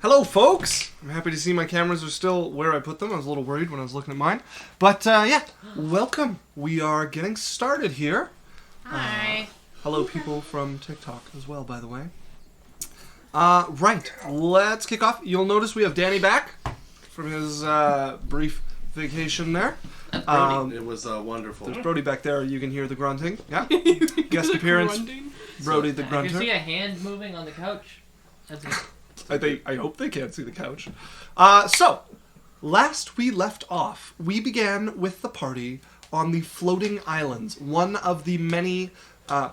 Hello, folks! I'm happy to see my cameras are still where I put them. I was a little worried when I was looking at mine. But, yeah, welcome. We are getting started here. Hi. Hello, people from TikTok as well, by the way. Right, let's kick off. You'll notice we have Danny back from his brief vacation there. It was wonderful. There's Brody back there. You can hear the grunting. Yeah. Guest appearance. Brody the grunter. I can see a hand moving on the couch. I hope they can't see the couch. So, last we left off, we began with the party on the floating islands, one of the many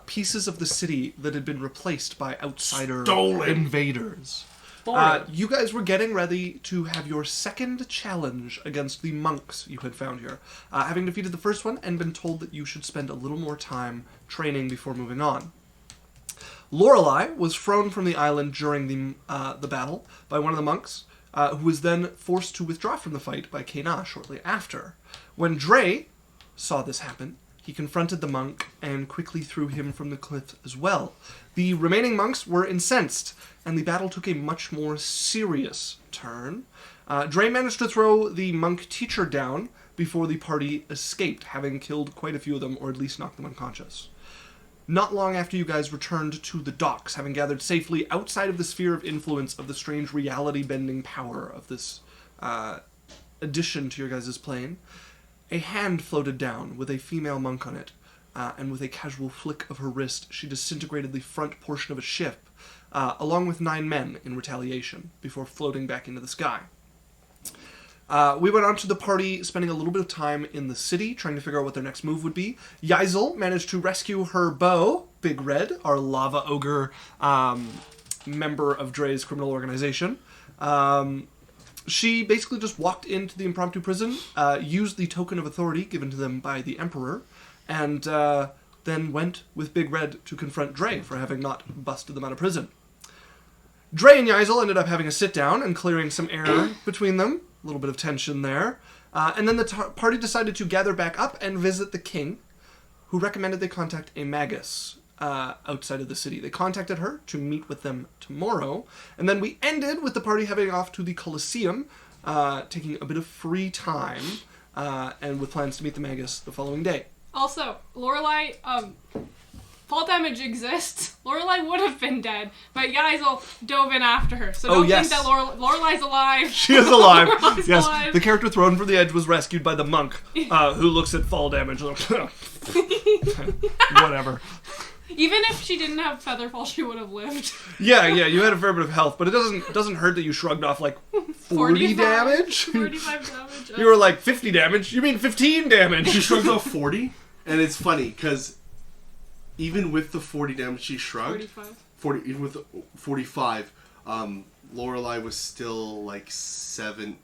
pieces of the city that had been replaced by outsider invaders. You guys were getting ready to have your second challenge against the monks you had found here, having defeated the first one and been told that you should spend a little more time training before moving on. Lorelei was thrown from the island during the battle by one of the monks, who was then forced to withdraw from the fight by Kana shortly after. When Dre saw this happen, he confronted the monk and quickly threw him from the cliff as well. The remaining monks were incensed, and the battle took a much more serious turn. Dre managed to throw the monk teacher down before the party escaped, having killed quite a few of them, or at least knocked them unconscious. Not long after you guys returned to the docks, having gathered safely outside of the sphere of influence of the strange reality-bending power of this addition to your guys' plane, a hand floated down with a female monk on it, and with a casual flick of her wrist, she disintegrated the front portion of a ship, along with 9 men in retaliation, before floating back into the sky. We went on to the party, spending a little bit of time in the city, trying to figure out what their next move would be. Yaisel managed to rescue her beau, Big Red, our lava ogre member of Dre's criminal organization. She basically just walked into the impromptu prison, used the token of authority given to them by the Emperor, and then went with Big Red to confront Dre for having not busted them out of prison. Dre and Yaisel ended up having a sit-down and clearing some air between them. A little bit of tension there. And then the party decided to gather back up and visit the king, who recommended they contact a magus outside of the city. They contacted her to meet with them tomorrow. And then we ended with the party heading off to the Colosseum, taking a bit of free time, and with plans to meet the magus the following day. Also, Lorelei, fall damage exists. Lorelei would have been dead, but Yaisel dove in after her. So don't think that Lorelei's alive. She is alive. Lorelei's yes, alive. The character thrown from the edge was rescued by the monk, who looks at fall damage like, whatever. Even if she didn't have Featherfall, she would have lived. Yeah, you had a fair bit of health, but it doesn't hurt that you shrugged off like 40 damage? 45 damage. You were like 50 damage. You mean 15 damage. She shrugged off 40? And it's funny, because even with the 40 damage she shrugged, 45. Even with the 45, Lorelei was still like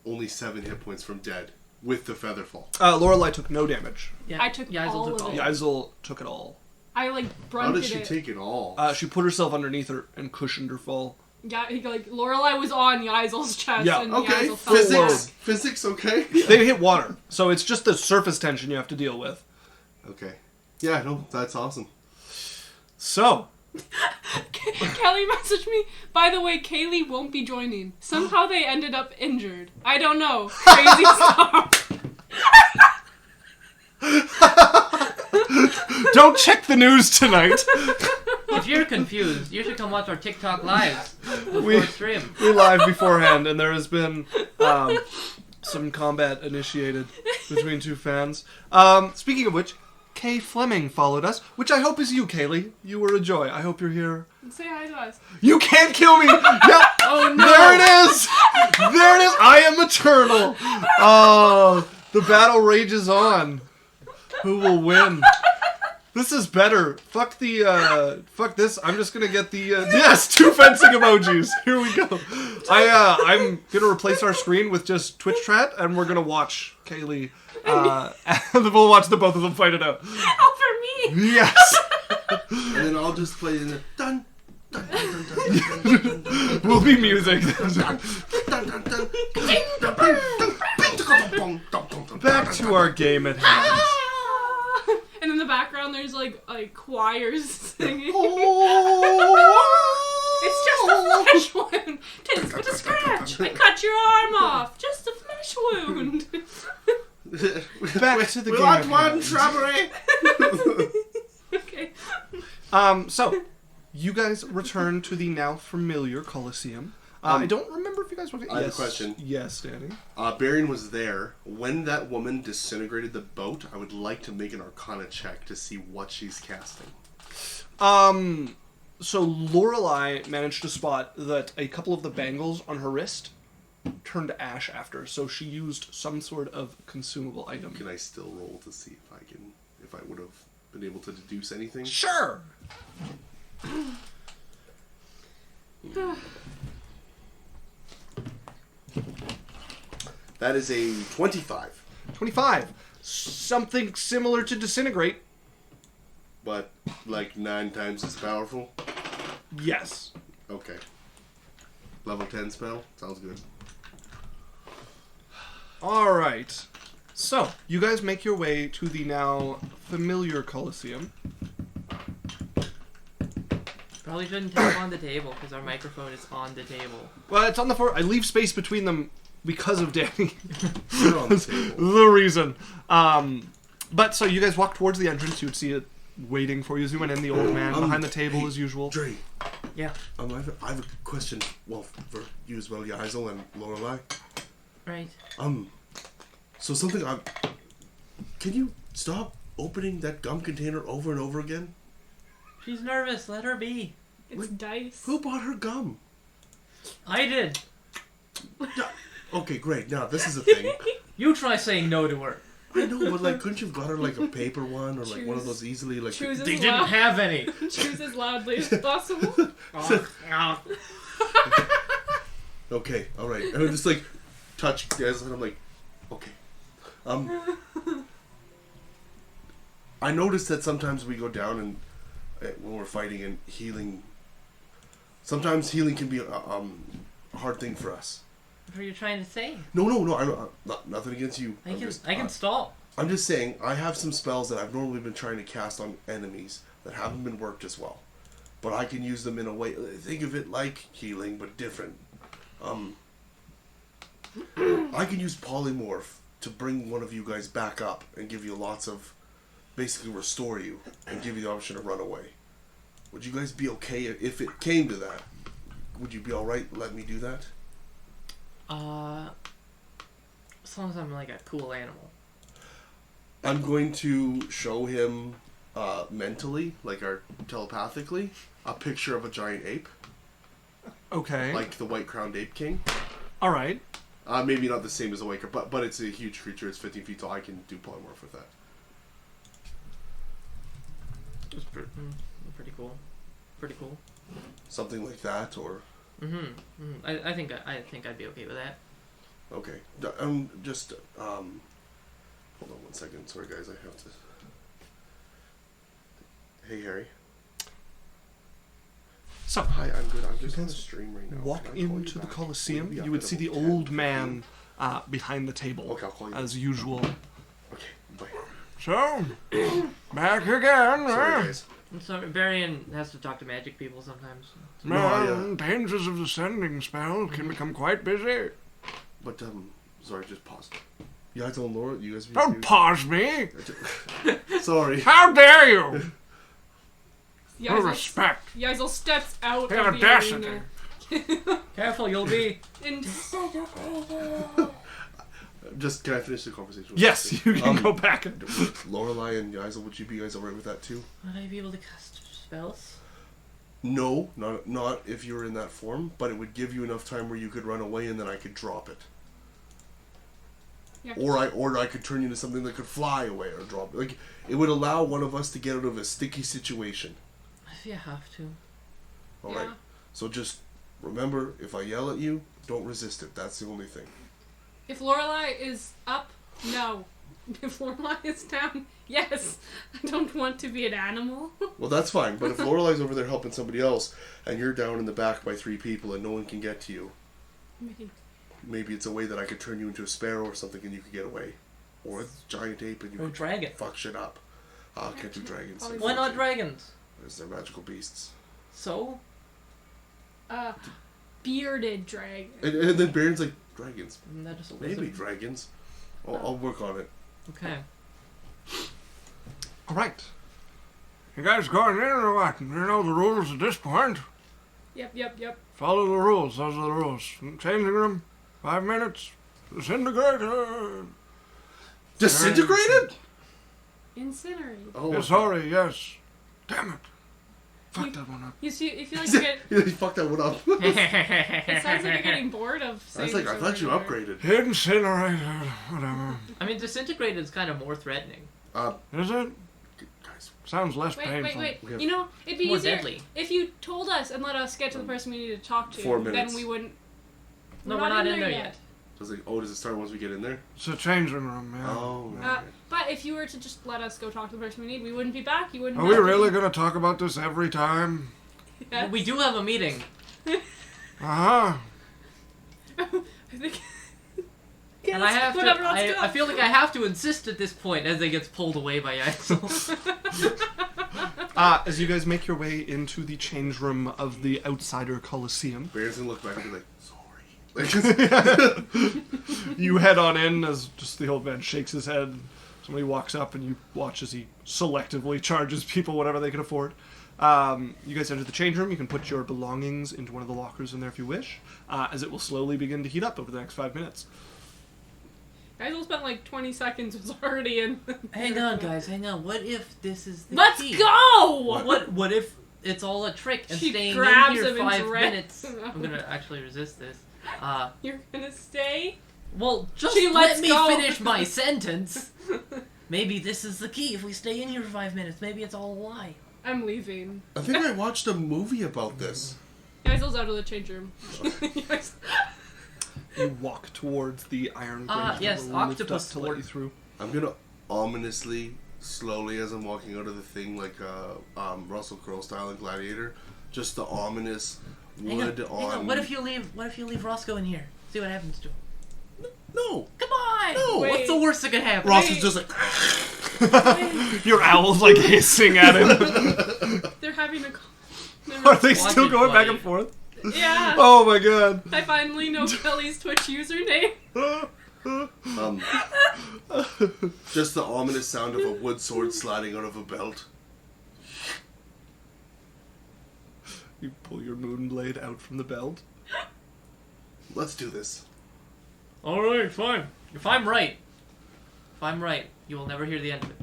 only 7 hit points from dead with the Featherfall. Lorelei took no damage. Yeah, I took all of it. Yaisel took it all. I brunted it. How did she take it all? She put herself underneath her and cushioned her fall. Yeah, Lorelei was on Yaisel's chest. Yeah, and okay. Yaisel fell back. Physics, okay. They hit water, so it's just the surface tension you have to deal with. Okay. Yeah, no, that's awesome. So, Kelly messaged me, by the way, Kaylee won't be joining. Somehow they ended up injured. I don't know. Crazy stuff. don't check the news tonight. If you're confused, you should come watch our TikTok lives before stream. We live beforehand, and there has been some combat initiated between 2 fans. Speaking of which, Kay Fleming followed us, which I hope is you, Kaylee. You were a joy. I hope you're here. Say hi to us. You can't kill me! Yep. Oh no! There it is! There it is! I am eternal! Oh, the battle rages on. Who will win? This is better. Fuck this. I'm just gonna get the, yes, 2 fencing emojis. Here we go. I'm gonna replace our screen with just Twitch chat, and we're gonna watch Kaylee, and we'll watch the both of them fight it out. Oh, for me! Yes! And then I'll just play in the dun, dun, dun, dun, dun, dun, dun, dun, Will be music. Back to our game at hand. And in the background, there's like choirs singing. Oh. It's just a flesh wound. Tis but a scratch. cut your arm off. Just a flesh wound. Back to the we game. want at one hand. shrubbery. Okay. So, you guys return to the now familiar Colosseum. I don't remember if you guys were... I have a question. Yes, Danny. Barian was there. When that woman disintegrated the boat, I would like to make an Arcana check to see what she's casting. So Lorelei managed to spot that a couple of the bangles on her wrist turned to ash after, so she used some sort of consumable item. Can I still roll to see if I would have been able to deduce anything? Sure! That is a 25. 25. Something similar to disintegrate. But like 9 times as powerful? Yes. Okay. Level 10 spell? Sounds good. Alright. So, you guys make your way to the now familiar Colosseum. Probably shouldn't tap on the table because our microphone is on the table. Well, it's on the floor. I leave space between them because of Danny. You're on the table. The reason. But so you guys walk towards the entrance. You would see it waiting for you as you went in. The old man behind the table hey, as usual. Dre, Yeah. I have a question. Well, for you as well, Yaisel and Lorelei. Right. So something can you stop opening that gum container over and over again? She's nervous. Let her be. It's dice. Who bought her gum? I did. Okay, great. Now this is a thing. You try saying no to her. I know, but like, couldn't you have got her like a paper one or like one of those easily like? Choose They as didn't loud. have any. Choose as loudly as possible. Okay, all right. And I just like touch Des, and I'm like, okay. I noticed that sometimes we go down and when we're fighting and healing. Sometimes healing can be a hard thing for us. What are you trying to say? No. I'm nothing against you. I can stall. I'm just saying I have some spells that I've normally been trying to cast on enemies that haven't been worked as well, but I can use them in a way. Think of it like healing, but different. I can use polymorph to bring one of you guys back up and give you lots of, basically restore you and give you the option to run away. Would you guys be okay if it came to that? Would you be all right? Let me do that. As long as I'm like a cool animal. I'm going to show him mentally, telepathically, a picture of a giant ape, Okay. like the white crowned ape king. All right. Maybe not the same as a Waker, but it's a huge creature. It's 15 feet tall. I can do polymorph with that. It's pretty cool. Pretty cool. Something like that, or I think I'd be okay with that. okay. Hold on 1 second. Sorry, guys. I have to. Hey, Harry. So, Hi, I'm good. I'm just on guys the stream right now. walk Can I call into you the back? Colosseum. Maybe You I'll would get see the about 10, old 15. man behind the table, Okay, I'll call you. as usual. Okay, bye. So, back again. Sorry, guys. I'm sorry, Varian has to talk to magic people sometimes. Dangers of the sending spell can become quite busy. But sorry, just pause. You guys don't know it. You guys. Don't pause me! Sorry. How dare you! No Yazel, respect. Yazel steps out The of the audacity. arena. Careful, you'll be. Just can I finish the conversation? with Yes, you? you can go back and do it. Lorelei and Yaisel, would you be guys alright with that too? Would I be able to cast spells? No, not if you were in that form, but it would give you enough time where you could run away and then I could drop it. Yeah. Or I could turn you into something that could fly away or drop it. Like it would allow one of us to get out of a sticky situation. If you have to. Alright. Yeah. So just remember, if I yell at you, don't resist it. That's the only thing. If Lorelei is up, no. If Lorelei is down, yes. I don't want to be an animal. Well, that's fine. But if Lorelei's over there helping somebody else, and you're down in the back by 3 people and no one can get to you, maybe it's a way that I could turn you into a sparrow or something and you could get away. Or a giant ape and you Or a could dragon. fuck shit up. I can't do dragons. Why not dragons? Because they're magical beasts. So? Bearded dragon. And then Baron's like, Dragons. Isn't that just a Maybe wizard? dragons. I'll work on it. Okay. All right. You guys going in or what? You know the rules at this point. Yep. Follow the rules. Those are the rules. Changing room. 5 minutes. Disintegrated. Disintegrated? Incinerate. Oh, Yeah, sorry, yes. Damn it. Fuck that one up. You feel like you're He fucked that one up. it sounds like you're getting bored of I was saying like, I thought you upgraded. Incinerated. Whatever. I mean, disintegrated is kind of more threatening. Is it? Guys, Sounds less painful. Wait. We have- You know, it'd be More easier deadly. if you told us and let us get to the person we need to talk to. 4 minutes. Then we wouldn't. No, we're not in there yet. I was like, oh, does it start once we get in there? It's a changing room, yeah. Oh, Yeah. But if you were to just let us go talk to the person we need, we wouldn't be back. You wouldn't. Are we really going to talk about this every time? Yes. We do have a meeting. Uh-huh. I think. And I have Whatever, to. let's go. I feel like I have to insist at this point as it gets pulled away by Axel. As you guys make your way into the change room of the Outsider Coliseum, Bear's gonna look back and be like, sorry. you head on in as just the old man shakes his head. Somebody walks up and you watch as he selectively charges people whatever they can afford. You guys enter the change room. You can put your belongings into one of the lockers in there if you wish, as it will slowly begin to heat up over the next 5 minutes. Guys will spend like 20 seconds. It's already in. Hang on, guys. Hang on. What if this is the Let's key? go. What if it's all a trick and She staying grabs in him here and 5 drags minutes? him out. I'm gonna actually resist this. You're gonna stay. Well, just She let lets me go. finish my sentence. Maybe this is the key. If we stay in here for 5 minutes, maybe it's all a lie. I'm leaving. I think I watched a movie about this. Guys, out of the change room. Yes. You walk towards the iron grate yes, that will lift octopus up to let you through. I'm gonna ominously, slowly, as I'm walking out of the thing, like Russell Crowe style in Gladiator, just the ominous wood Hang on. on. What if you leave Roscoe in here? See what happens to him. No, Come on! No. Wait. What's the worst that could happen? Ross Wait. is just like. Your owl's like hissing at him. They're having a. Are they still going back and forth? Yeah. Oh my god. I finally know Kelly's Twitch username. Just the ominous sound of a wood sword sliding out of a belt. You pull your moon blade out from the belt. Let's do this. Alright, fine. If I'm right, you will never hear the end of it.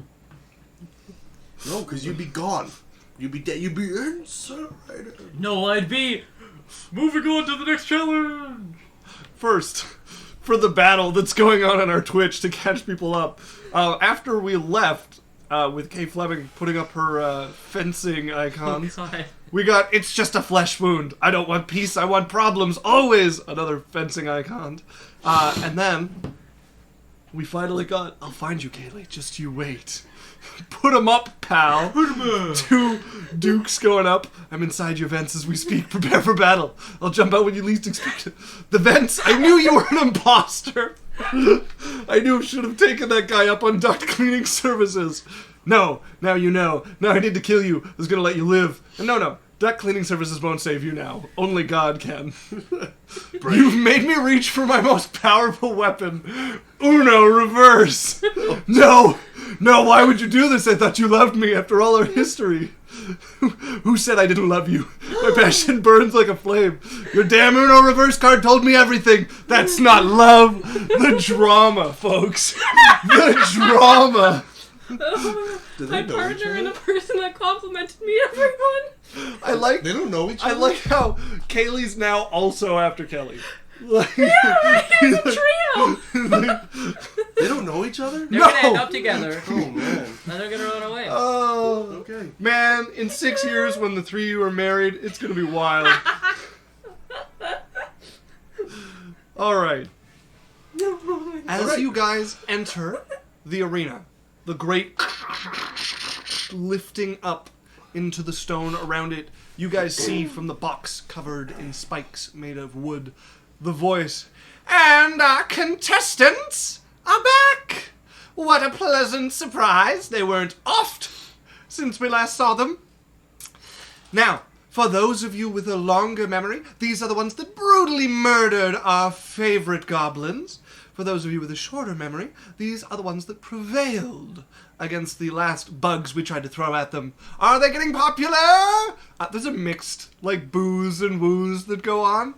No, because you'd be gone. You'd be dead. You'd be incinerated. No, I'd be moving on to the next challenge. First, for the battle that's going on our Twitch to catch people up, after we left, with Kay Fleming putting up her fencing icons, God. we got "It's just a flesh wound. I don't want peace. I want problems. Always." Another fencing icon. And then we finally got "I'll find you, Kaylee. Just you wait." Put 'em up, pal. Put 'em up. 2 dukes going up. I'm inside your vents as we speak. Prepare for battle. I'll jump out when you least expect it. The vents. I knew you were an imposter. I knew I should have taken that guy up on duct cleaning services. No. Now you know. Now I need to kill you. I was gonna let you live. And no. Duct cleaning services won't save you now. Only God can. You've made me reach for my most powerful weapon. Uno reverse. No, why would you do this? I thought you loved me after all our history. Who said I didn't love you? My passion burns like a flame. Your damn Uno reverse card told me everything. That's not love. The drama, folks. The drama. My partner and the person that complimented me, everyone. I like. They don't know each other. I like how Kaylee's now also after Kelly. Like, It's a trio. They don't know each other? They're No. gonna end up together. Oh, man. And they're gonna run away. Oh, Okay. man, in 6 years when the 3 of you are married, it's gonna be wild. Alright. As you guys enter the arena, the great lifting up into the stone around it, you guys see from the box covered in spikes made of wood, the voice, "And our contestants are back! What a pleasant surprise! They weren't oft since we last saw them. Now, For those of you with a longer memory, these are the ones that brutally murdered our favorite goblins. For those of you with a shorter memory, these are the ones that prevailed against the last bugs we tried to throw at them. Are they getting popular? There's a mixed, boos and woos that go on.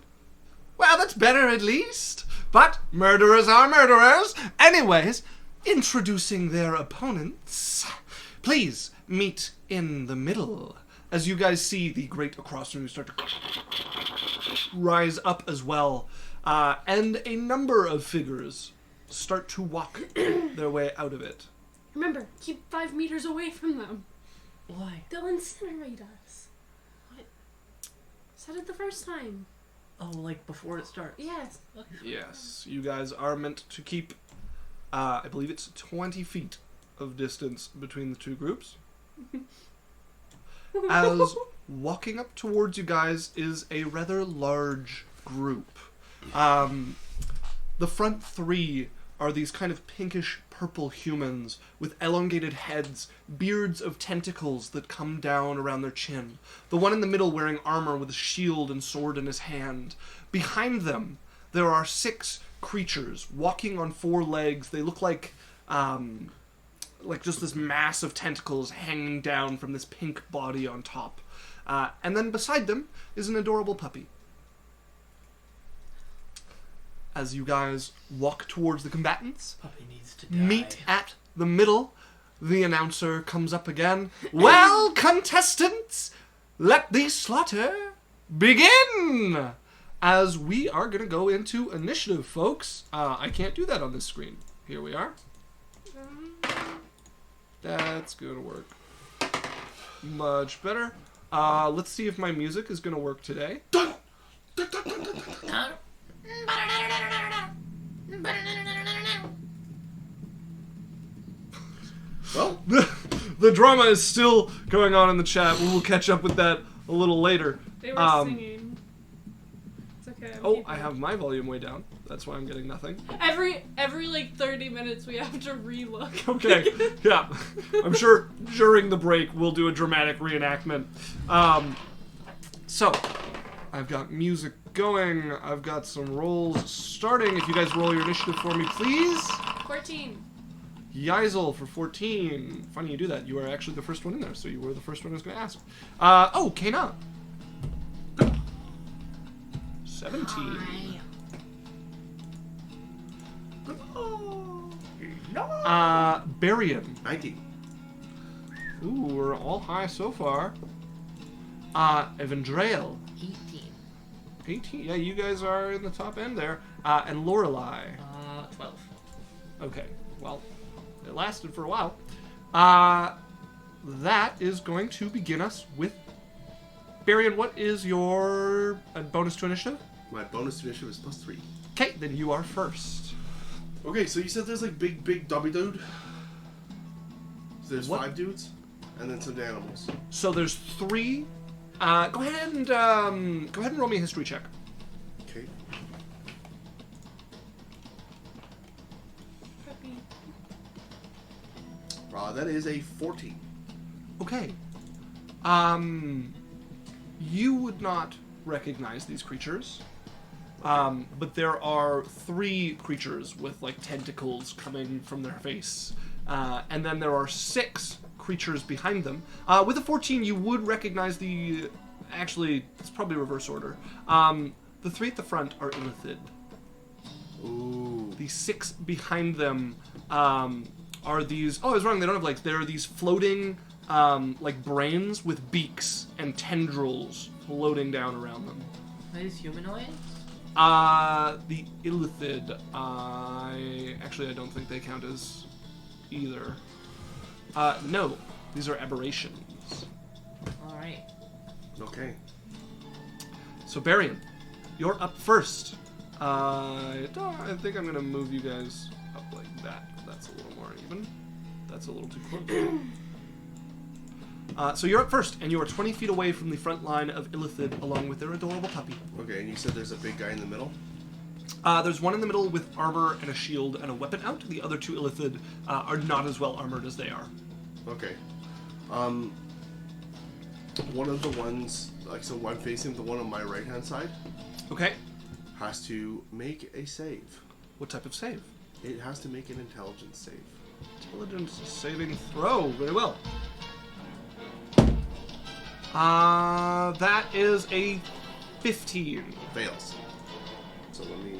Well, that's better at least. But murderers are murderers. Anyways, introducing their opponents. Please meet in the middle. As you guys see the grate across from you start to rise up as well. And a number of figures start to walk their way out of it. Remember, keep 5 meters away from them. Why? They'll incinerate us. What? Said it the first time. Oh, before it starts? Yes. Okay. Yes, you guys are meant to keep, I believe it's 20 feet of distance between the two groups. As walking up towards you guys is a rather large group. The front three are these kind of pinkish purple humans with elongated heads, beards of tentacles that come down around their chin. The one in the middle wearing armor with a shield and sword in his hand. Behind them, there are 6 creatures walking on 4 legs. They look like just this mass of tentacles hanging down from this pink body on top. And then beside them is an adorable puppy. As you guys walk towards the combatants, Puppy needs to die. meet at the middle, the announcer comes up again. Well, contestants, let the slaughter begin! As we are going to go into initiative, folks. I can't do that on this screen. Here we are. That's going to work much better. Let's see if my music is going to work today. Well, The drama is still going on in the chat. We will catch up with that a little later. They were singing. It's okay. I have my volume way down. That's why I'm getting nothing. Every 30 minutes we have to relook. Okay, yeah. I'm sure during the break we'll do a dramatic reenactment. So, I've got music going. I've got some rolls starting. If you guys roll your initiative for me, please. 14. Yizel for 14. Funny you do that. You are actually the first one in there, so you were the first one I was going to ask. Kana. 17. Barian. 19. Ooh, we're all high so far. Evandrail. 18. 18. Yeah, you guys are in the top end there. And Lorelei. 12. Okay, well, it lasted for a while. That is going to begin us with... Barian, what is your bonus to initiative? My bonus to initiative is +3. Okay, then you are first. Okay, so you said there's big dummy dude? So there's What? 5 dudes? And then some animals. So there's 3. Go ahead and roll me a history check. Okay. Puppy. That is a 14. Okay. You would not recognize these creatures. But there are 3 creatures with tentacles coming from their face. And then there are 6 creatures behind them. With a 14, you would recognize the... Actually, it's probably reverse order. The 3 at the front are Illithid. Ooh. The 6 behind them are these... Oh, I was wrong. They don't have legs. They're these floating, brains with beaks and tendrils floating down around them. Are these humanoids? The Illithid, I don't think they count as either. No, these are aberrations. Alright. Okay. So, Barian, you're up first. I think I'm going to move you guys up like that. That's a little more even. That's a little too close. So you're up first, and you are 20 feet away from the front line of Illithid, along with their adorable puppy. Okay, and you said there's a big guy in the middle? There's one in the middle with armor and a shield and a weapon out. The other 2 Illithid are not as well armored as they are. Okay. one of the ones, like, so I'm facing the one on my right-hand side, Okay. has to make a save. What type of save? It has to make an intelligence save. Intelligence saving throw. Very well. That is a 15. Fails. So let me...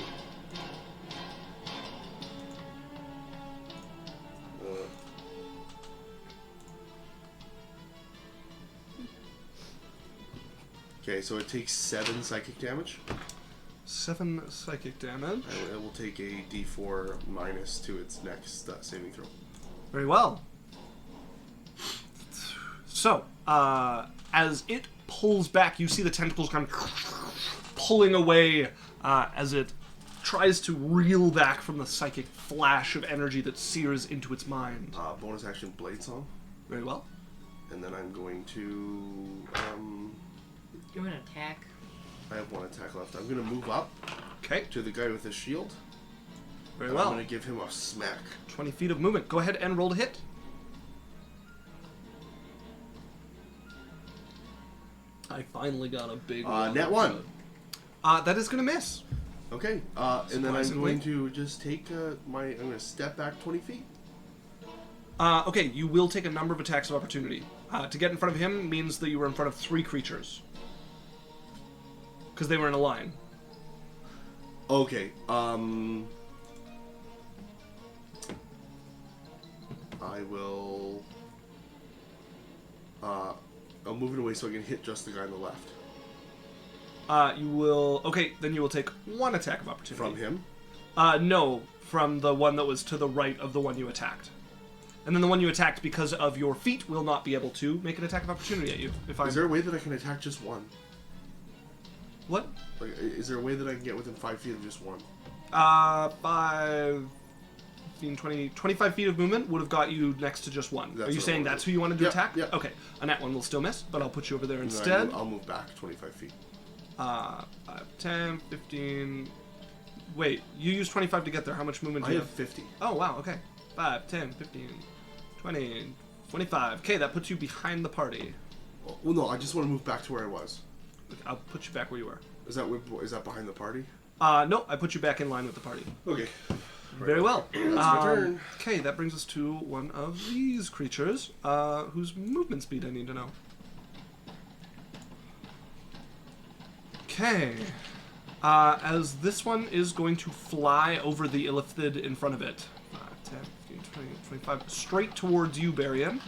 Okay, so it takes 7 psychic damage. 7 psychic damage. And it will take a d4 minus to its next saving throw. Very well. So, as it pulls back, you see the tentacles kind of pulling away as it tries to reel back from the psychic flash of energy that sears into its mind. Bonus action Blade Song. Very well. And then I'm going to... You're gonna attack. I have 1 attack left. I'm going to move up Okay. to the guy with the shield. Very and well. I'm going to give him a smack. 20 feet of movement. Go ahead and roll to hit. I finally got a big Net 1. That is going to miss. Okay. And then I'm Surprisingly. going to just take I'm going to step back 20 feet. Okay, you will take a number of attacks of opportunity. To get in front of him means that you were in front of 3 creatures. Because they were in a line. Okay. I will... I'll move it away so I can hit just the guy on the left. You will... Okay, then you will take 1 attack of opportunity. From him? No, from the one that was to the right of the one you attacked. And then the one you attacked, because of your feet, will not be able to make an attack of opportunity at you. Is there a way that I can attack just one? What? Like, is there a way that I can get within 5 feet of just one? 5... 15, 20, 25 feet of movement would have got you next to just one. That's Are you what I saying wanted. that's who you wanted to Yep, attack? yep. Okay. And that one will still miss, but I'll put you over there And then instead. I'll move back 25 feet. 5, 10, 15... Wait, you used 25 to get there. How much movement do I you have 50. Oh, wow, okay. 5, 10, 15, 20, 25. Okay, that puts you behind the party. Well, no, I just want to move back to where I was. I'll put you back where you were. Is that behind the party? No, I put you back in line with the party. Okay. Very well. That's my turn. Okay, that brings us to one of these creatures, whose movement speed I need to know. Okay. As this one is going to fly over the illithid in front of it. 5, 10, 15, 20, 25. Straight towards you, Barian.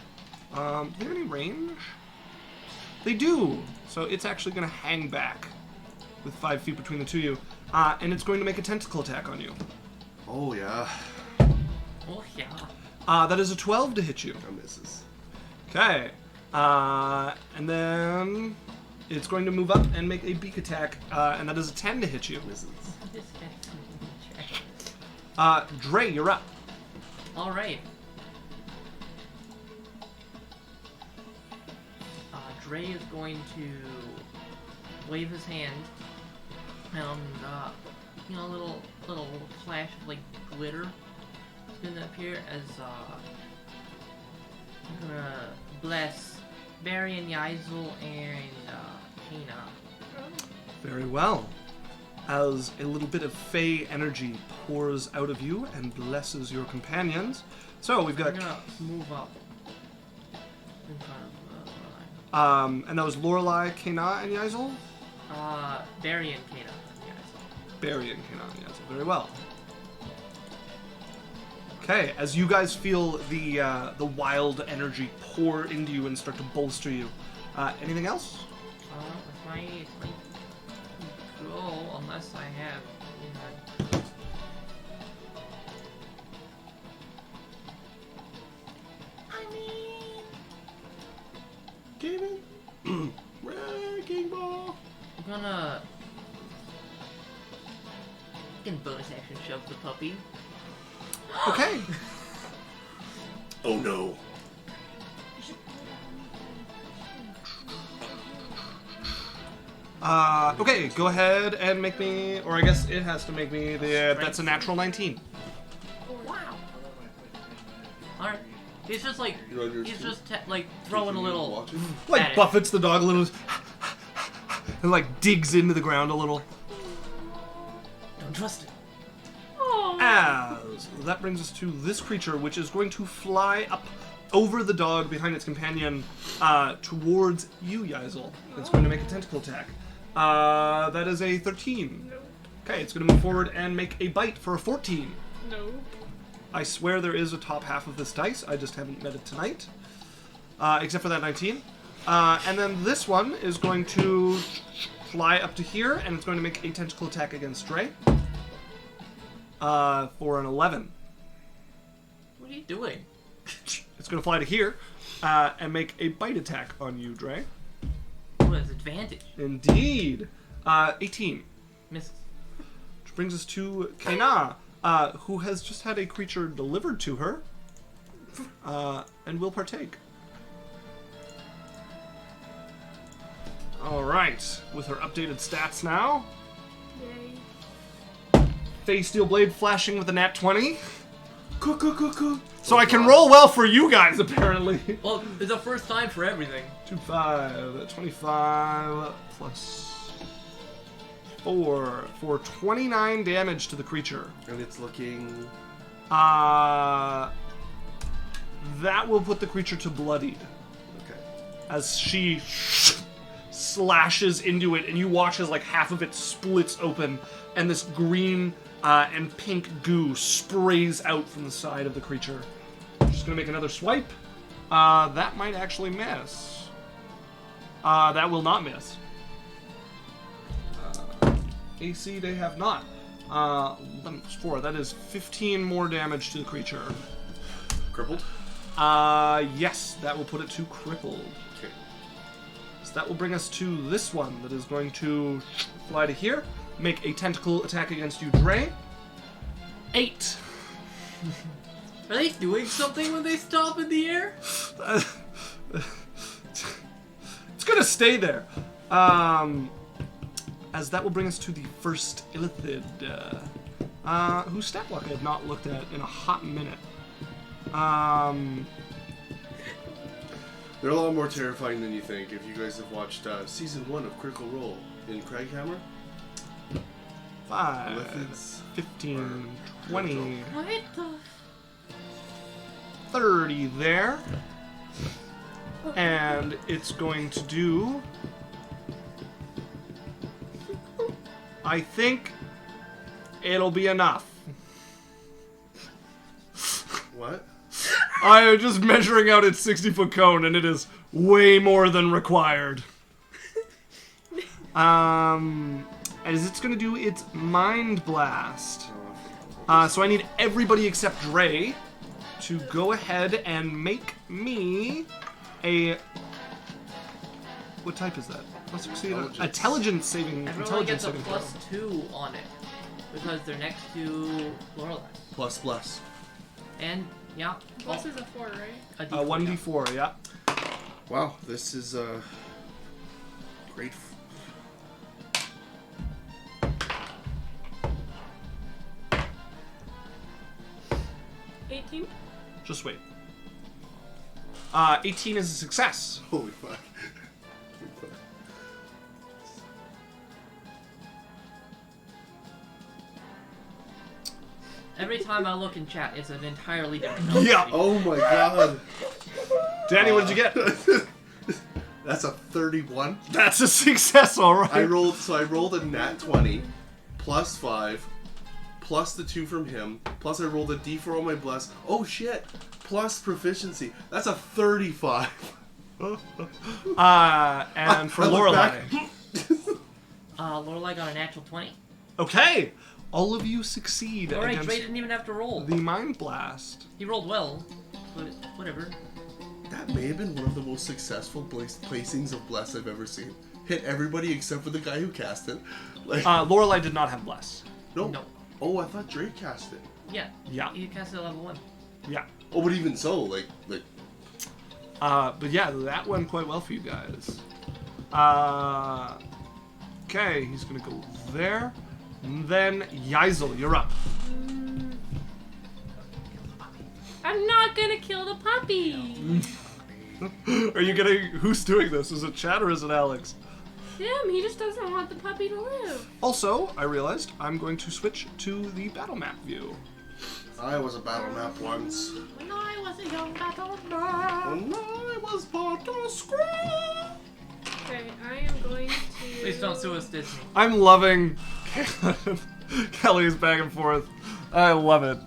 Do they have any range? They do! So it's actually going to hang back with 5 feet between the two of you. And it's going to make a tentacle attack on you. Oh, yeah. Oh yeah. That is a 12 to hit you. That misses. Okay. And then it's going to move up and make a beak attack, and that is a 10 to hit you. Misses. This guy's Dre, you're up. All right. Dre is going to wave his hand, and a little flash of like glitter is gonna appear as I'm gonna bless Barry and Yaisel and Kana. Very well. As a little bit of fey energy pours out of you and blesses your companions. So we've got... I'm gonna move up in front of and that was Lorelei, Kana, and Yaisel? Barry and Kana and Yaisel. Barry and Kana and Yaisel. Very well. Okay, as you guys feel the wild energy pour into you and start to bolster you. Anything else? If I go, unless I have. I mean, Gaming. Wrecking ball. I'm gonna. In bonus action, shove the puppy. Okay. Oh no. Okay, go ahead and make me, or I guess it has to make me the, that's a natural 19. Wow. Alright. He's just like, You're on yours he's too? just like throwing a little. Watching? Like At it. buffets the dog a little, and like digs into the ground a little. Don't trust it. Oh. As that brings us to this creature, which is going to fly up over the dog behind its companion towards you, Yazel. It's going to make a tentacle attack. That is a 13. Nope. Okay, it's going to move forward and make a bite for a 14. Nope. I swear there is a top half of this dice. I just haven't met it tonight. Except for that 19. And then this one is going to fly up to here, and it's going to make a tentacle attack against Dre. For an 11. What are you doing? It's going to fly to here and make a bite attack on you, Dre. What is advantage? Indeed. 18. Misses. Which brings us to Kena, who has just had a creature delivered to her and will partake. Alright, with her updated stats now. Yay. Phase Steel Blade flashing with a nat 20. Cook. So I can roll well for you guys, apparently. Well, it's the first time for everything. 25 plus 4 for 29 damage to the creature. And it's looking... That will put the creature to bloodied Okay. as she slashes into it, and you watch as like half of it splits open, and this green and pink goo sprays out from the side of the creature. She's gonna make another swipe. That might actually miss. That will not miss. AC they have not. 11 plus 4. That is 15 more damage to the creature. Crippled? Yes, that will put it to crippled. Okay. So that will bring us to this one that is going to fly to here, make a tentacle attack against you, Dre. 8. Are they doing something when they stop in the air? It's gonna stay there. As that will bring us to the first Illithid, whose stat block I have not looked at in a hot minute. They're a lot more terrifying than you think. If you guys have watched Season 1 of Critical Role in Craghammer, 5, Illithids 15, 20, What the? 30 there. And it's going to do... I think it'll be enough. what? I am just measuring out its 60-foot cone, and it is way more than required. As it's going to do its Mind Blast. So I need everybody except Dre to go ahead and make me a... What type is that? Let's succeed. Intelligence saving. Everyone Intelligence gets a saving throw. +2 on it because they're next to Lorelei. Plus bless. And yeah, Plus is a 4, right? a D4, 1d4, yeah. Wow, this is great. 18? Just wait. 18 is a success. Holy fuck. Every time I look in chat, it's an entirely different number. Yeah. Oh my god. Danny, what did you get? That's a 31. That's a success, all right. I rolled a nat 20 plus 5 plus the 2 from him plus I rolled a d4 on my bless. Oh shit. Plus proficiency. That's a 35. And for I look Lorelei. back. Lorelei got a natural 20. Okay, all of you succeed Alright, against Dre didn't even have to roll. the Mind Blast. He rolled well, but whatever. That may have been one of the most successful placings of bless I've ever seen. Hit everybody except for the guy who cast it. Like Lorelei did not have Bless. no. No. Oh, I thought Drake cast it. Yeah. Yeah. He cast it at level 1. Yeah. Oh, but even so, like But yeah, that went quite well for you guys. Okay, he's gonna go there. And then Yazel, you're up. I'm not gonna kill the puppy. Are you gonna... Who's doing this? Is it Chad or is it Alex? Him. He just doesn't want the puppy to live. Also, I realized I'm going to switch to the battle map view. I was a battle map once. When I was a young battle man. When I was part of school. Okay, I am going to... Please don't sue us, Disney. I'm loving Kelly's back and forth. I love it.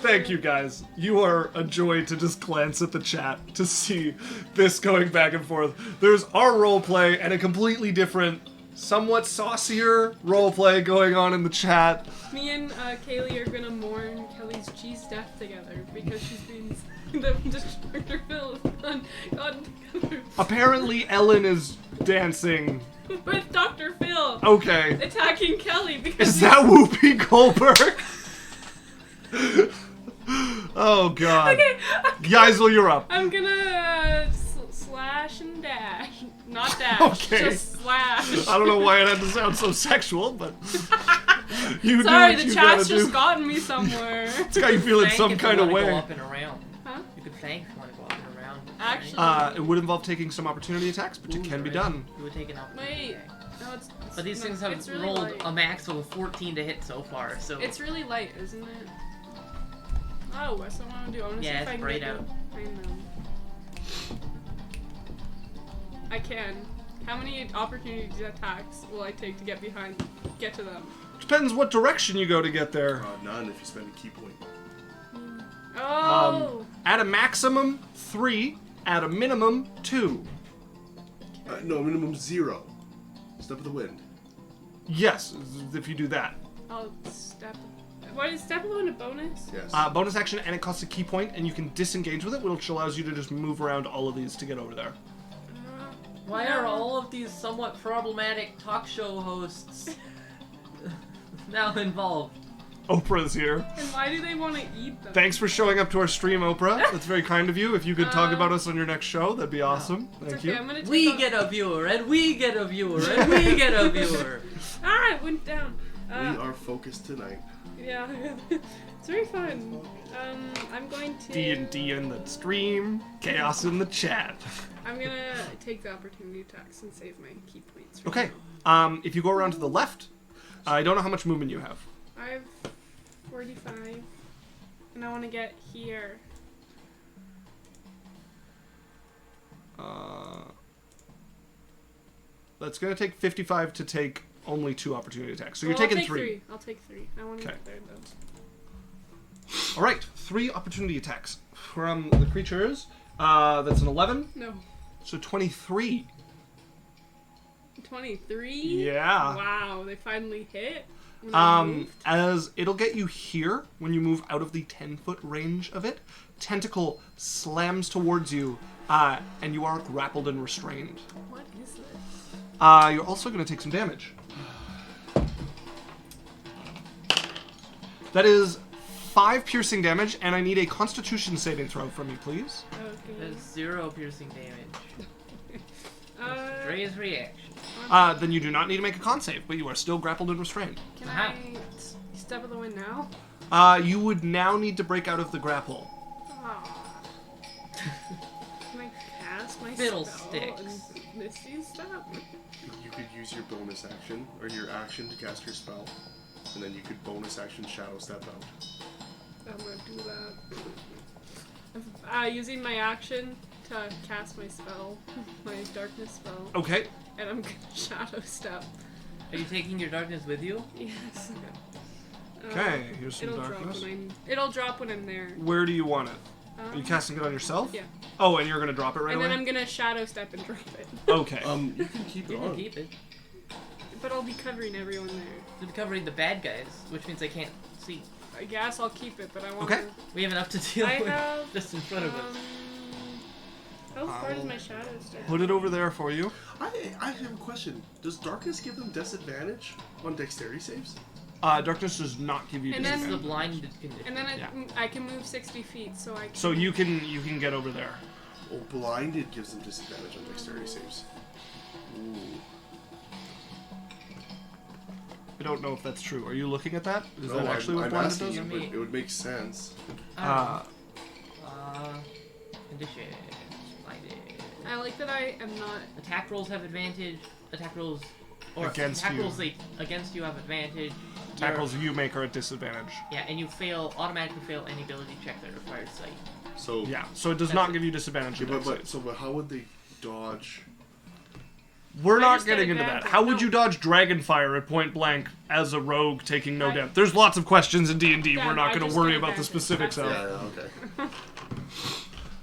Thank you guys. You are a joy to just glance at the chat to see this going back and forth. There's our roleplay and a completely different, somewhat saucier roleplay going on in the chat. Me and Kaylee are gonna mourn Kelly's cheese death together because she's been the Destructor Phil has gotten together. Apparently Ellen is dancing. With Dr. Phil Okay. attacking Kelly because Is that Whoopi Goldberg? Oh god. Okay, Geisel, you're up. I'm gonna slash and dash. Not dash, Okay. just slash. I don't know why it had to sound so sexual, but you Sorry, do what the you chat's gotta just do. gotten me somewhere. It's got you feeling Thank some if you kind of wanna way. Go up and around. Huh? You could thank if you want to go up and around. Actually- It would involve taking some opportunity attacks, but it Ooh, can be right. done. You would take an opportunity. Wait. No, it's But these no, things have it's really rolled light. a max of a 14 to hit so far, so... It's really light, isn't it? Oh, what's I want to do? I want to Yeah, see if it's I can bright get out. behind them. I can. How many opportunity attacks will I take to get to them? Depends what direction you go to get there. None if you spend a key point. Oh! At a maximum, 3. At a minimum, 2. No, minimum 0. Step of the wind. Yes, if you do that. I'll step. What is step alone a bonus? Yes. Bonus action, and it costs a key point, and you can disengage with it, which allows you to just move around all of these to get over there. Why are all of these somewhat problematic talk show hosts now involved? Oprah's here. And why do they want to eat them? Thanks for showing up to our stream, Oprah. That's very kind of you. If you could talk about us on your next show, that'd be awesome. It's Thank okay, you. I'm gonna take We off- get a viewer, and we get a viewer, and we get a viewer. Ah, it went down. We are focused tonight. Yeah, it's very fun. I'm going to. D&D in the stream, chaos in the chat. I'm gonna take the opportunity attacks and save my key points. for Okay. now. If you go around to the left, I don't know how much movement you have. I have 45, and I want to get here. That's gonna take 55 to take only 2 opportunity attacks. So you're Well, taking I'll take 3. I'll take 3. I want to Okay. get there though. All right, 3 opportunity attacks from the creatures. That's an 11, No, so 23. 23. Yeah. Wow, they finally hit. When I moved. As it'll get you here when you move out of the 10-foot range of it. Tentacle slams towards you, and you are grappled and restrained. What is this? You're also going to take some damage. That is 5 piercing damage, and I need a Constitution saving throw from you, please. Okay. There's 0 piercing damage. Dre's reaction. Then you do not need to make a con save, but you are still grappled and restrained. Can Aha. I step of the wind now? You would now need to break out of the grapple. Aw. Can I cast my Fiddlesticks. spell and Misty step? You could use your bonus action, or your action to cast your spell. And then you could bonus action shadow step out. I'm gonna do that. Using my action to cast my spell, my darkness spell, Okay. and I'm gonna shadow step. Are you taking your darkness with you? Yes. Okay, here's some it'll darkness. It'll drop when I'm there. Where do you want it? Are you Um, casting it on yourself? Yeah. Oh, and you're going to drop it right And away? then I'm gonna shadow step and drop it. Okay. You can keep it You on. can keep it. But I'll be covering everyone there. You're covering the bad guys, which means they can't see. I guess I'll keep it, but I want Okay. We have enough to deal I with have, just in front of us. How far does my shadow step? Put it over there for you. I have a question. Does darkness give them disadvantage on dexterity saves? Darkness does not give you And This then- is the disadvantage. blind condition. And then Yeah. I can move 60 feet, so I can... So you can get over there. Oh, blinded gives them disadvantage on dexterity saves. Ooh. I don't know if that's true. Are you looking at that? Is No, that actually I'm what blinded asking does? you, but it would make sense. Conditions. Blinded. I like that I am not. Attack rolls have advantage. Attack rolls. Or Against attack you. rolls against you have advantage. Tackles you make are at disadvantage. Yeah, and you automatically fail any ability check that requires sight. So Yeah, so it does not give you disadvantage. Yeah, against it. but how would they dodge? We're I not just get getting into that. advantage. How would No. you dodge Dragonfire at point blank as a rogue taking no I- damage? There's lots of questions in D&D. Yeah, We're not I going to just worry get about the advantage. specifics of. That's Yeah,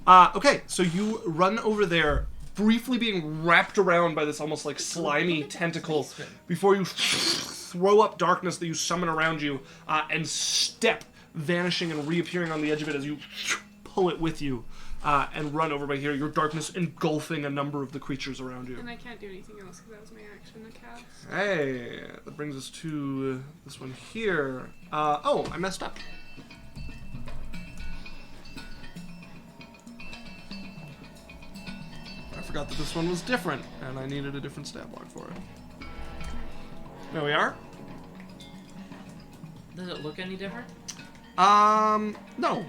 okay. Okay, so you run over there, briefly being wrapped around by this almost like slimy tentacle before you throw up darkness that you summon around you and step, vanishing and reappearing on the edge of it as you pull it with you and run over by here, your darkness engulfing a number of the creatures around you. And I can't do anything else because that was my action to cast. Hey, that brings us to this one here. Oh, I messed up. I forgot that this one was different, and I needed a different stat block for it. There we are. Does it look any different? No.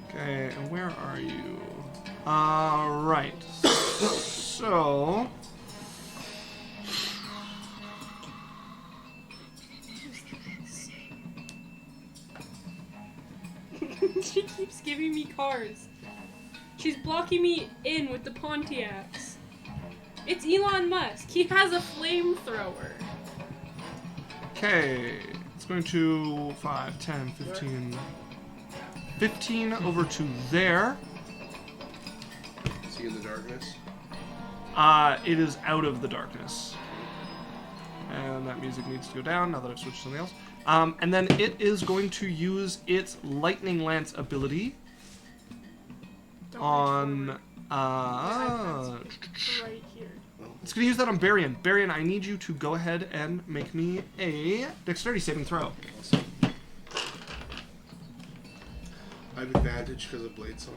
Okay, and where are you? Right. So... She keeps giving me cars. She's blocking me in with the Pontiacs. It's Elon Musk. He has a flamethrower. Okay, it's going to 5, 10, 15... 15 over to there. See in the darkness. It is out of the darkness. And that music needs to go down now that I've switched to something else. And then it is going to use its Lightning Lance ability Don't on... reach forward. Right here. It's going to use that on Barian. Barian, I need you to go ahead and make me a dexterity saving throw. Awesome. I have advantage because of Blade Song.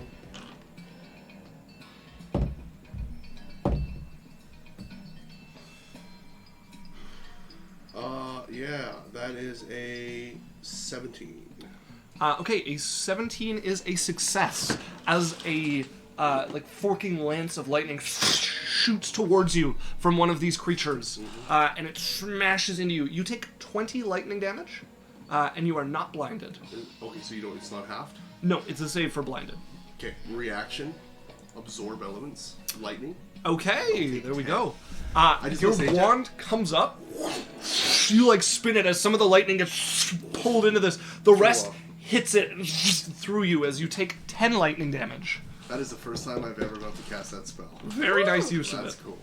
Yeah, that is a 17. Okay, a 17 is a success as a like forking lance of lightning shoots towards you from one of these creatures, and it smashes into you. You take 20 lightning damage, and you are not blinded. Okay, so you don't. It's not halved. No, it's a save for blinded. Okay, reaction, absorb elements, lightning. Okay, there we go. just Your wanna say, wand comes up. You like spin it as some of the lightning gets pulled into this. The rest off. hits it through you as you take 10 lightning damage. That is the first time I've ever got to cast that spell. Very nice use of That's it. cool.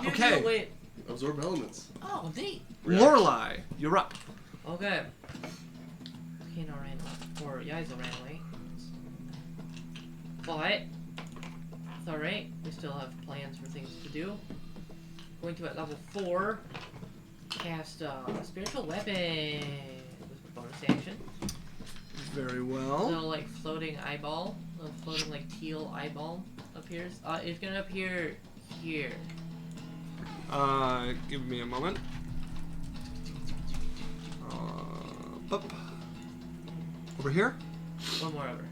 Okay, Wait. Absorb elements. Oh, neat. Lorelei, you're up. Okay. Kino ran or Yaizo ran away. But it's alright. We still have plans for things to do. Going to at level 4 cast spiritual weapon with a bonus action. Very A well. little like floating eyeball, a little floating like teal eyeball appears. It's gonna appear here. Give me a moment. Up. Over here. One more over.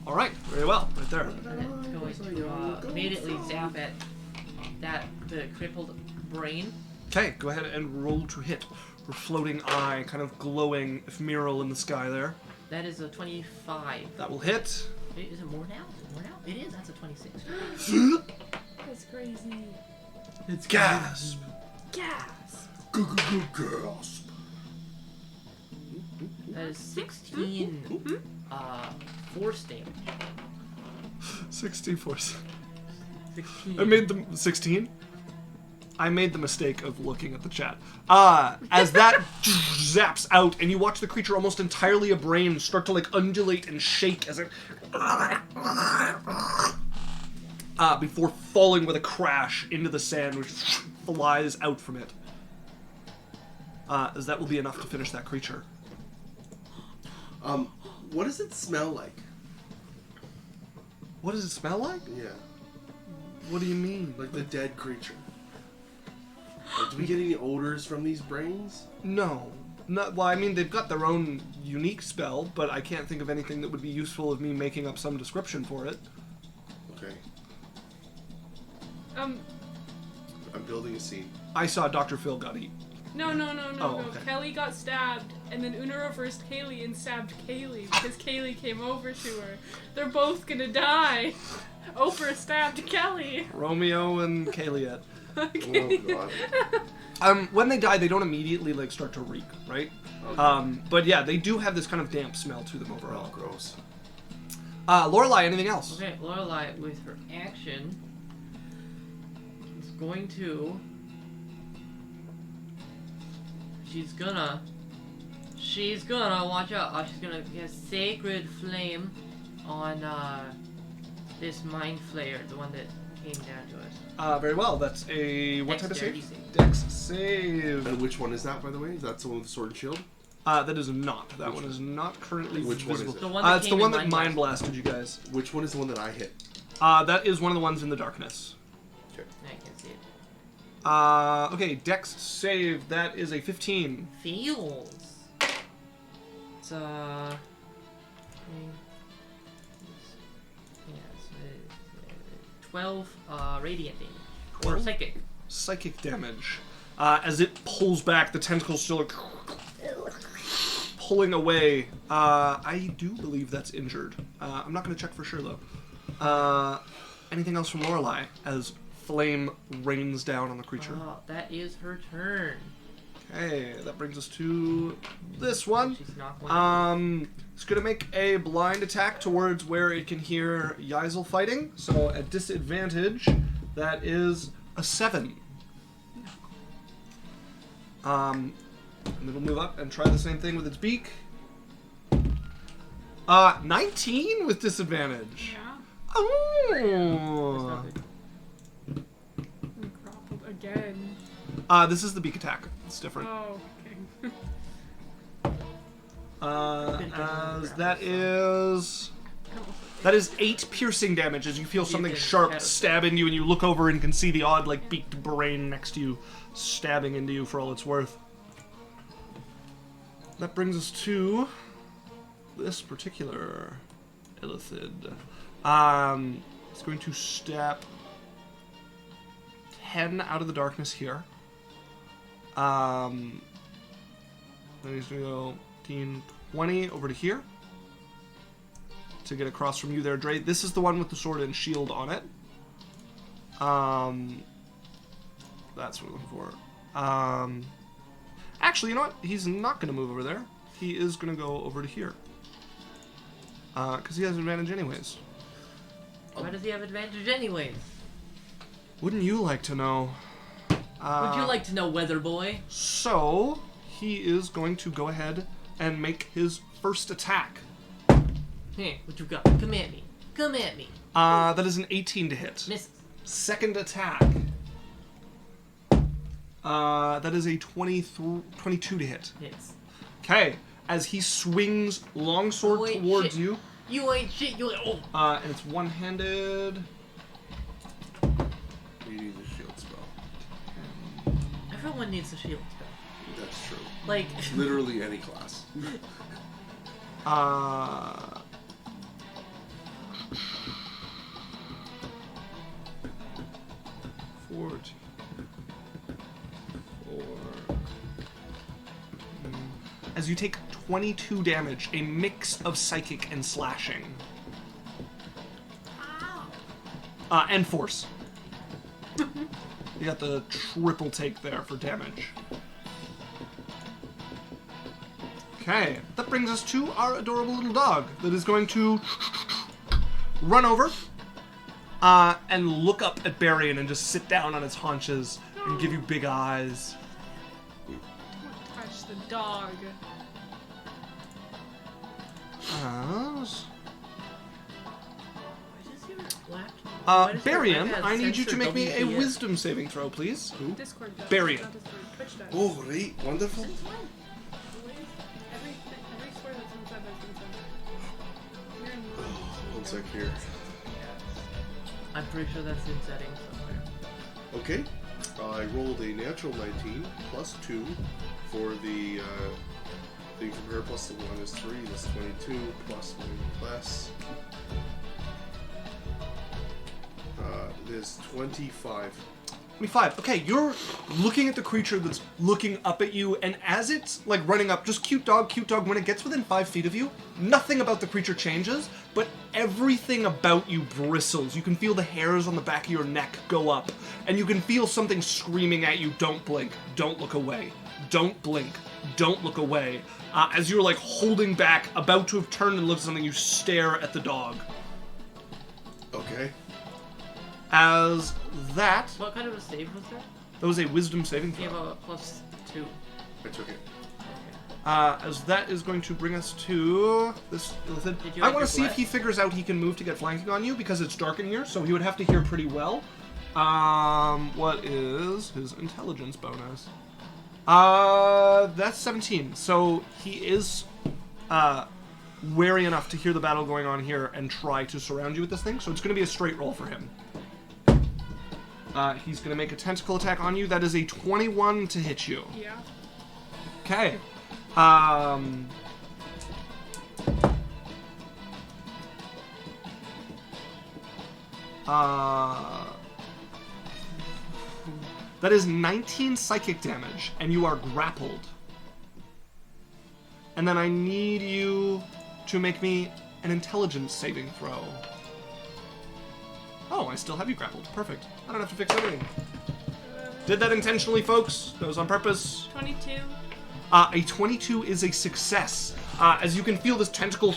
All right, very well, right there. And it's going to immediately zap at the crippled brain. Okay, go ahead and roll to hit. Her floating eye, kind of glowing ephemeral in the sky there. That is a 25. That will hit. Wait, is it more now? Is it more now? It is. That's a 26. That's crazy. It's gasp. Gas. Girls. That is 16 force damage. 64. 16. I made the 16. I made the mistake of looking at the chat. As that zaps out, and you watch the creature almost entirely a brain start to like undulate and shake as it before falling with a crash into the sand, which flies out from it. As that will be enough to finish that creature. What does it smell like? What does it smell like? Yeah, What do you mean? like the dead creature. Like, do we get any odors from these brains? No. No, well, I mean, they've got their own unique spell, but I can't think of anything that would be useful of me making up some description for it. Okay. Um, I'm building a scene. I saw Dr. Phil got eat. no. okay. Kelly got stabbed, and then Una reversed Kaylee and stabbed Kaylee because Kaylee came over to her. They're both gonna die. Oprah stabbed Kelly. Romeo and Kayliet. Okay. Oh god. When they die, they don't immediately like start to reek, right? Okay. But yeah, they do have this kind of damp smell to them Oh, overall. gross. Lorelai, anything else? Okay, Lorelai, with her action, is going to... She's gonna, watch out. She's gonna get Sacred Flame on, this Mind Flayer, the one that came down to us. Very well. That's a... What type of Dexterity save? save. Dex save. And which one is that, by the way? Is that the one with the sword and shield? That is not. That one is not currently Which one is visible. it? The one that It's the came one in that Mind Blasted you guys. Which one is the one that I hit? That is one of the ones in the darkness. Okay. I can't see it. Okay, Dex save. That is a 15. Feels. It's, yeah, it's 12, radiant damage. Or 12? psychic. Psychic damage. As it pulls back, the tentacles still are pulling away. I do believe that's injured. I'm not going to check for sure, though. Anything else from Lorelai as flame rains down on the creature? That is her turn. Okay, that brings us to this one. She's not going It's going to make a blind attack towards where it can hear Yaisel fighting. So at disadvantage, that is a 7. And it'll move up and try the same thing with its beak. 19 with disadvantage. Yeah. Oh. Grappled again. This is the beak attack. It's different. Oh, okay. As that is 8 piercing damage as you feel something sharp stab into you, and you look over and can see the odd like beaked brain next to you stabbing into you for all it's worth. That brings us to this particular Illithid. It's going to step 10 out of the darkness here. Then he's going to go 15, 20 over to here to get across from you there, Dre. This is the one with the sword and shield on it. That's what I'm looking for. Actually, you know what? He's not going to move over there. He is going to go over to here. Because he has advantage anyways. Why does he have advantage anyways? Wouldn't you like to know? Would you like to know, Weather Boy? So, he is going to go ahead and make his first attack. Hey, what you got? Come at me. Come at me. That is an 18 to hit. Misses. Second attack. That is a 22 to hit. Hits. Okay, as he swings longsword Oh, wait, towards shit. you, You ain't shit. You ain't. Oh. and it's one-handed. You need a shield spell. Everyone needs a shield spell. That's true. Like. Literally any class. 14. 4. As you take 22 damage, a mix of psychic and slashing. And force. You got the triple take there for damage. Okay, that brings us to our adorable little dog that is going to run over and look up at Barian and just sit down on its haunches and give you big eyes. Don't touch the dog. Barian, I need you to make me a wisdom saving throw, please. Discord does. Barian. Not Discord. Twitch does. Oh, great. Wonderful. Since when? Every swear that's inside has been said. You're in the room. One sec here. I'm pretty sure that's in settings somewhere. Okay. I rolled a natural 19 plus 2 for the can compare plus the 1 is 3. That's 22 plus 1 less. It is 25. 25. Okay, you're looking at the creature that's looking up at you, and as it's like running up, just cute dog, when it gets within 5 feet of you, nothing about the creature changes, but everything about you bristles. You can feel the hairs on the back of your neck go up, and you can feel something screaming at you, don't blink, don't look away, don't blink, don't look away. As you're like holding back, about to have turned and looked at something, you stare at the dog. Okay. As that... What kind of a save was that? That was a wisdom saving throw. You have a plus 2. I took it. As that is going to bring us to this illithid. I want to see if he figures out he can move to get flanking on you, because it's dark in here, so he would have to hear pretty well. What is his intelligence bonus? That's 17. So he is wary enough to hear the battle going on here and try to surround you with this thing, so it's going to be a straight roll for him. He's going to make a tentacle attack on you. That is a 21 to hit you. Yeah. Okay. That is 19 psychic damage, and you are grappled. And then I need you to make me an intelligence saving throw. Oh, I still have you grappled. Perfect. I don't have to fix anything. Did that intentionally, folks. That was on purpose. 22. A 22 is a success. As you can feel this tentacle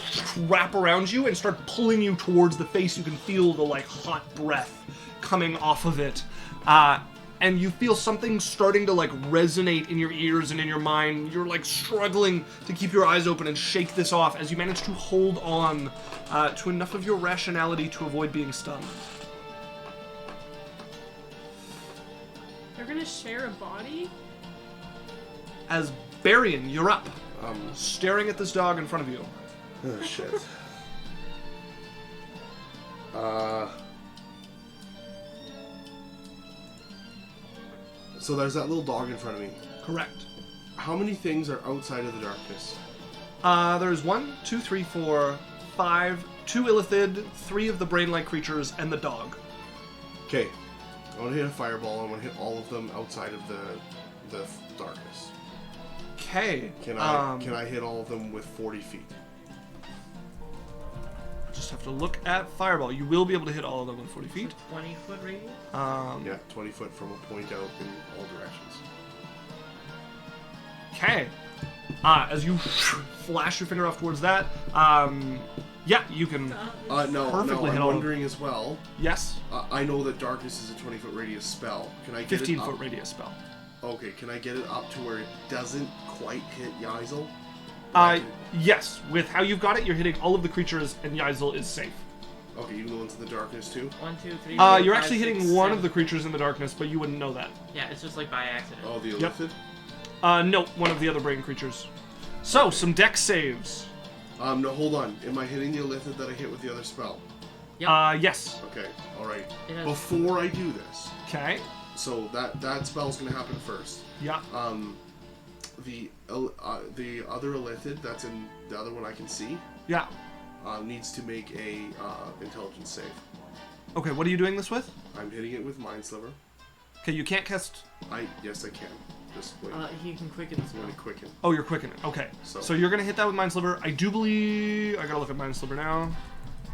wrap around you and start pulling you towards the face, you can feel the like hot breath coming off of it. And you feel something starting to like resonate in your ears and in your mind. You're like struggling to keep your eyes open and shake this off as you manage to hold on to enough of your rationality to avoid being stunned. They're gonna share a body? As Barian, you're up, staring at this dog in front of you. Oh, shit. So there's that little dog in front of me. Correct. How many things are outside of the darkness? There's 1, 2, 3, 4, 5, 2 illithid, 3 of the brain-like creatures, and the dog. Okay. I want to hit a fireball. I want to hit all of them outside of the darkness. Okay. Can I hit all of them with 40 feet? Just have to look at fireball. You will be able to hit all of them with 40 feet. 20-foot radius? Yeah, 20 foot from a point out in all directions. Okay. As you flash your finger off towards that, yeah, you can No, perfectly hit I'm all of them. wondering as well. Yes. I know that darkness is a 20-foot radius spell. Can I get 15-foot radius spell. Okay, can I get it up to where it doesn't quite hit Yazel? Yes. With how you've got it, you're hitting all of the creatures, and Yazel is safe. Okay, you can go into the darkness too? 1, 2, 3, You're 5, actually 6, hitting one 7. of the creatures in the darkness, but you wouldn't know that. Yeah, it's just like by accident. Oh, the Yep. Illithid? No, one of the other brain creatures. So, some dex saves. No, hold on. Am I hitting the Illithid that I hit with the other spell? Yep. Yes. Okay, alright. It has- Before I do this, Okay. so that spell's gonna happen first. Yeah. The other Illithid that's in the other one I can see Yeah. needs to make a intelligence save. Okay, what are you doing this with? I'm hitting it with Mind Sliver. Okay, you can't cast... Yes, I can. Just wait. He can quicken the I'm spell. gonna quicken. Oh, you're quickening. Okay. So- you're gonna hit that with Mind Sliver. I do believe... I gotta look at Mind Sliver now.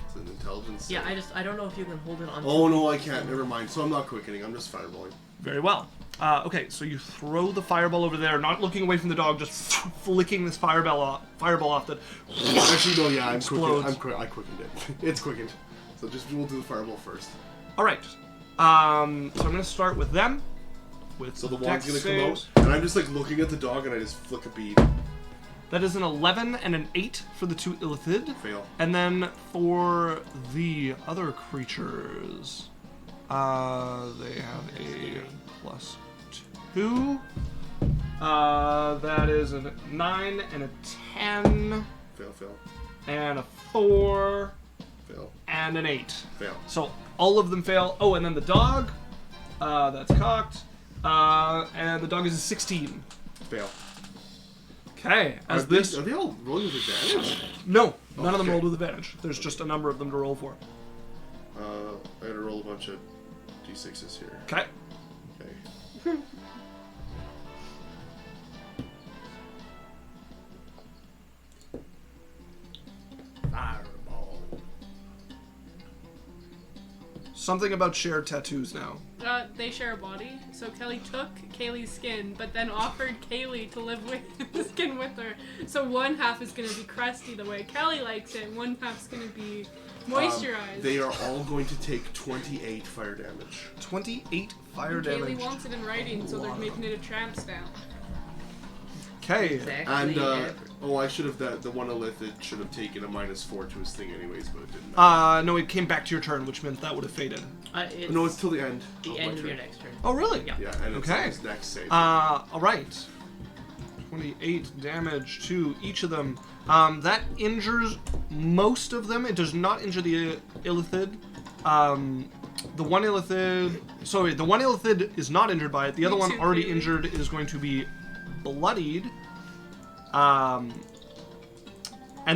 It's an intelligence Yeah, save. I don't know if you can hold it on. Oh no, I can't. Never mind. So I'm not quickening. I'm just fireballing. Very well. Okay, so you throw the fireball over there, not looking away from the dog, just flicking this fireball off that... Actually, no. Yeah, Explodes. I quickened it. It's quickened. So we'll do the fireball first. Alright. So I'm gonna start with them. So the wand's dex gonna come saves. out, and I'm just like looking at the dog, and I just flick a bead. That is an 11 and an 8 for the 2 illithid. Fail. And then for the other creatures, they have a +2. That is a 9 and a 10 Fail. and a 4 Fail. and an 8. Fail. So all of them fail. Oh, and then the dog, that's cocked. And the dog is a 16. Fail. Okay, Are they all rolling with advantage? No, none of them okay. rolled with advantage. There's just a number of them to roll for. I had to roll a bunch of d6s here. Okay. Okay. Fireball. Something about shared tattoos now. They share a body, so Kelly took Kaylee's skin, but then offered Kaylee to live with the skin with her. So one half is gonna be crusty the way Kelly likes it, and one half's gonna be moisturized. They are all going to take 28 fire damage. 28 fire Kaylee damage. wants it in writing, so they're Wow. making it a tramp stamp. Okay. Exactly. And I should have the one Elithid should have taken a -4 to his thing anyways, but it didn't. No, it came back to your turn, which meant that would have faded. It's No, it's till the end. the end of your next turn. Oh, really? Yeah. Yeah, and it's Okay. his next save. Alright. 28 damage to each of them. That injures most of them. It does not injure the Illithid. The one Illithid is not injured by it. The other one too, already baby. injured is going to be bloodied. And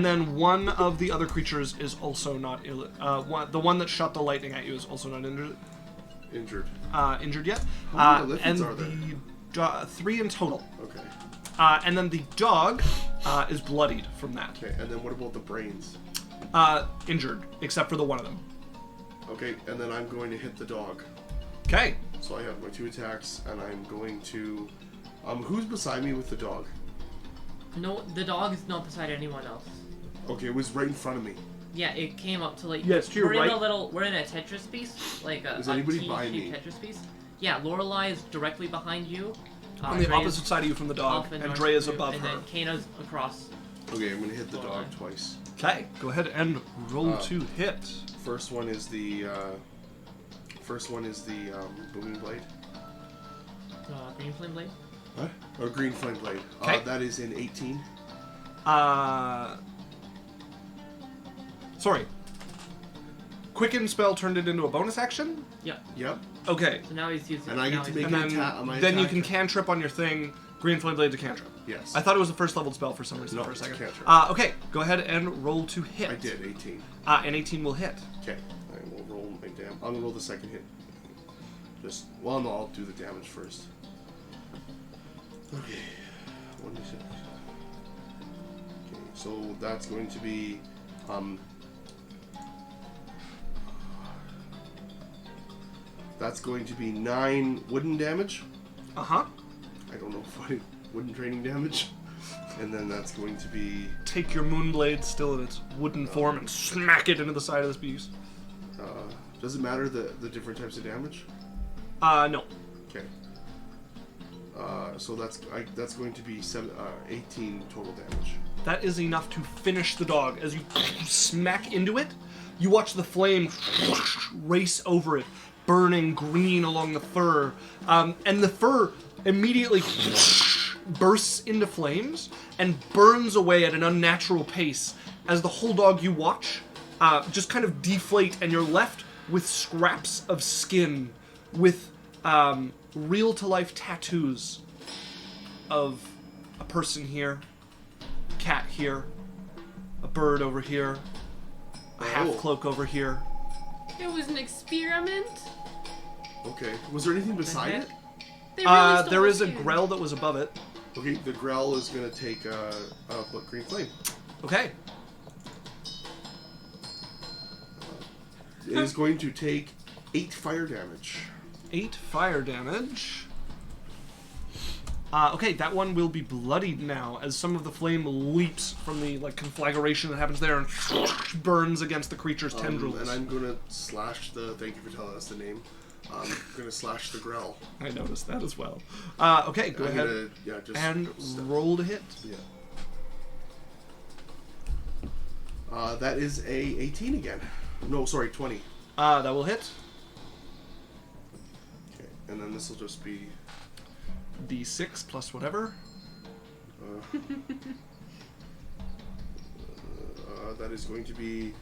then one of the other creatures is also not the one that shot the lightning at you is also not Injured. injured yet. How many And Illithids are there? 3 in total. Okay. And then the dog is bloodied from that. Okay, and then what about the brains? Injured, except for the one of them. Okay, and then I'm going to hit the dog. Okay. So I have my 2 attacks, and I'm going to... who's beside me with the dog? No, the dog is not beside anyone else. Okay, it was right in front of me. Yeah, it came up to like. Yes, to your we're in right. we're in a Tetris piece, like a Is anybody T-shaped by me? Tetris piece. Yeah, Lorelai is directly behind you. On the Dre is opposite side of you from the dog, off and north Dre is of you, above and her. then Kana's across. Okay, I'm going to hit the dog Alright. twice. Okay, go ahead and roll to hit. First one is the booming blade. Green flame blade. What? Or green flame blade. Okay. That is in 18. Sorry. Quicken spell turned it into a bonus action? Yep. Yep. Okay. So now he's using. And I now get to he's- make And an then, attack. then you can cantrip on your thing. Green Flame Blade's a cantrip. Yes. I thought it was a first level spell for some reason No, for a it's a second. cantrip. Okay, go ahead and roll to hit. I did 18. And 18 will hit. Okay. I will roll my damn. I'm gonna roll the second hit. No, I'll do the damage first. Okay. 1d6. Okay, so that's going to be that's going to be 9 wooden damage. Uh-huh. I don't know if wooden training damage. And then that's going to be Take your Moonblade still in its wooden form and smack it into the side of this beast. does it matter the different types of damage? No. Okay. So that's going to be 18 total damage. That is enough to finish the dog. As you smack into it, you watch the flame race over it, burning green along the fur. And the fur immediately bursts into flames and burns away at an unnatural pace as the whole dog you watch just kind of deflate, and you're left with scraps of skin with real-to-life tattoos of a person here, cat here, a bird over here, a half cloak over here. It was an experiment. Okay. Was there anything beside it? They really stole There the is a skin. grell that was above it. Okay, the Grell is going to take green flame. Okay. It is going to take 8 fire damage. 8 fire damage. Okay, that one will be bloodied now as some of the flame leaps from the conflagration that happens there and burns against the creature's tendrils. And I'm going to slash the... Thank you for telling us the name. I'm going to slash the Grell. I noticed that as well. Okay, go I'm ahead gonna, just and step. roll to hit. Yeah. That is a 18 again. No, sorry, 20. That will hit. Okay, and then this will just be... D6 plus whatever. That is going to be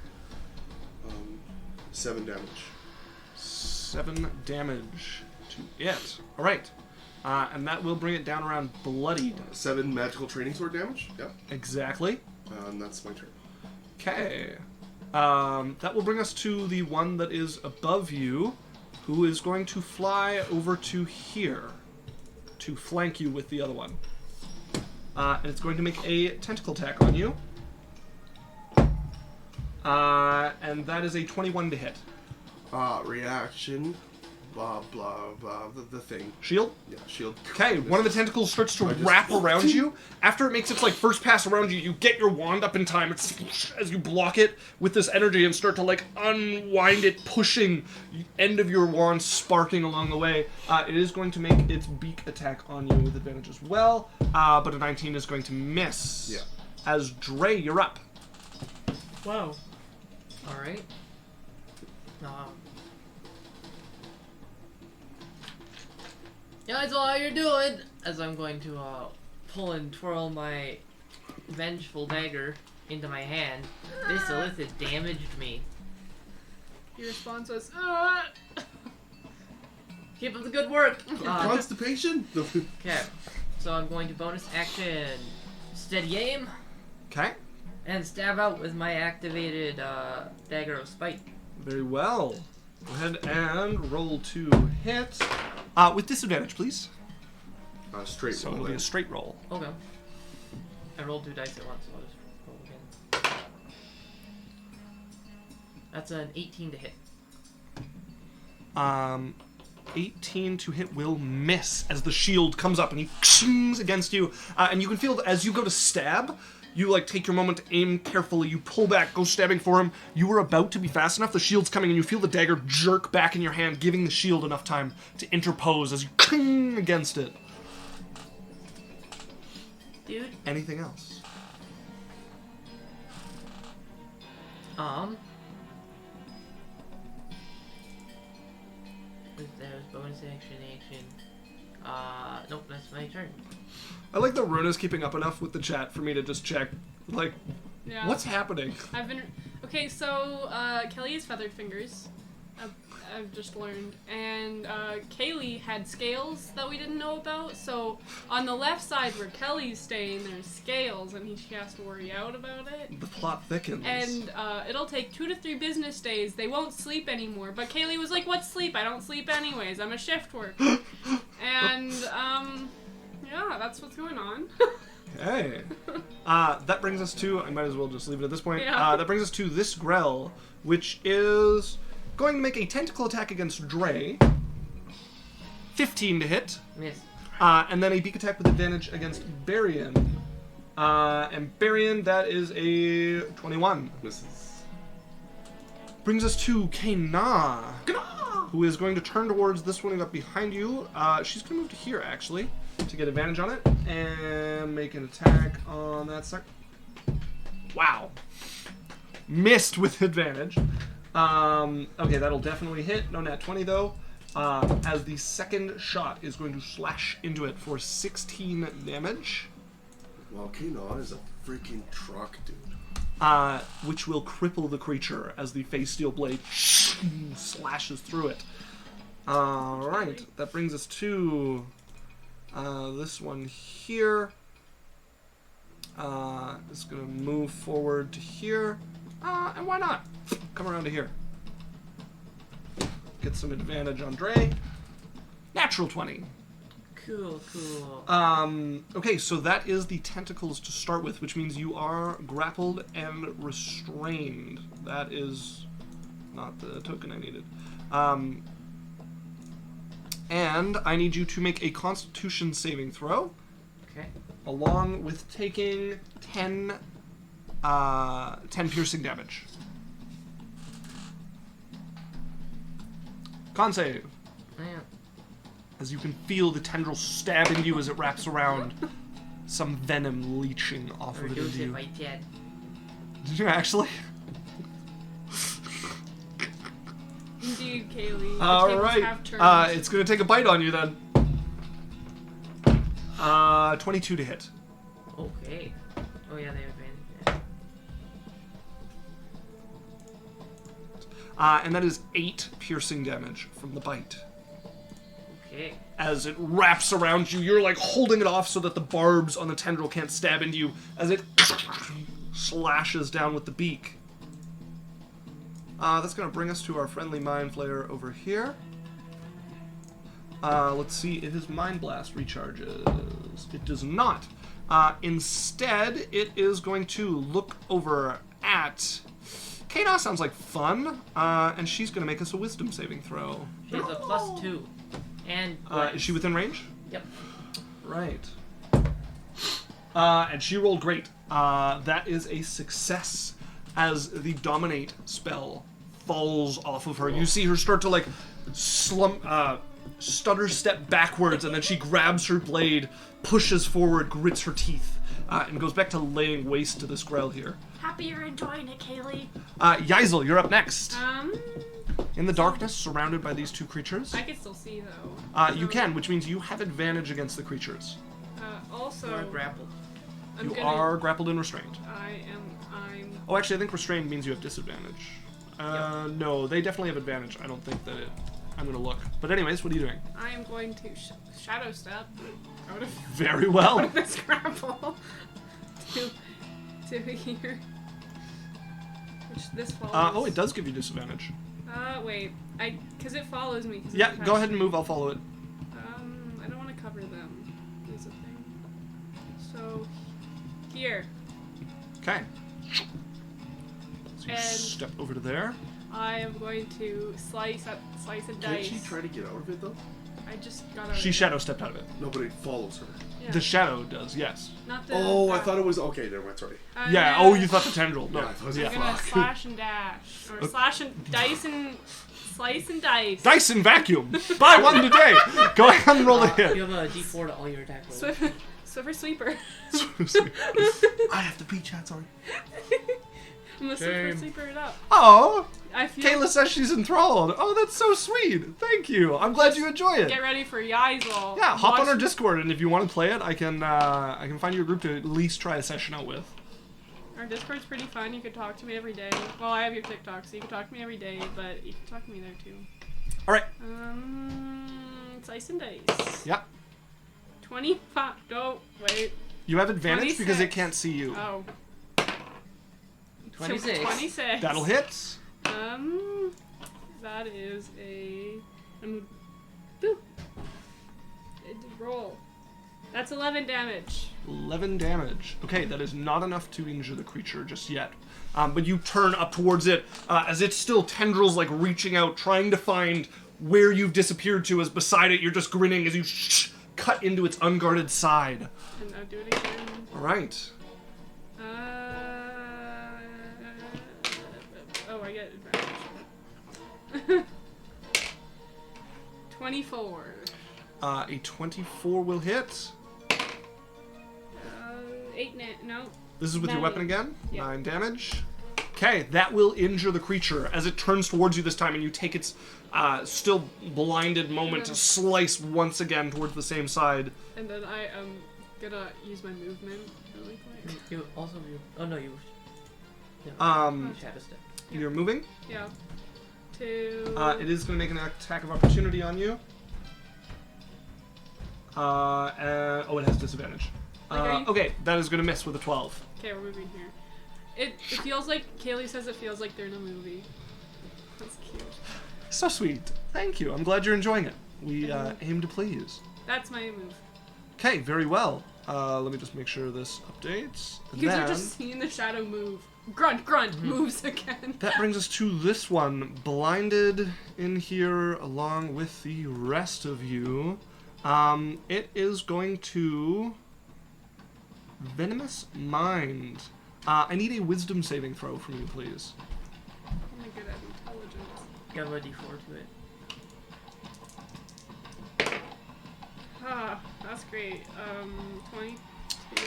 7 damage. 7 damage to it. Alright. And that will bring it down around bloodied. 7 magical training sword damage. Yep. Exactly. And that's my turn. Okay. That will bring us to the one that is above you, who is going to fly over to here to flank you with the other one. And it's going to make a tentacle attack on you. And that is a 21 to hit. Reaction. Blah, blah, blah. The thing. Shield? Yeah, shield. Okay, one of the tentacles starts to wrap around you. After it makes its first pass around you, you get your wand up in time. It's as you block it with this energy and start to unwind it, pushing the end of your wand, sparking along the way. It is going to make its beak attack on you with advantage as well, but a 19 is going to miss. Yeah. As Dre, you're up. Whoa. All right. Yeah, that's all you're doing. As I'm going to pull and twirl my vengeful dagger into my hand. This Elithid damaged me. Your response was, Keep up the good work. Constipation? Okay, so I'm going to bonus action steady aim Okay. and stab out with my activated dagger of spite. Very well. Go ahead and roll 2 hits. With disadvantage, please. Straight So roll. it'll be a then. straight roll. Okay. I rolled 2 dice at once, so I'll just roll again. That's an 18 to hit. 18 to hit will miss as the shield comes up and he chings against you. And you can feel that as you go to stab, you take your moment to aim carefully. You pull back, go stabbing for him. You were about to be fast enough. The shield's coming and you feel the dagger jerk back in your hand, giving the shield enough time to interpose as you ching against it. Dude. Anything else? There's bonus action. Nope, that's my turn. I like that Runa's keeping up enough with the chat for me to just check, yeah. what's happening? Okay, so Kelly has feathered fingers. I've just learned. And Kaylee had scales that we didn't know about. So on the left side where Kelly's staying, there's scales, and she has to worry out about it. The plot thickens. And it'll take 2 to 3 business days. They won't sleep anymore. But Kaylee was like, "What's sleep? I don't sleep anyways. I'm a shift worker." And yeah, that's what's going on. Hey. That brings us to, I might as well just leave it at this point. Yeah. That brings us to this Grell, which is going to make a tentacle attack against Dre. 15 to hit. Miss. And then a beak attack with advantage against Barian. And Barian, that is a 21. Misses. Brings us to Kaina, who is going to turn towards this one up behind you. She's going to move to here, actually, to get advantage on it. And make an attack on that sucker. Wow. Missed with advantage. Okay, that'll definitely hit. No nat 20, though. As the second shot is going to slash into it for 16 damage. Well, Kanon is a freaking truck, dude. Which will cripple the creature as the face steel blade slashes through it. Alright, that brings us to this one here. It's going to move forward to here. And why not? Come around to here. Get some advantage on Dre. Natural 20. Cool. Okay, so that is the tentacles to start with, which means you are grappled and restrained. That is not the token I needed. And I need you to make a Constitution saving throw. Okay. Along with taking 10 piercing damage. Con save. Man. As you can feel the tendril stab into you as it wraps around, some venom leeching off of it Reduce into it you. by 10. Did you actually? Indeed, Kaylee. The All tables right. have turned. It's going to take a bite on you then. 22 to hit. Okay. Oh yeah, they have advantage. And that is 8 piercing damage from the bite. Okay. Okay. as it wraps around you. You're like holding it off so that the barbs on the tendril can't stab into you as it slashes down with the beak. That's going to bring us to our friendly Mind Flayer over here. Let's see if his Mind Blast recharges. It does not. Instead, it is going to look over at... Kana sounds like fun, and she's going to make us a Wisdom saving throw. She has a +2. And Is she within range? Yep. Right. And she rolled great. That is a success as the Dominate spell falls off of her. You see her start to like stutter step backwards, and then she grabs her blade, pushes forward, grits her teeth, and goes back to laying waste to this grell here. Happy you're enjoying it, Kaylee. Yaisel, you're up next. Um, In the darkness, surrounded by these two creatures. I can still see though. You can, which means you have advantage against the creatures. Also, You are grappled. I'm You gonna, are grappled and restrained. I'm. Oh, actually, I think restrained means you have disadvantage. No, they definitely have advantage. I don't think that it... I'm gonna look. But anyways, what are you doing? I am going to shadow step out of Very well. this grapple to here. Which this follows. Oh, it does give you disadvantage. Wait, because it follows me. 'cause Yeah, it's go ahead attached and move. I'll follow it. I don't want to cover them. Is the thing. So here, Okay. So you And- step over to there. I am going to slice a Can't dice. she try to get out of it though? I just got out. She shadow stepped out of it. Nobody follows her. Yeah. The shadow does, yes. Not the. Oh, I thought it was okay. Never mind. Sorry. Yeah. no. Oh, you thought the tendril. No. Yeah, I thought it was Yeah. I'm gonna Fuck. slash and dash, or slash and dice and slice and dice. Dyson vacuum. Buy one today. Go ahead and roll a hit. You have a D4 to all your attack rolls. Swiffer sweeper. I have to pee, chat. Sorry. I'm gonna Shame. Swiffer sweeper it up. Oh, I feel. Kayla says she's enthralled. Oh, that's so sweet. Thank you. I'm glad you enjoy it. Get ready for Yaisel. Yeah, hop on our Watch- Discord, and if you want to play it, I can find you a group to at least try a session out with. Our Discord's pretty fun. You can talk to me every day. Well, I have your TikTok, so you can talk to me every day, but you can talk to me there too. All right. Slice and dice. Yep. 25. Don't wait. You have advantage because it 26. can't see you. Oh. 26. 26. That'll hit. That is a. Boop. Roll. That's 11 damage. 11 damage. Okay, that is not enough to injure the creature just yet. But you turn up towards it as it's still tendrils like reaching out, trying to find where you've disappeared to. As beside it, you're just grinning as you cut into its unguarded side. And now do it again. All right. Oh, I get advantage. 24. A 24 will hit. 8 no. This is with your 9. weapon again. Yeah. 9 damage. Okay, that will injure the creature as it turns towards you this time, and you take its still blinded moment to slice once again towards the same side. And then I am gonna use my movement really quick. You also oh no you. No, shadow step. You're moving. Yeah. To. It is going to make an attack of opportunity on you. It has disadvantage. Okay, that is going to miss with a 12. Okay, we're moving here. It feels like Kaylee says it feels like they're in a movie. That's cute. So sweet. Thank you. I'm glad you're enjoying it. We aim to please. That's my move. Okay, very well. Let me just make sure this updates. And Because then, you're just seeing the shadow move. Grunt, moves again. that brings us to this one. Blinded in here along with the rest of you. It is going to... Venomous Mind. I need a wisdom saving throw from you, please. I'm really good at intelligence. You have a D4 to it. Ah, that's great. 22...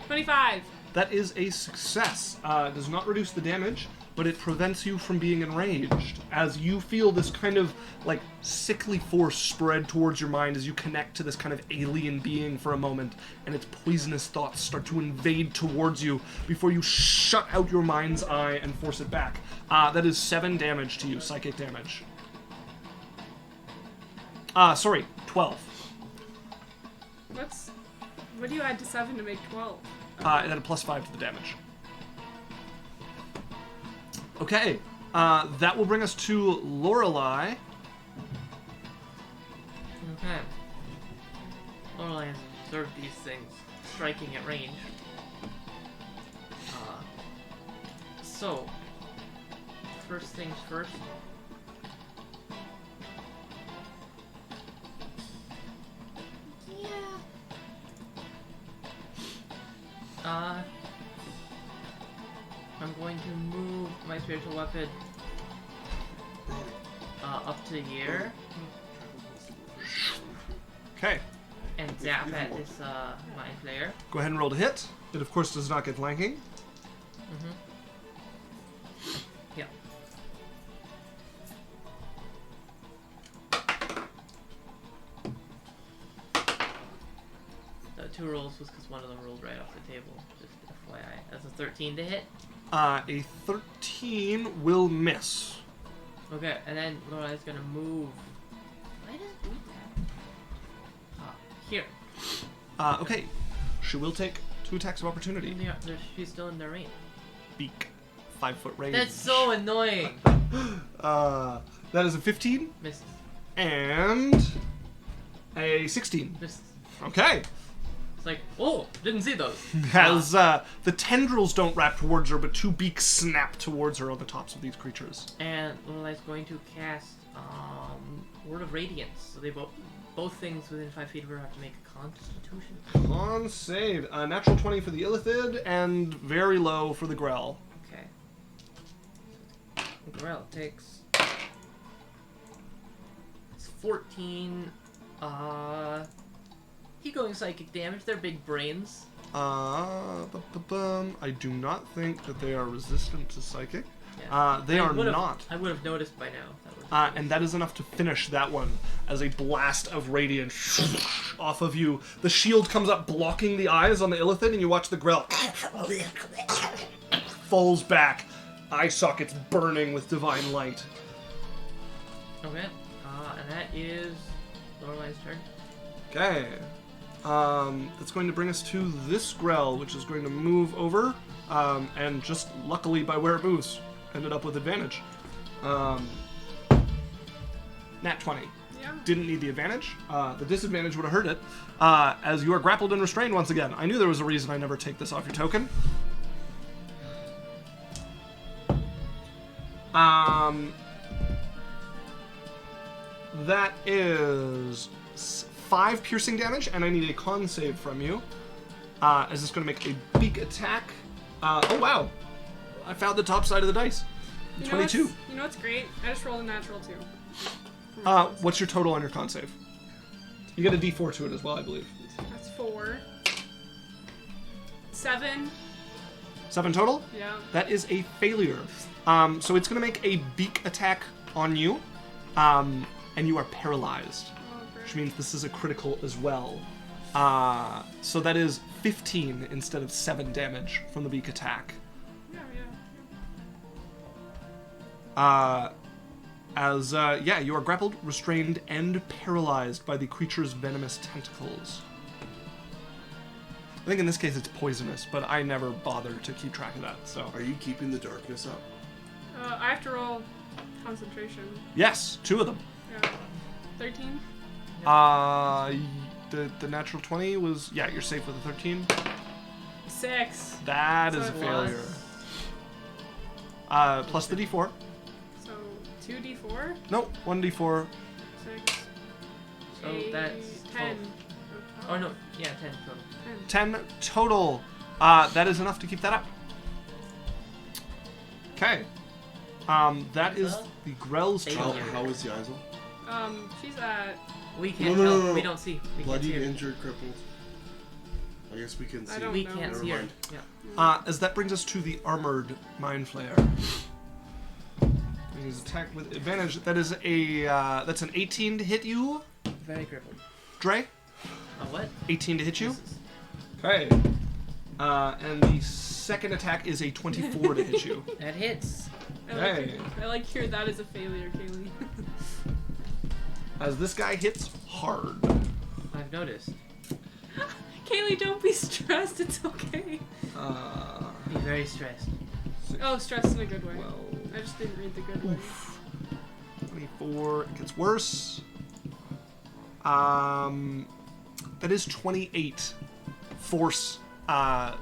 25! That is a success. It does not reduce the damage, but it prevents you from being enraged. As you feel this kind of, like, sickly force spread towards your mind as you connect to this kind of alien being for a moment, and its poisonous thoughts start to invade towards you before you shut out your mind's eye and force it back. That is 7 damage to you, psychic damage. Sorry, 12. What do you add to 7 to make 12? It had a +5 to the damage. Okay, that will bring us to Lorelei. Okay. Lorelei has observed these things striking at range. So, first things first. I'm going to move my spiritual weapon up to here Okay, and zap at this mind flayer. go ahead and roll to hit. It, of course, does not get flanking. Yeah. The 2 rolls was because one of them rolled right off the table. Just FYI. That's a 13 to hit. A 13 will miss. Okay, and then Lorelei's gonna move. Why does it do that? Here. Okay, she will take 2 attacks of opportunity. She's still in the range. Beak, 5-foot range. That's so annoying. That is a 15 Misses. and a 16. Misses. Okay. It's like, oh, didn't see those. As the tendrils don't wrap towards her, but 2 beaks snap towards her on the tops of these creatures. And Lorelei's going to cast Word of Radiance. So they both things within 5 feet of her have to make a Constitution. Con save. A natural 20 for the Illithid and very low for the Grell. Okay. Grell takes... It's 14. Keep going psychic damage. They're big brains. I do not think that they are resistant to psychic. Yeah. They are not. I would have noticed by now. And that is enough to finish that one as a blast of radiance off of you. The shield comes up blocking the eyes on the Illithid, and you watch the Grell falls back, eye sockets burning with divine light. Okay. And that is Lorelei's turn. Okay. That's going to bring us to this Grell, which is going to move over, and just luckily by where it moves, ended up with advantage. Nat 20. Yeah. Didn't need the advantage. The disadvantage would have hurt it, as you are grappled and restrained once again. I knew there was a reason I never take this off your token. That is 5 piercing damage, and I need a con save from you. As it's going to make a beak attack. Oh wow! I found the top side of the dice. 22. You know what's great? I just rolled a natural 2. What's your total on your con save? You get a D4 to it as well, I believe. That's 4. 7. 7 total? Yeah. That is a failure. So it's going to make a beak attack on you, and you are paralyzed, which means this is a critical as well. So that is 15 instead of 7 damage from the beak attack. You are grappled, restrained, and paralyzed by the creature's venomous tentacles. I think in this case it's poisonous, but I never bother to keep track of that, so... Are you keeping the darkness up? I have to roll concentration. Yes, 2 of them. Yeah. 13? The natural 20 was... Yeah, you're safe with a 13. 6. That So is a it failure. Plus the D4. So 2d4? Nope, 1D4. 6. So 8, that's 10. 12. Oh no, yeah, 10 total. 10 total. That is enough to keep that up. Okay. That is the Grell's Failure. turn. How is the Isle? She's at... We can't No, no, help. no, no. We don't see. We can't Bloodied, see her. injured, crippled. I guess we can see. I don't We know. can't Never see her. mind. Yeah. As that brings us to the armored mind flayer. His attack with advantage. That is a that's an 18 to hit you, Very crippled. Dre. What? 18 to hit you. Misses. Okay. And the second attack is a 24 to hit you. That hits. I like hear that is a failure, Kaylee. as this guy hits hard. I've noticed. Kaylee, don't be stressed. It's okay. Be very stressed. Oh, stressed in a good way. Well, I just didn't read the good way. 24. It gets worse. That is 28 force,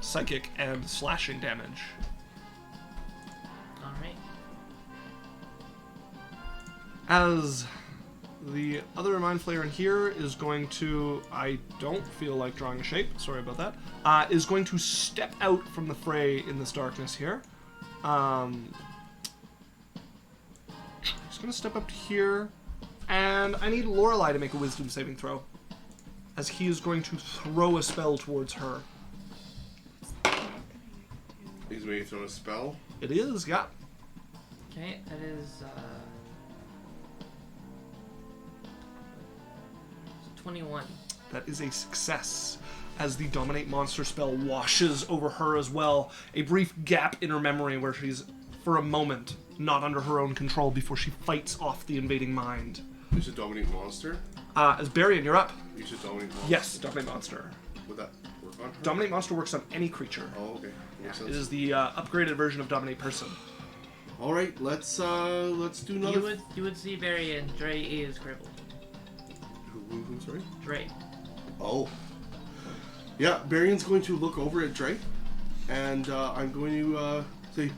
psychic, and slashing damage. Alright. As the other Mind Flayer in here is going to, I don't feel like drawing a shape, sorry about that, is going to step out from the fray in this darkness here. He's going to step up to here, and I need Lorelei to make a wisdom saving throw, as he is going to throw a spell towards her. He's ready to throw a spell. It is, yeah. Okay, that is, 21. That is a success, as the Dominate Monster spell washes over her as well. A brief gap in her memory where she's, for a moment, not under her own control before she fights off the invading mind. You should dominate monster. As Barian, you're up. You should dominate monster. Yes, Dominate Monster. Would that work on her? Dominate Monster works on any creature. Oh, okay. Makes It sense. is the upgraded version of Dominate Person. All right, let's do another. You would see Varian, Dre is crippled. Who, sorry? Dre. Oh. Yeah, Barian's going to look over at Dre, and I'm going to say,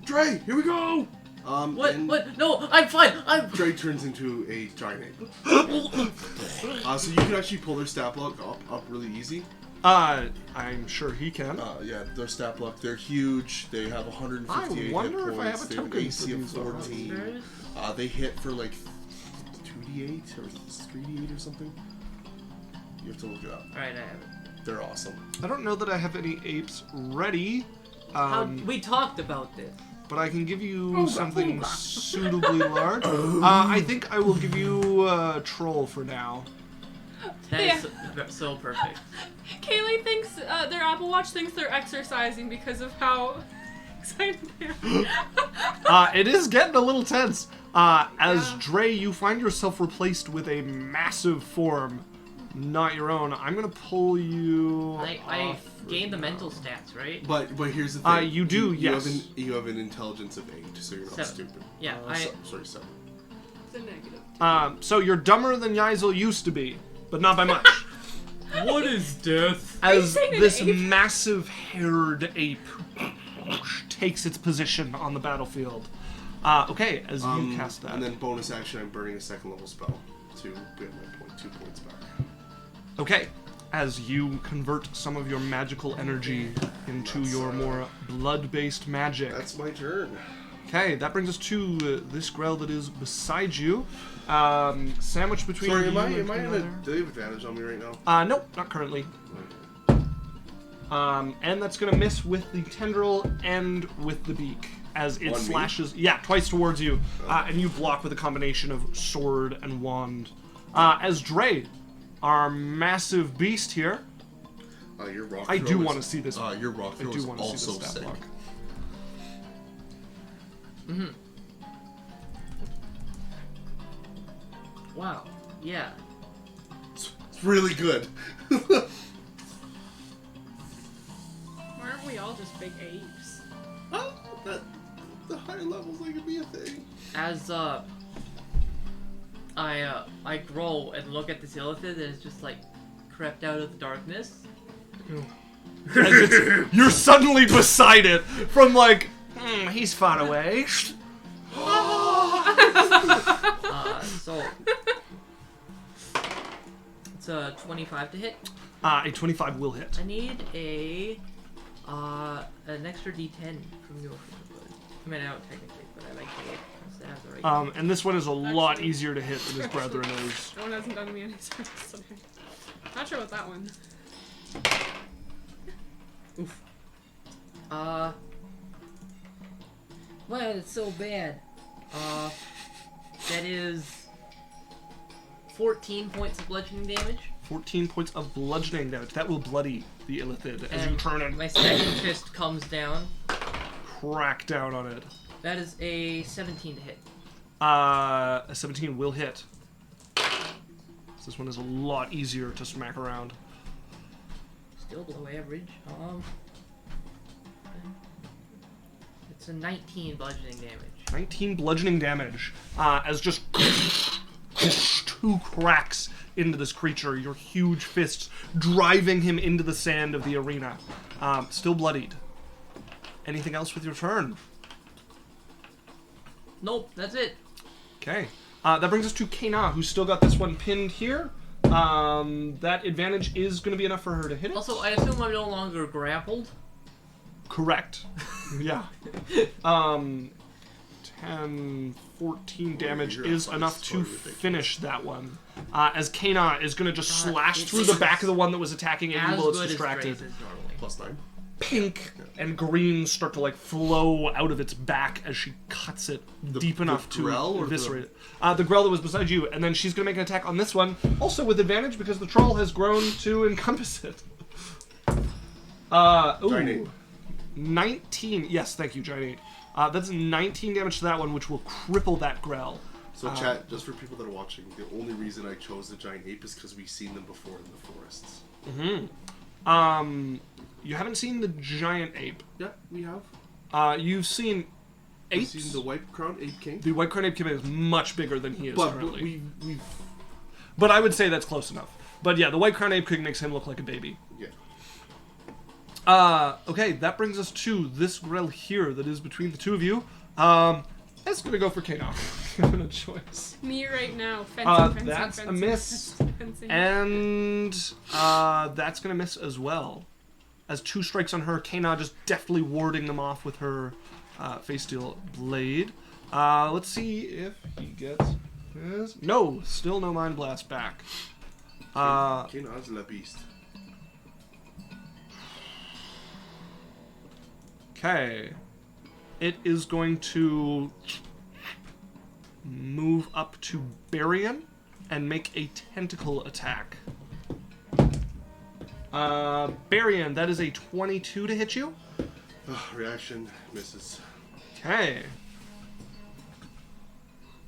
Dre, here we go! And What? No, I'm fine! Dre turns into a giant ape. So you can actually pull their stat block up really easy. I'm sure he can. Yeah, their stat block, they're huge. They have 158 I wonder hit if I points. have a They have an token AC for of these 14. They hit for like 2d8 or 3d8 or something. You have to look it up. Alright, I have it. They're awesome. I don't know that I have any apes ready, We talked about this. but I can give you something suitably large. I think I will give you a troll for now. That Yeah. is so perfect. Kaylee thinks their Apple Watch thinks they're exercising because of how excited they are. It is getting a little tense. As Yeah. Dre, you find yourself replaced with a massive form, not your own. I'm gonna pull you. I off gained the for mental now. stats, right? But here's the thing. You do, you yes. You have an intelligence of 8, so you're not 7. stupid. Yeah, Sorry, 7. It's a negative. So you're dumber than Yazel used to be, but not by much. What is death? As saying an this ape? massive haired ape takes its position on the battlefield. Okay, as you cast that. And then bonus action, I'm burning a 2nd level spell to get my 2 points back. Okay, as you convert some of your magical energy into your more blood-based magic. That's my turn. Okay, that brings us to this grell that is beside you. Sandwiched between Sorry, you am I and in a... another. Do they have advantage on me right now? Nope, not currently. And that's gonna miss with the tendril and with the beak as it On me? slashes. Yeah, twice towards you, and you block with a combination of sword and wand. As Dre, our massive beast here. Your rock I throw do is- want to see this. Your rock I throw do is want to see also this stat sick. block. Wow. Yeah. It's really good. Why aren't we all just big apes? The higher levels, they could be a thing. As I grow and look at this illithid that is just like crept out of the darkness. You're suddenly beside it from like, he's far away. So it's a 25 to hit. A 25 will hit. I need an extra D10 from you. I mean, I don't technically, but I like to because it has the right. And this one is a lot Actually- easier to hit than his brethren is. That one hasn't done me any service today. Not sure what that one. Oof. Well, it's so bad. That is 14 points of bludgeoning damage. 14 points of bludgeoning damage. That will bloody the illithid as you And turn and my second fist comes down. crack down on it. That is a 17 to hit. A 17 will hit. This one is a lot easier to smack around. Still below average. It's a 19 bludgeoning damage. 19 bludgeoning damage. As just 2 cracks into this creature, your huge fists driving him into the sand of the arena. Still bloodied. Anything else with your turn? Nope, that's it. Okay. That brings us to Kana, who's still got this one pinned here. That advantage is going to be enough for her to hit it. Also, I assume I'm no longer grappled. Correct. Yeah. 10, 14 damage is enough to finish that one. As Kana is going to just slash through the back of the one that was attacking it while it's distracted. +9. Pink and green start to like flow out of its back as she cuts it deep enough to eviscerate it. The grell that was beside you, and then she's going to make an attack on this one, also with advantage because the troll has grown to encompass it. Giant 8. 19. Yes, thank you, Giant 8. That's 19 damage to that one, which will cripple that grell. So chat, just for people that are watching, the only reason I chose the giant ape is because we've seen them before in the forests. You haven't seen the giant ape. Yeah, we have. You've seen apes. We've seen the white crown ape king. The white crown ape king is much bigger than he is currently. But But I would say that's close enough. But yeah, the white crown ape king makes him look like a baby. yeah. Okay, that brings us to this grell here that is between the two of you. It's gonna go for Kana. Given a choice. Me right now. Fencing, that's fencing, a miss. fencing. And that's gonna miss as well. As 2 strikes on her, Kana just deftly warding them off with her face steel blade. Let's see if he gets his. No, still no mind blast back. Kana's la beast. Okay. It is going to move up to Barian and make a tentacle attack. Barian, that is a 22 to hit you. Reaction misses. Okay.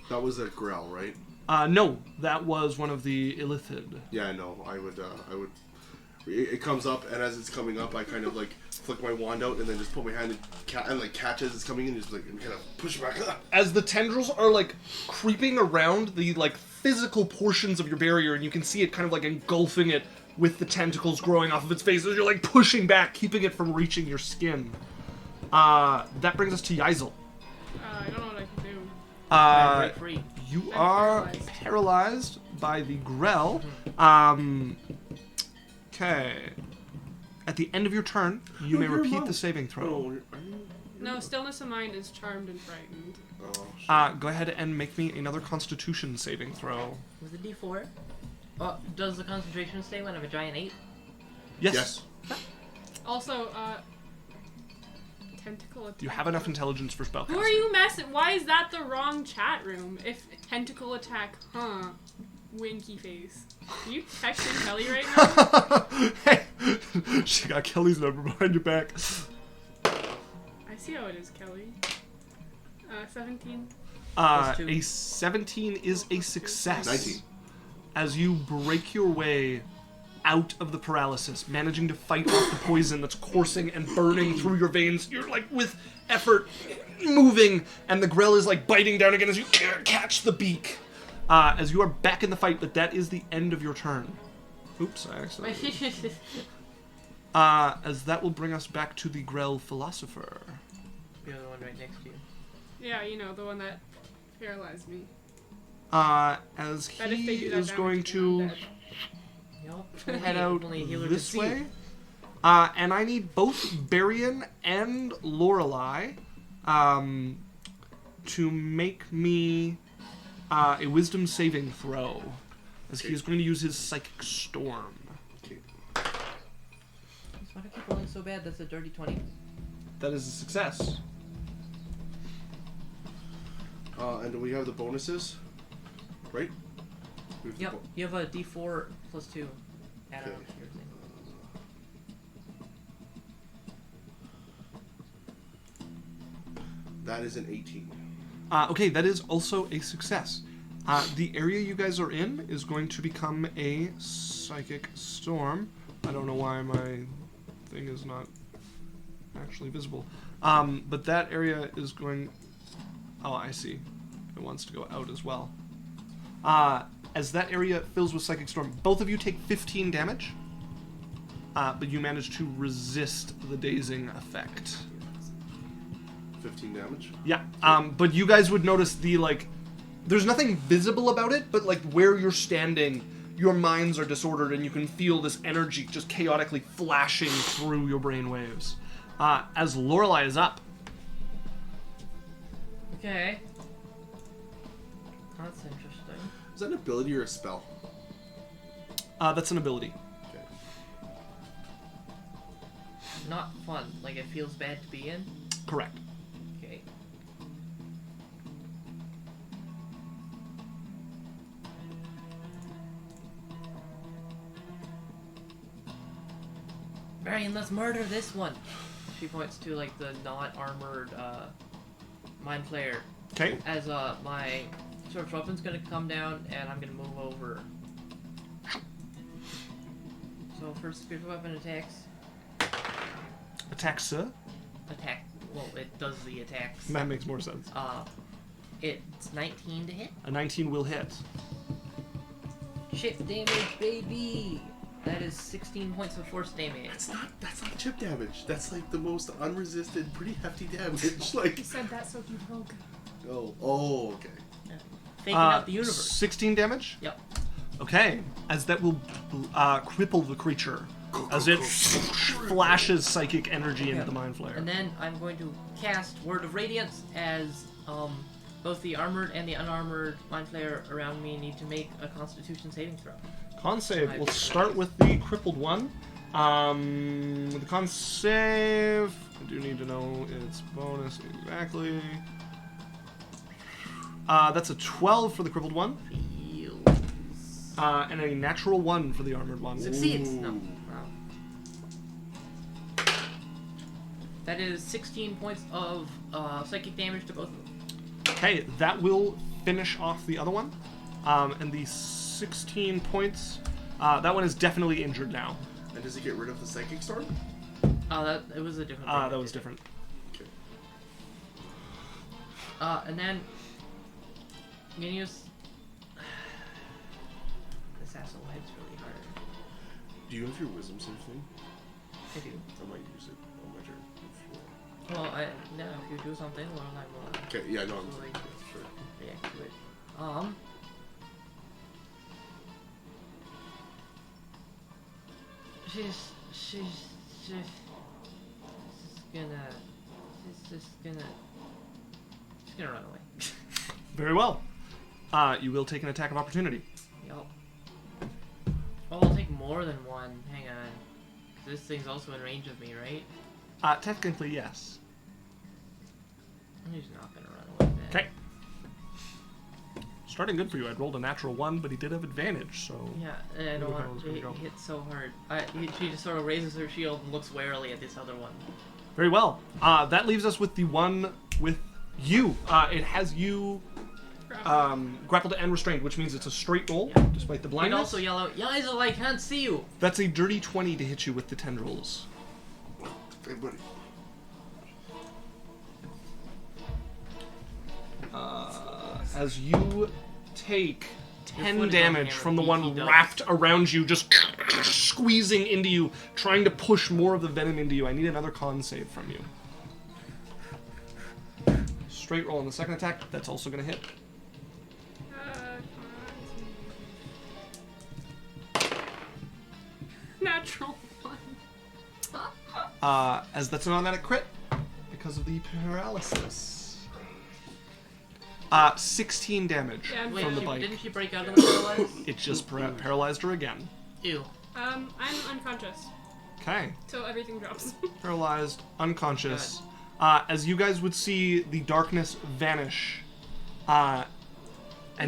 That was a growl, right? No, that was one of the Illithid. Yeah, I know. I would. It comes up, and as it's coming up, I kind of like flick my wand out, and then just put my hand and like catch as it's coming in, and just like and kind of push it back. As the tendrils are like creeping around the like physical portions of your barrier, and you can see it kind of like engulfing it with the tentacles growing off of its face as you're like pushing back, keeping it from reaching your skin. That brings us to Yaisel. I don't know what I can do. Break free. You I'm are paralyzed by the grell. Okay. At the end of your turn, you may repeat the saving throw. No, stillness of mind is charmed and frightened. Oh, shit. Go ahead and make me another Constitution saving throw. Was it D4? Does the concentration stay when I have a giant 8? Yes. Also, tentacle attack. You have enough intelligence for spellcasting. Who are you messing? Why is that the wrong chat room? If tentacle attack, winky face. Are you texting Kelly right now? Hey, she got Kelly's number behind your back. I see how it is, Kelly. 17. A 17 is a success. 19. As you break your way out of the paralysis, managing to fight off the poison that's coursing and burning through your veins, you're like with effort moving, and the grell is like biting down again as you catch the beak. As you are back in the fight, but that is the end of your turn. Oops, I accidentally. As that will bring us back to the grell Philosopher. The other one right next to you. Yeah, you know, the one that paralyzed me. As That if they he do that is damage going to me, I'm to Yep. head out Only a healer this can see. way. And I need both Barian and Lorelei to make me a wisdom saving throw. As he is going to use his Psychic Storm. Okay. Why do I keep rolling so bad? That's a dirty 20. That is a success. And do we have the bonuses? Right? We have the Yep. You have a D4 plus 2 add-on Okay. to your thing. That is an 18. Okay, that is also a success. The area you guys are in is going to become a psychic storm. I don't know why my thing is not actually visible. But that area is going... Oh, I see. It wants to go out as well. As that area fills with psychic storm, both of you take 15 damage. But you manage to resist the dazing effect. 15 damage? Yeah. But you guys would notice the, like... There's nothing visible about it, but, like, where you're standing, your minds are disordered, and you can feel this energy just chaotically flashing through your brainwaves. As Lorelei is up. Okay. That's interesting. Is that an ability or a spell? That's an ability. Okay. Not fun. Like, it feels bad to be in. Correct. Okay. Marion, let's murder this one. She points to, like, the not armored mind flayer. Okay. As my sword weapon's gonna come down and I'm gonna move over. So first spiritual weapon attacks. Attack, sir. Attack. Well, it does the attacks. That makes more sense. It's 19 to hit. A 19 will hit. Chip damage, baby. That is 16 points of force damage. That's not chip damage. That's like the most unresisted, pretty hefty damage. Like, You said that so you broke. oh, okay. Faking out the universe. 16 damage? Yep. Okay. As that will cripple the creature. As it flashes psychic energy into the mind flayer. And then I'm going to cast Word of Radiance as both the armored and the unarmored mind flayer around me need to make a Constitution saving throw. Con save. We'll start with the crippled one. The con save. I do need to know its bonus exactly. That's a 12 for the crippled one. Feels. And a natural 1 for the armored one. Succeeds. Ooh. No. Wow. That is 16 points of psychic damage to both of them. Okay, that will finish off the other one. And the 16 points. That one is definitely injured now. And does it get rid of the psychic storm? It was a different thing. That was different. Okay. And then I'm gonna use this asshole hits really hard. Do you have your wisdom save thing? I do. I might use it on my turn. Well, no, if you do something, well, I will. Okay, yeah, no, I'm Like, sure. react to it. She's gonna run away. Very well. You will take an attack of opportunity. Yup. Oh, I'll take more than one. Hang on. This thing's also in range of me, right? Technically, yes. He's not gonna run away then. Okay. Starting good for you. I'd rolled a natural 1, but he did have advantage, so... Yeah, and I don't Look how want it's to gonna go. hit so hard. She just sort of raises her shield and looks warily at this other one. Very well. That leaves us with the one with you. It has you grappled and restrained, which means it's a straight roll, Yeah. despite the And blindness. also yell out, Yazel, I can't see you! That's a dirty 20 to hit you with the tendrils. Hey, buddy. As you take 10 foot is on damage hammer, from the one he does. wrapped around you, just squeezing into you, trying to push more of the venom into you. I need another con save from you. Straight roll on the second attack. That's also going to hit. Natural one. As that's an automatic crit because of the paralysis. 16 damage Yeah, Wait, from the she, bite. didn't she break out of the paralyzed? It just paralyzed her again. Ew. I'm unconscious, Okay. so everything drops. Paralyzed, unconscious. As you guys would see the darkness vanish, and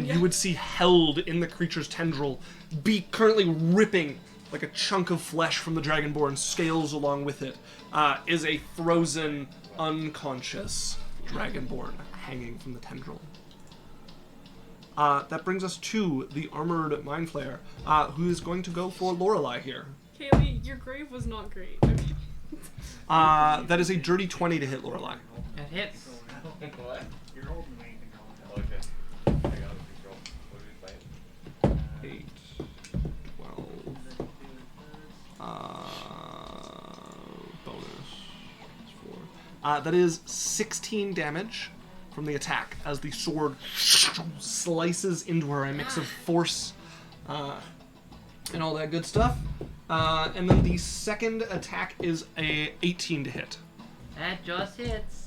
you would see held in the creature's tendril, be currently ripping like a chunk of flesh from the Dragonborn, scales along with it, is a frozen, unconscious Dragonborn hanging from the tendril. That brings us to the armored mind flayer, who is going to go for Lorelei here. Kaylee, your grave was not great. I mean, That is a dirty 20 to hit Lorelei. It hits. What? You're holding me. Okay. I got it. Control. What are we playing? 8, 12. Bonus. 4. That is 16 damage from the attack as the sword slices into her. A mix of force and all that good stuff. And then the second attack is a 18 to hit. That just hits.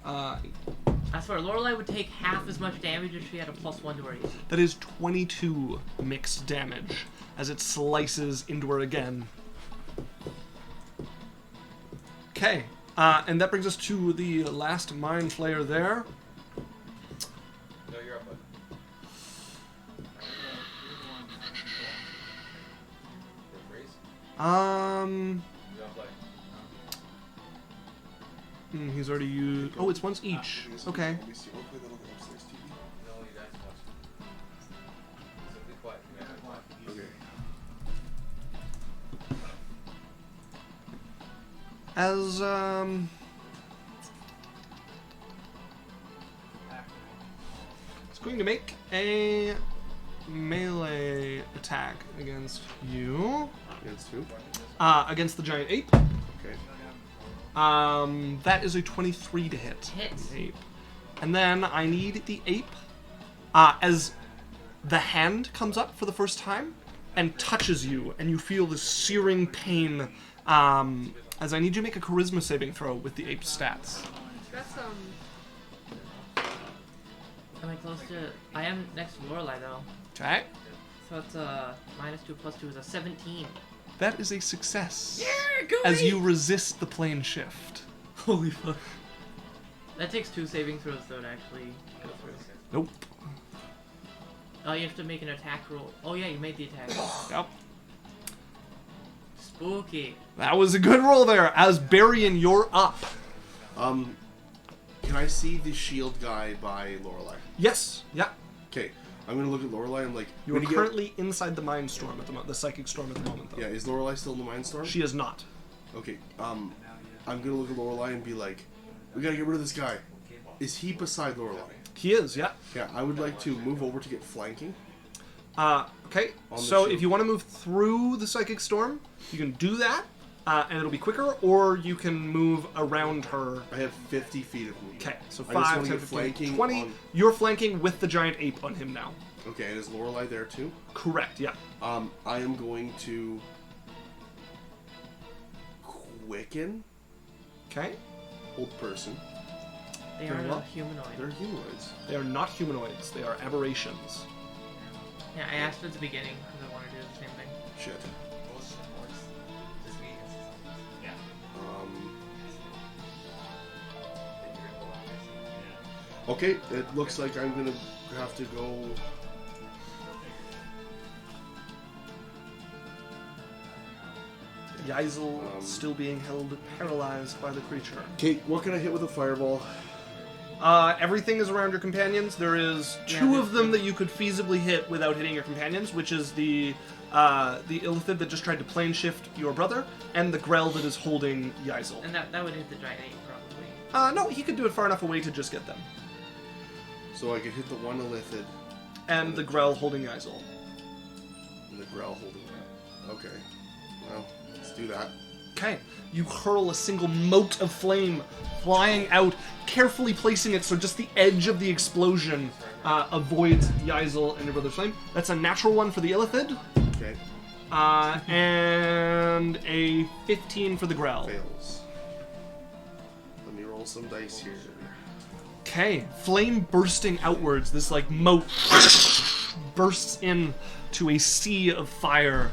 I swear, Lorelei would take half as much damage if she had a +1 to her AC. That is 22 mixed damage as it slices into her again. Okay, and that brings us to the last mind flayer there. No, you're up, bud. Raise? You don't play. He's already used. Oh, it's once each. Okay. Let me see. We'll play that on the upstairs TV. No, you guys watch. Simply quiet. You guys are quiet. Okay. As it's going to make a melee attack against you. Against who? Against the giant ape. Okay. That is a 23 to hit. Hits. The ape. And then I need the ape, as the hand comes up for the first time and touches you, and you feel this searing pain, as I need you to make a charisma saving throw with the ape's stats. that's Am I close to... I am next to Lorelei, though. Okay. So it's -2 + 2 is a 17. That is a success. Yeah, go As me! you resist the plane shift. Holy fuck. That takes 2 saving throws, though, to actually go through. Nope. Oh, you have to make an attack roll. Oh, yeah, you made the attack. Yep. Spooky. That was a good roll there. As Barian, you're up. Can I see the shield guy by Lorelei? Yes. Yeah. Okay. I'm gonna look at Lorelei. I'm like, You are when you get- currently inside the mind storm at the the psychic storm at the moment, though. Yeah. Is Lorelei still in the mind storm? She is not. Okay. I'm gonna look at Lorelei and be like, we gotta get rid of this guy. Is he beside Lorelei? He is. Yeah. Yeah. I would like to move over to get flanking. Okay. On the So shield. if you want to move through the psychic storm, you can do that, and it'll be quicker, or you can move around her. I have 50 feet of movement. Okay, so I just 5, wanna 10, get 15, flanking 20. on- You're flanking with the giant ape on him now. Okay. And is Lorelei there too? Correct, yeah. I am going to quicken Okay. old person. They Very are well. a humanoid. They're humanoids. They are not humanoids, they are aberrations. Yeah, I asked at the beginning because I want to do the same thing. Shit. Okay, it looks like I'm gonna have to go. Yaisel still being held paralyzed by the creature. Okay, what can I hit with a fireball? Everything is around your companions. There is Yeah, two there's of them two. that you could feasibly hit without hitting your companions, which is the Illithid that just tried to plane shift your brother, and the Grell that is holding Yaisel. And that would hit the giant ape, probably. No, he could do it far enough away to just get them. So I could hit the one Elithid And the Grell holding Yaisel. and the Grell holding that. Okay. Well, let's do that. Okay, you hurl a single mote of flame flying out, carefully placing it so just the edge of the explosion avoids Yaisel and your brother's flame. That's a natural one for the Illithid, Okay. and a 15 for the Grell. Fails. Let me roll some dice here. Okay, flame bursting outwards, this like moat bursts in to a sea of fire.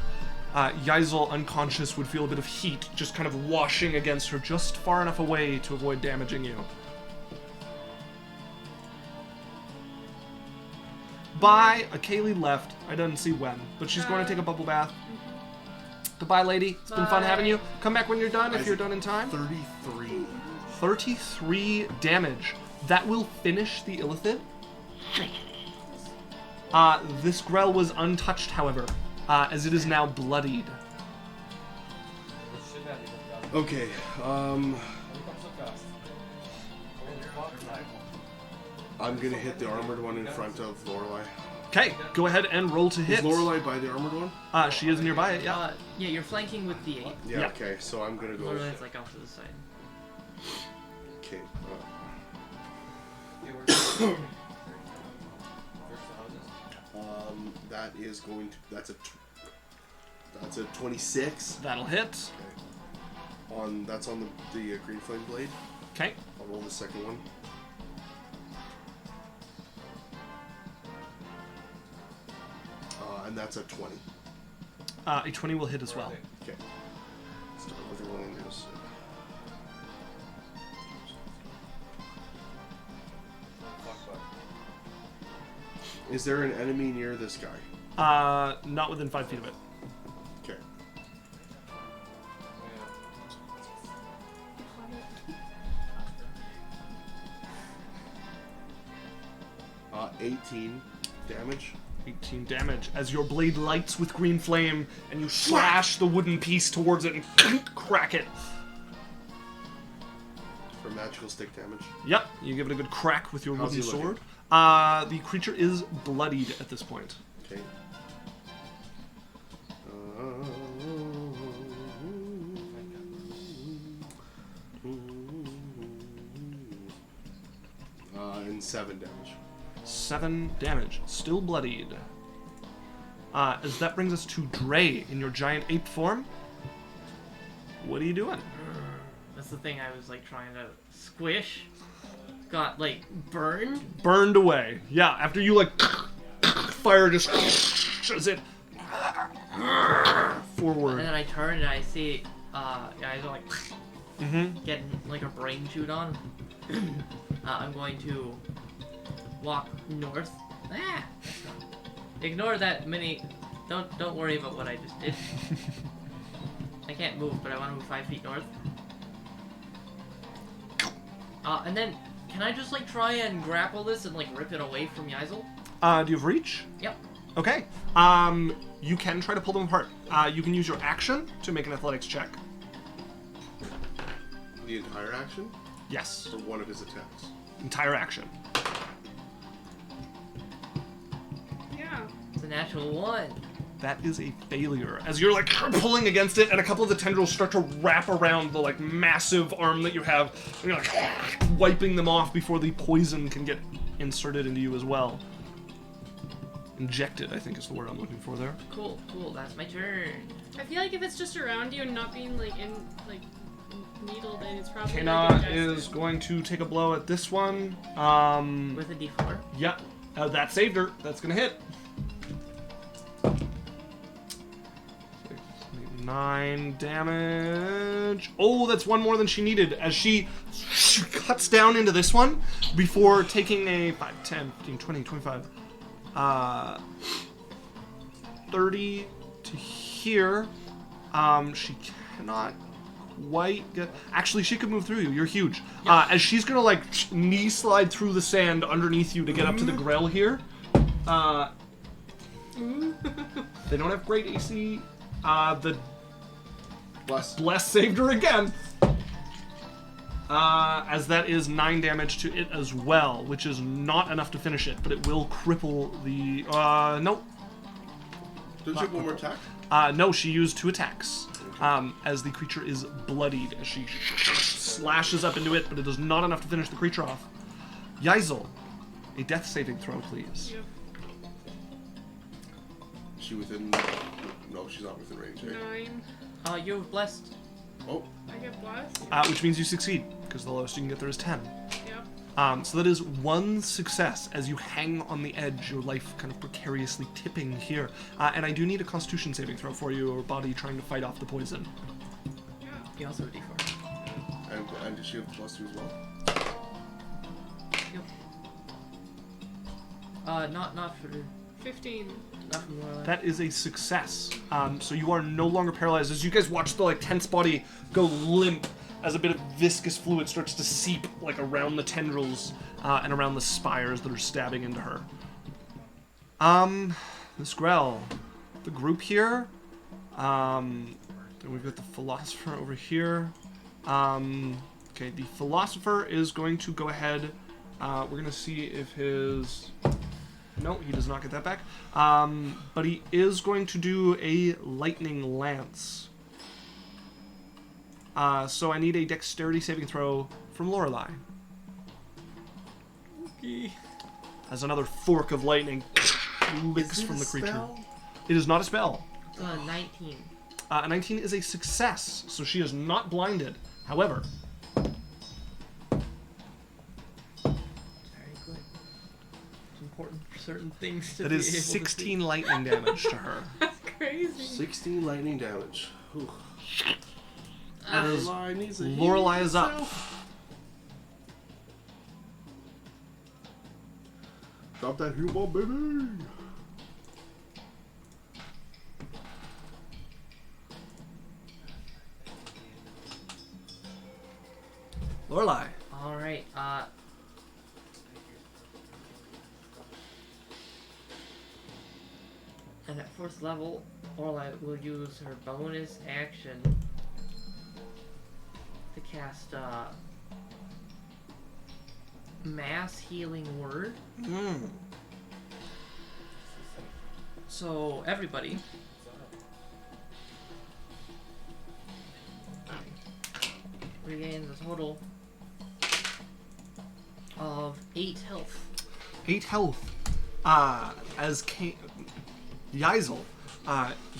Yaisel, unconscious, would feel a bit of heat just kind of washing against her just far enough away to avoid damaging you. Bye. Kaylee left. I didn't see when, but she's going to take a bubble bath. Goodbye, lady. It's been fun Bye. having you. Come back when you're done, if you're done in time. 33. 33 damage. That will finish the Illithid. This grell was untouched, however, as it is now bloodied. Okay. I'm gonna hit the armored one in front of Lorelei. Okay, go ahead and roll to hit. Is Lorelei by the armored one? She is nearby it, yeah. Yeah, you're flanking with the 8. Yeah. Yeah. Okay. So I'm gonna go. Lorelei's like off to the side. Okay. That is going to. That's a 26. That'll hit. That's on the green flame blade. Okay. I'll roll the second one. And that's a 20. A 20 will hit as well. Okay. Start with rolling this. Is there an enemy near this guy? Not within 5 feet of it. Okay. 18 damage. 18 damage as your blade lights with green flame and you slash the wooden piece towards it and crack it. For magical stick damage. Yep, you give it a good crack with your How's wooden he sword. looking? The creature is bloodied at this point. Okay. 7 damage. 7 damage. Still bloodied. As that brings us to Dre in your giant ape form. What are you doing? That's the thing I was like trying to squish. Got like burned. Burned away. Yeah, after you like fire just as it forward. And then I turn and I see guys are like getting like a brain chewed on. I'm going to walk north. Ignore that mini. Don't worry about what I just did. I can't move, but I want to move 5 feet north. And then can I just like try and grapple this and like rip it away from Yazel? Do you have reach? Yep. Okay. You can try to pull them apart. You can use your action to make an athletics check. The entire action? Yes. For one of his attacks. Entire action. Yeah. It's a natural 1. That is a failure. As you're like pulling against it, and a couple of the tendrils start to wrap around the like massive arm that you have, and you're like wiping them off before the poison can get inserted into you as well. Injected, I think is the word I'm looking for there. Cool. That's my turn. I feel like if it's just around you and not being like in like needled in, it's probably Kana like, is going to take a blow at this one. With a D4. Yeah, that saved her. That's gonna hit. 9 damage. Oh, that's one more than she needed as she cuts down into this one before taking a 5, 10, 15, 20, 25, 30 to here. She cannot quite get... Actually, she could move through you. You're huge. As she's going to, like, knee slide through the sand underneath you to get up to the grell here. They don't have great AC. The Bless saved her again. As that is 9 damage to it as well, which is not enough to finish it, but it will cripple the... nope. Don't you have one more attack? No, she used 2 attacks. As the creature is bloodied, as she slashes up into it, but it is not enough to finish the creature off. Yazel, a death saving throw, please. Yep. Is she within... No, she's not within range, eh? 9. You're blessed. Oh. I get blessed. Which means you succeed, because the lowest you can get there is 10. Yep. So that is 1 success as you hang on the edge, your life kind of precariously tipping here. And I do need a Constitution saving throw for you, or body trying to fight off the poison. Yeah. You also have a D4. And does she have +2 as well? Yep. Not for 15. not from Lorelei. That is a success. So you are no longer paralyzed. As you guys watch the like tense body go limp as a bit of viscous fluid starts to seep like around the tendrils and around the spires that are stabbing into her. This Grell. The group here. Then we've got the Philosopher over here. Okay, the Philosopher is going to go ahead. We're going to see if his... No, he does not get that back. But he is going to do a Lightning Lance. So I need a Dexterity saving throw from Lorelei. Okay. As another fork of lightning licks from the creature. Spell? It is not a spell. 19. A 19 is a success, so she is not blinded. However, Very good. It's important for certain things to that be is able 16 lightning damage to her. That's crazy. 16 lightning damage. Ooh. As Lorelei needs a Lorelei is up. herself. Drop that human, baby. Lorelei. All right. And at first level, Orla will use her bonus action to cast Mass Healing Word. So everybody regains a total of 8 health. 8 health. As Yeisel,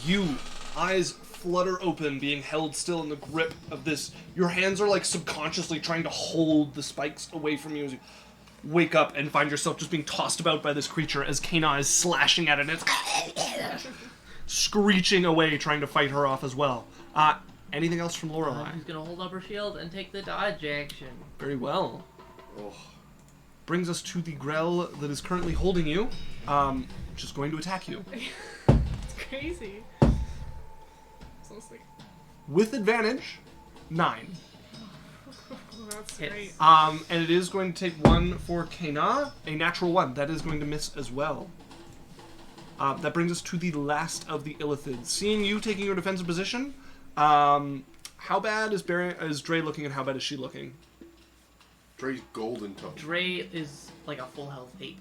you, eyes flutter open, being held still in the grip of this. Your hands are like subconsciously trying to hold the spikes away from you as you wake up and find yourself just being tossed about by this creature as Kana is slashing at it and it's screeching away, trying to fight her off as well. Anything else from Lorelei? She's gonna hold up her shield and take the dodge action. Very well. Oh. Brings us to the Grell that is currently holding you, which is going to attack you. It's crazy. So sweet. With advantage, 9. Oh, that's Hits. great. And it is going to take 1 for Kana, a natural 1. That is going to miss as well. That brings us to the last of the Illithids. Seeing you taking your defensive position, how bad is Dre looking and how bad is she looking? Dre's golden tone. Dre is like a full health 8.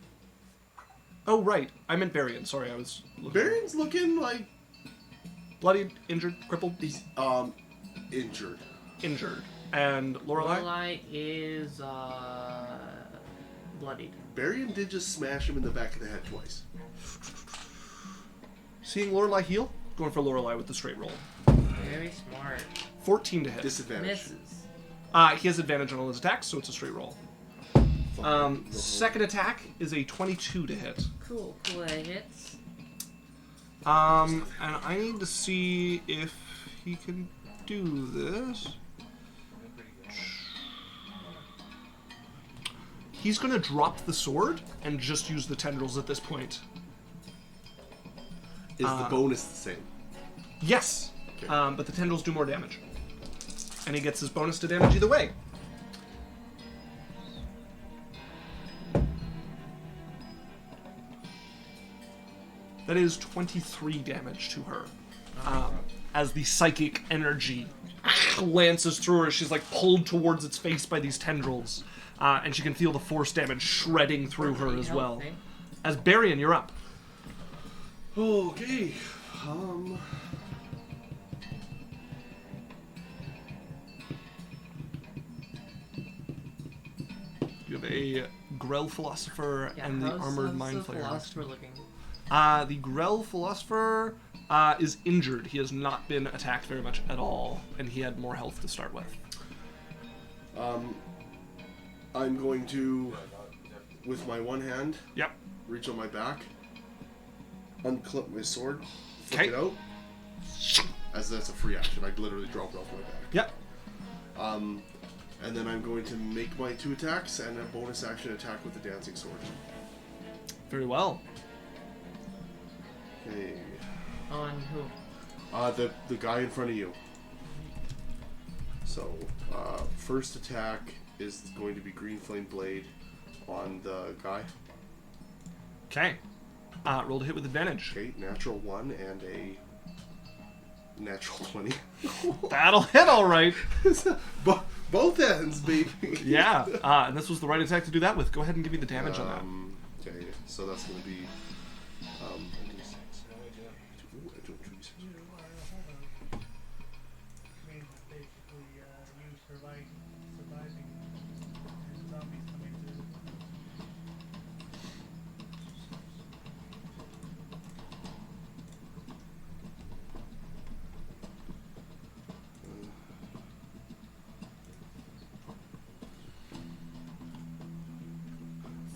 Oh, right. I meant Barian. Sorry, I was looking. Baron's looking like Bloodied, injured, crippled? he's injured. Injured. And Lorelei? Lorelei is bloodied. Barian did just smash him in the back of the head twice. Seeing Lorelei heal, going for Lorelei with the straight roll. Very smart. 14 to hit. Disadvantage. Misses. He has advantage on all his attacks, so it's a straight roll. Second attack is a 22 to hit. Cool. That hits. And I need to see if he can do this. He's going to drop the sword and just use the tendrils at this point. Is the bonus the same? Yes, Okay. but the tendrils do more damage. And he gets his bonus to damage either way. That is 23 damage to her. As the psychic energy lances through her, she's like pulled towards its face by these tendrils. And she can feel the force damage shredding through her as well. As Barian, you're up. Okay. You have a Grell Philosopher and the Armored Mind how's the Flayer. Philosopher looking? The Grell Philosopher is injured. He has not been attacked very much at all, and he had more health to start with. I'm going to, with my one hand, Yep. reach on my back, unclip my sword, flick Okay. it out. As that's a free action. I literally drop it off my back. Yep. And then I'm going to make my 2 attacks and a bonus action attack with the dancing sword. Very well. Okay. On who? The guy in front of you. So, first attack is going to be Green Flame Blade on the guy. Okay. Roll to hit with advantage. Okay, natural 1 and a natural 20. That'll hit all right. Both ends, baby. Yeah, and this was the right attack to do that with. Go ahead and give me the damage on that. Okay, so that's going to be...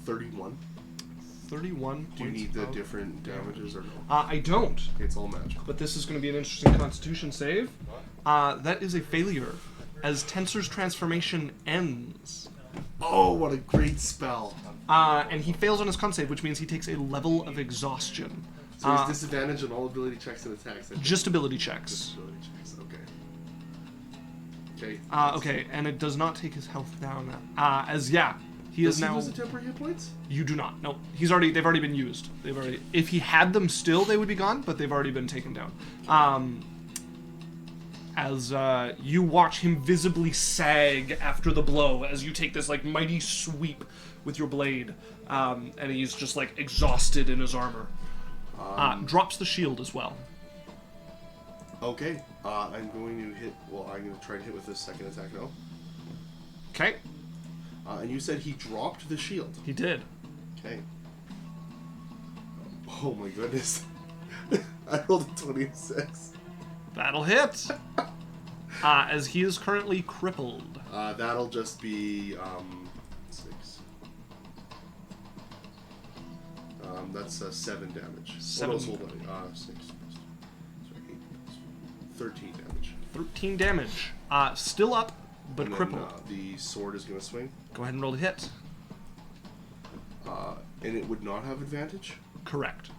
$31. 31 Do you points need the of different damages or no? I don't. Okay, it's all magical. But this is going to be an interesting Constitution save. That is a failure, as Tensor's transformation ends. Oh, what a great spell. And he fails on his con save, which means he takes a level of exhaustion. So he's disadvantage on all ability checks and attacks. I think. Just ability checks. Just ability checks, okay. Okay. Okay, and it does not take his health down. He Does is he now. lose the temporary hit points? You do not. No, they've already been used. If he had them still, they would be gone, but they've already been taken down. As you watch him visibly sag after the blow, as you take this like mighty sweep with your blade, and he's just like exhausted in his armor. Drops the shield as well. Okay. I'm going to hit. Well, I'm going to try and hit with this second attack now. Okay, And you said he dropped the shield. he did. Okay. Oh my goodness. I rolled a 26. That'll hit. As he is currently crippled. That'll just be 6. That's 7 damage. 7. Oh, no, hold on. 6. Sorry, 8. 13 damage. 13 damage. Still up, but And then, crippled. the sword is going to swing. Go ahead and roll to hit. And it would not have advantage. Correct.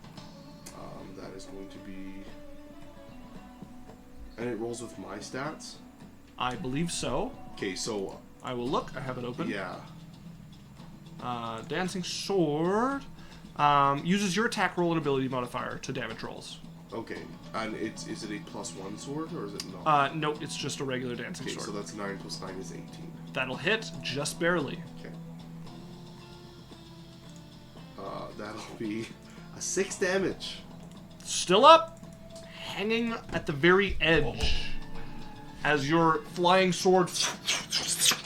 That is going to be... And it rolls with my stats? I believe so. Okay, so... I will look. I have it open. Yeah. Dancing Sword. Uses your attack roll and ability modifier to damage rolls. Okay. And is it a +1 sword, or is it not? No, it's just a regular dancing Okay, sword. so that's 9 + 9 is 18. That'll hit just barely. Okay. That'll be a 6 damage. Still up, hanging at the very edge, as your flying sword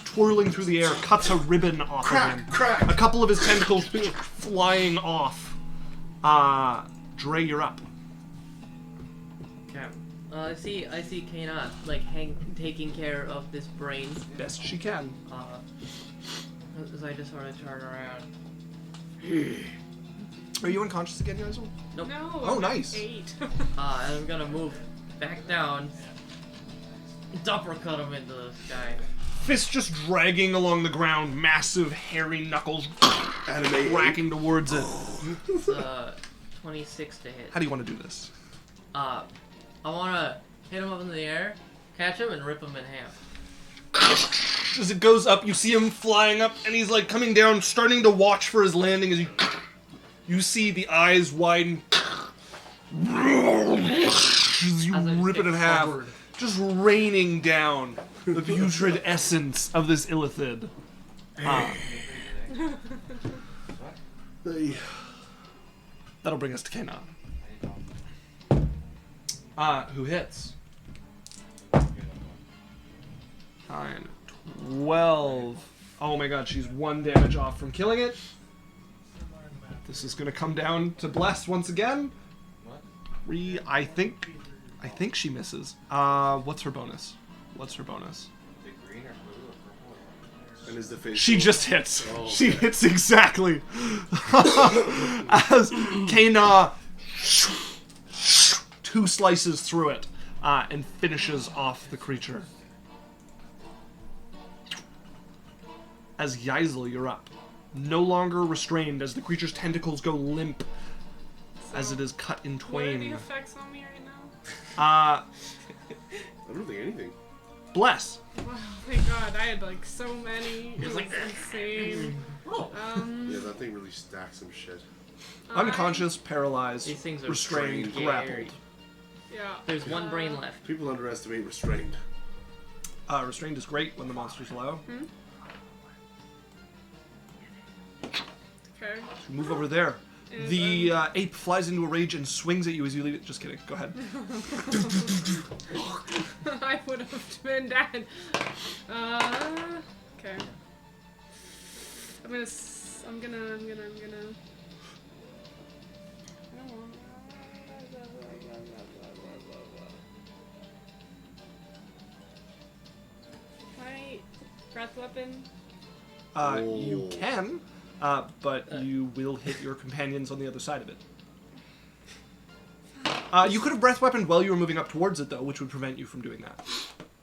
twirling through the air cuts a ribbon off of him. Crack! A couple of his tentacles flying off. Dre, you're up. Okay. I see Kana taking care of this brain. Best she can. As I just sort of turn around. Are you unconscious again, Yazel? Nope. No. Oh, nice. 8. And I'm gonna move back down. Uppercut him into the sky. Fist just dragging along the ground, massive hairy knuckles Anime. cracking towards it. 26 to hit. How do you want to do this? I wanna hit him up in the air, catch him, and rip him in half. As it goes up, you see him flying up, and he's like coming down, starting to watch for his landing as you see the eyes widen. As you As I rip it kick in half, forward. just raining down the putrid essence of this illithid. That'll bring us to Kana. Who hits? 9, 12. Oh my god, she's 1 damage off from killing it. This is gonna come down to Bless once again. What? 3, I think she misses. What's her bonus? The green or blue or purple? And is the face... She just hits. Oh, She okay. hits exactly. As Kana 2 slices through it and finishes off the creature. As Yazel, you're up. No longer restrained as the creature's tentacles go limp as it is cut in What are twain. the effects on me right now? I don't think anything. Bless. Wow, thank God. I had like so many. It was like, insane. Oh. Yeah, that thing really stacks some shit. Unconscious, paralyzed, These things are restrained, scary. grappled. Yeah. There's one brain left. People underestimate restrained. Restrained is great when the monsters allow. Okay. Move over there. Is, The ape flies into a rage and swings at you as you leave it. Just kidding. Go ahead. I would have been dead. Okay. I'm gonna. I don't want. Can I breath weapon? You can, but you will hit your companions on the other side of it. You could have breath weaponed while you were moving up towards it, though, which would prevent you from doing that.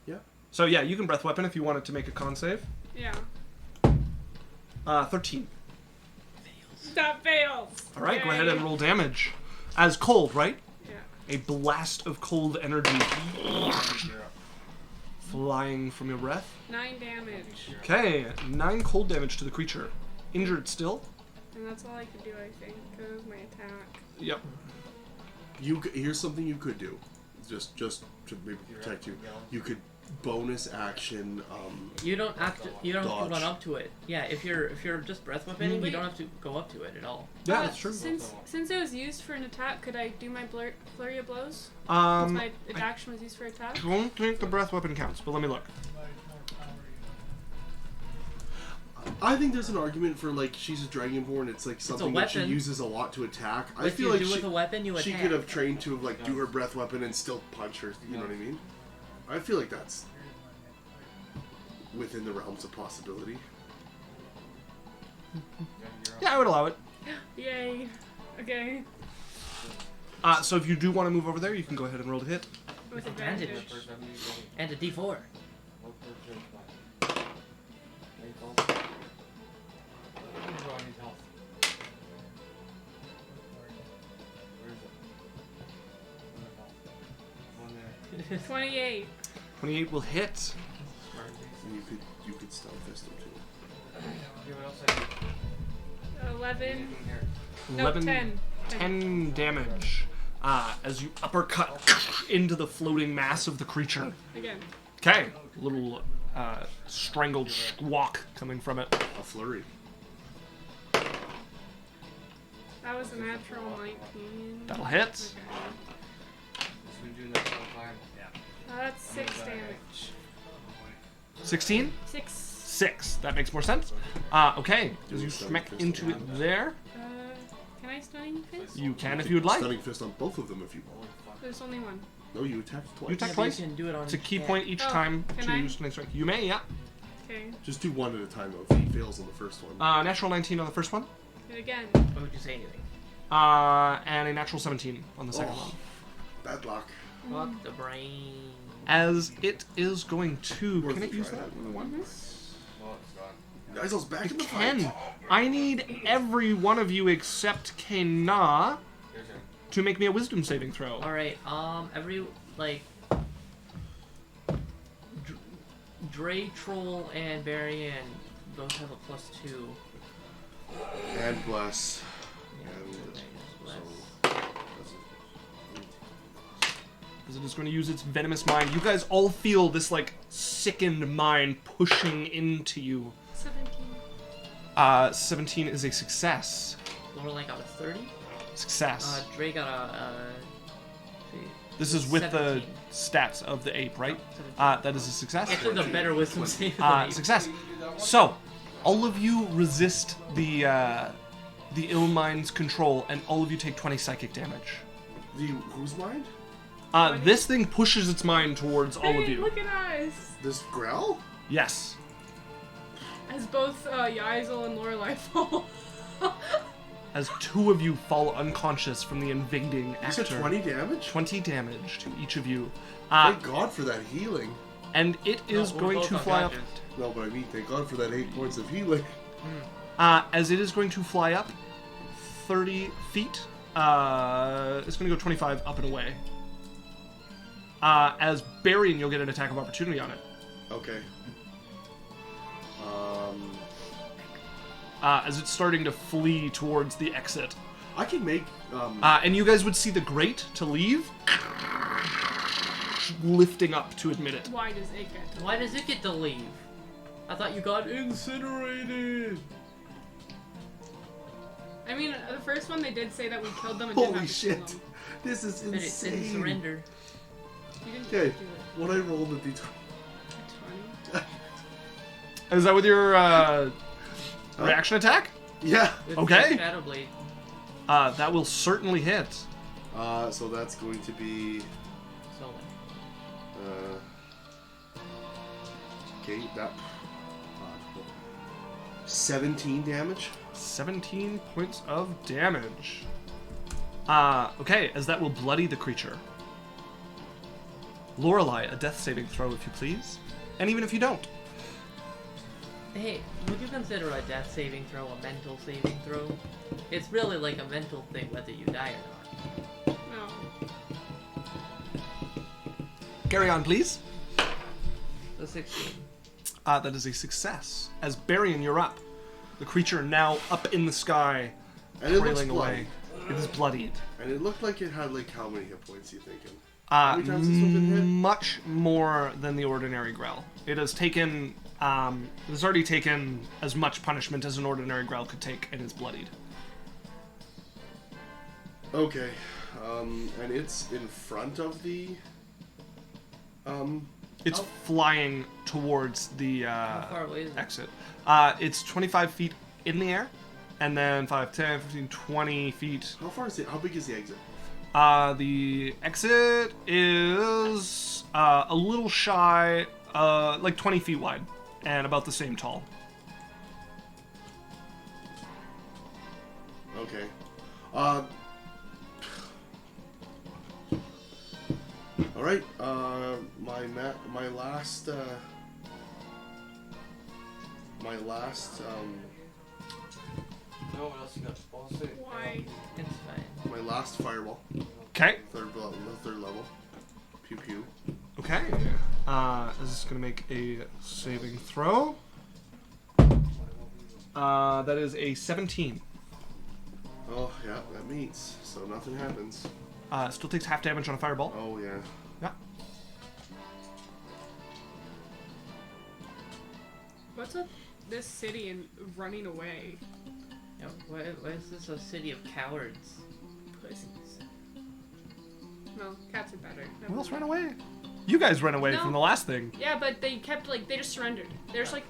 Yeah. So yeah, you can breath weapon if you wanted to make a con save. Yeah. 13. That fails. All right, go Yay. ahead and roll damage. As cold, right? Yeah. A blast of cold energy flying from your breath. 9 damage. Okay, 9 cold damage to the creature. Injured still. And that's all I could do, I think, because it was my attack. Yep. Here's something you could do, just to maybe protect you. You could bonus action. You don't have to Dodge. run up to it. Yeah, if you're just breath weaponing, you Wait. don't have to go up to it at all. Yeah, that's true. Since it was used for an attack, could I do my flurry of blows? Since my action was used for attack? Don't think the breath weapon counts, but let me look. I think there's an argument for like she's a dragonborn. It's like something that she weapon. uses a lot to attack. I What feel you like do she, with a weapon, you she attack. could have trained to like do her breath weapon and still punch her. You know what I mean? I feel like that's within the realms of possibility. Yeah, I would allow it. Yay. Okay. So if you do want to move over there, you can go ahead and roll to hit. With Advantage. advantage. And a D4. Where is it? 28. 28 will hit. And you could stun fist him too. Okay, what else I do? 11. Anything here? No, 11, 10. 10 damage as you uppercut into the floating mass of the creature. Again. Okay, little strangled squawk coming from it. A flurry. That was a natural 19. That'll hit. Okay. Just been doing that the whole time. Yeah. That's 6 damage. 16? 6. 6. That makes more sense. Okay, as you smack into it there, Can I stunning fist? you can if you would like. Stunning fist on both of them if you want. There's only one. No, you attacked twice. You attack Yeah, but twice. you can do it on It's a each key hand. point each Oh, time can to I? use stunning strike. You may, yeah. Okay. Just do one at a time though. If he fails on the first one. Natural 19 on the first one, And again. Why would you say anything? and a natural 17 on the second Oh. one. Bad luck. Fuck the brain. As it is going to, Worth can a it use try. that? Once? Well, it's gone. Isol's back in the Ken, fight. I need every one of you except Kena Your turn. to make me a wisdom saving throw. Alright, every, like... Dre, Troll, and Barry and both have a +2. And bless. Yeah, And bless. that's it. As it is going to use its venomous mind. You guys all feel this, like, sickened mind pushing into you. 17. 17 is a success. Lorelai got a 30. Success. Dre got a, This is with 17. the stats of the ape, right? 17. That is a success. Actually, the better wisdom save than me. Success. So, all of you resist the ill mind's control, and all of you take 20 psychic damage. Whose mind? This thing pushes its mind towards all of Hey, you. look at us! This growl? Yes. As both Yaisel and Lorelai fall. As 2 of you fall unconscious from the invading You actor. said 20 damage? 20 damage to each of you. Thank God for that healing. And it is No, we're going both to fly up. unconscious. No, but I mean, thank God for that 8 points of healing. As it is going to fly up 30 feet. It's going to go 25 up and away. As Barry, and you'll get an attack of opportunity on it. Okay. As it's starting to flee towards the exit. I can make. And you guys would see the grate to leave lifting up to admit it. Why does it get to Why does it get to leave? I thought you got incinerated. I mean, the first one they did say that we killed them and didn't Holy have to kill shit! them. This is But it didn't insane. surrender. You didn't Okay, do it. what I rolled at the That's funny. Is that with your reaction attack? Yeah. With Okay. Shadow Blade. That will certainly hit. So that's going to be. So Okay, that. 17 damage. 17 points of damage. Okay, as that will bloody the creature. Lorelei, a death saving throw, if you please. And even if you don't. Hey, would you consider a death saving throw a mental saving throw? It's really like a mental thing whether you die or not. No. Carry on, please. The 16. That is a success. As Barian, you're up. The creature now up in the sky, And it looks trailing away. bloody. It is bloodied. And it looked like it had like how many hit points you thinking? many times this one been hit? Much more than the ordinary Grell. It has taken, it has already taken as much punishment as an ordinary Grell could take, and is bloodied. Okay. And it's in front of the. It's Oh. flying towards the How far away is it? exit. It's 25 feet in the air, and then 5, 10, 15, 20 feet. How far is it? How big is the exit? The exit is a little shy, like 20 feet wide, and about the same tall. Okay. All right. My last. No, what else you got? Ball six. Why? It's fine. My last fireball. Okay. Third level. Pew pew. Okay. Is this gonna make a saving throw? That is a 17. Oh yeah, that meets. So nothing happens. Still takes half damage on a fireball. Oh yeah. Yeah. What's up this city and running away? Yeah, why is this a city of cowards? Pussies. No, cats are better. Never Who else mind. ran away? You guys ran away No. from the last thing. Yeah, but they kept like they just surrendered. They're just like,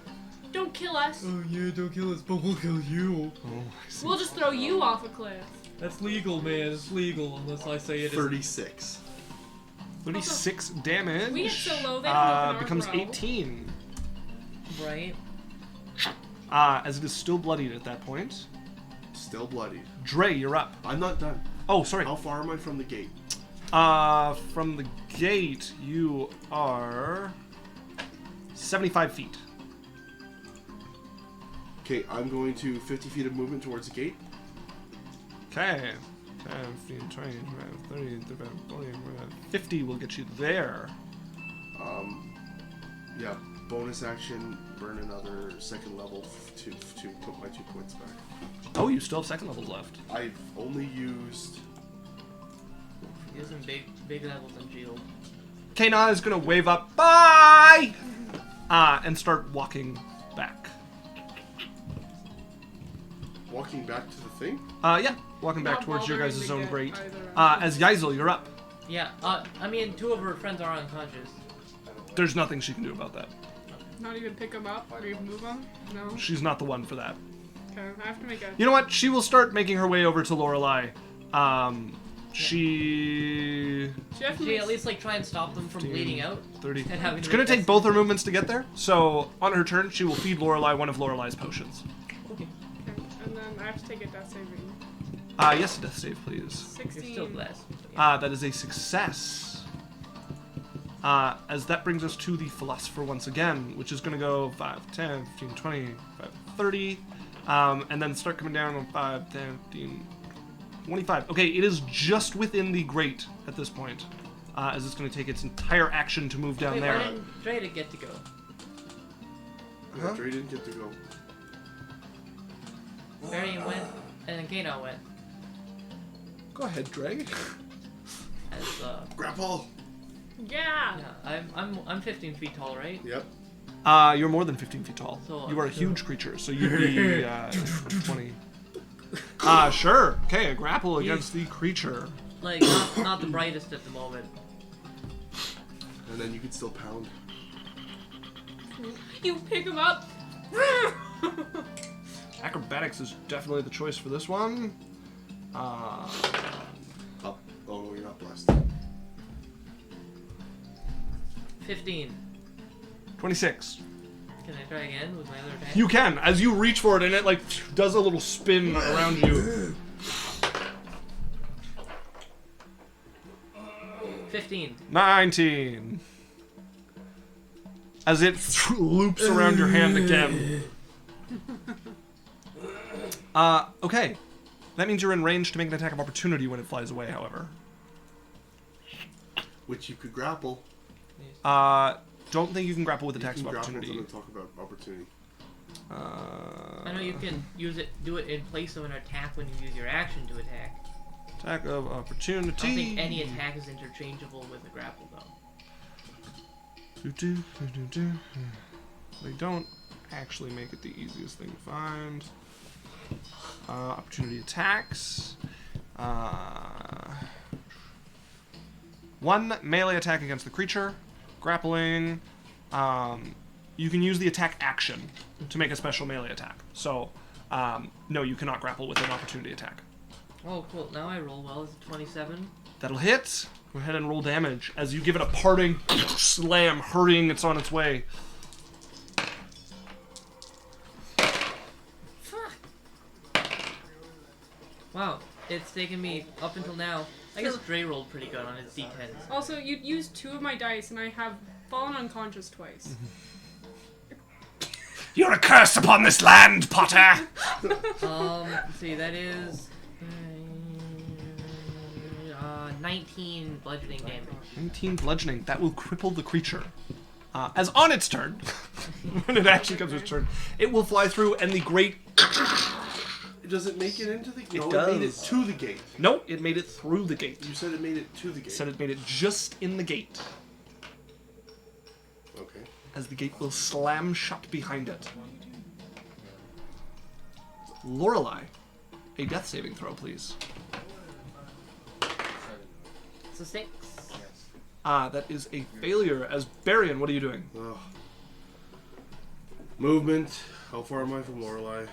don't kill us. Oh yeah, don't kill us, but we'll kill you. Oh, I see. We'll just throw you off a cliff. That's legal, man. It's legal unless I say it isn't. 36. 36 damage. We get so low, they don't open our becomes grow. 18. Right? As it is still bloodied at that point. Still bloodied. Dre, you're up. I'm not done. Oh, sorry. How far am I from the gate? From the gate, you are 75 feet. Okay, I'm going to 50 feet of movement towards the gate. Okay. 10, 15, 20, 30, 35, 40, 50 will get you there. Yeah, bonus action, burn another second level to put my 2 points back. Oh, you still have second levels left. I've only used. Using big levels and shield. Kana is gonna wave up, bye! And start walking back. Walking back to the thing? Yeah, walking back Not towards your bothering guys' to zone get grate. either As Yaisel, you're up. Yeah, I mean, 2 of her friends are unconscious. There's nothing she can do about that. Not even pick them up or even move them? No? She's not the one for that. Okay, I have to make a... You know what? She will start making her way over to Lorelei. She... She at least like try and stop them from 15, bleeding out. 30. And having It's to gonna make take that both her movements to get there. So on her turn, she will feed Lorelei one of Lorelei's potions. Okay. Okay, and then I have to take a death saving. Yes, a death save, please. 16. You're still blessed. Yeah. That is a success. As that brings us to the Philosopher once again, which is going to go 5, 10, 15, 20, 5, 30, and then start coming down on 5, 10, 15, 25. Okay, it is just within the grate at this point, as it's going to take its entire action to move down Wait, there. why didn't Dre get to go? Yeah, Dre didn't get to go. Barry went, and then Gano went. Go ahead, Dre. As Grapple. Yeah. yeah, I'm 15 feet tall, right? Yep. You're more than 15 feet tall. So, You are a huge creature, so you'd be 20. Sure. Okay, a grapple against the creature. Like not the brightest at the moment. And then you can still pound. You pick him up. Acrobatics is definitely the choice for this one. Up. Oh no, you're not blessed. 15. 26. Can I try again with my other attack? You can, as you reach for it, and it like does a little spin around you. 15. 19. As it loops around your hand again. Okay. That means you're in range to make an attack of opportunity when it flies away, however. Which you could grapple. Don't think you can grapple with You attacks can of grapple opportunity. and talk about opportunity. I know you can do it in place of an attack when you use your action to attack. Attack of I opportunity. don't think any attack is interchangeable with a grapple, though. They don't actually make it the easiest thing to find. Opportunity attacks. One melee attack against the creature. Grappling. You can use the attack action to make a special melee attack. So, no, you cannot grapple with an opportunity attack. Oh, cool. Now I roll well. Is it 27? That'll hit. Go ahead and roll damage as you give it a parting slam, hurrying it's on its way. Fuck. Wow. It's taken me up until now. I guess Dre rolled pretty good on his d10s. Also, you used 2 of my dice, and I have fallen unconscious twice. You're a curse upon this land, Potter! Let's see, that is 19 bludgeoning damage. 19 bludgeoning. That will cripple the creature. As on its turn, when it actually comes to its turn, it will fly through and the great... Does it make it into the gate? It No, it made it does. to the gate. No, it made it through the gate. You said it made it to the gate. Said it made it just in the gate, Okay. as the gate will slam shut behind it. Lorelei, a death saving throw, please. It's a 6. That is a failure. As Barian, what are you doing? Ugh. Movement. How far am I from Lorelei?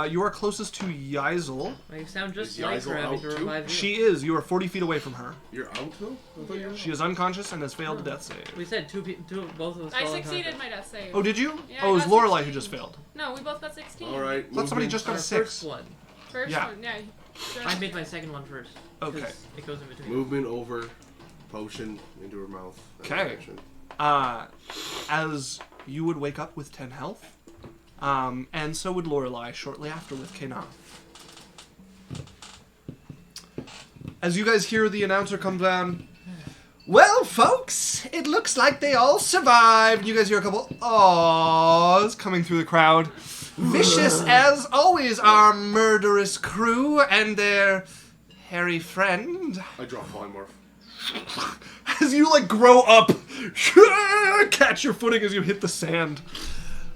You are closest to Yeisel. Well, you sound just Is like Yeisel her having out to too? revive you. She is. You are 40 feet away from her. You're out though? I thought you were. She is unconscious and has failed a death save. We said both of us I fell succeeded unconscious. my death save. Oh, did you? Yeah, Oh, it was I got Lorelei 16. who just failed. No, we both got 16. All right. I thought somebody movement. just got Our a 6. first one. First Yeah. one, yeah. I made my second one first. 'cause Okay. It goes in between. Movement over. Potion into her mouth. Okay. Action. As you would wake up with 10 health, and so would Lorelei shortly after with Kena. As you guys hear the announcer come down, well, folks, it looks like they all survived. You guys hear a couple awes coming through the crowd. Vicious as always, our murderous crew and their hairy friend. I drop polymorph. As you like grow up, catch your footing as you hit the sand,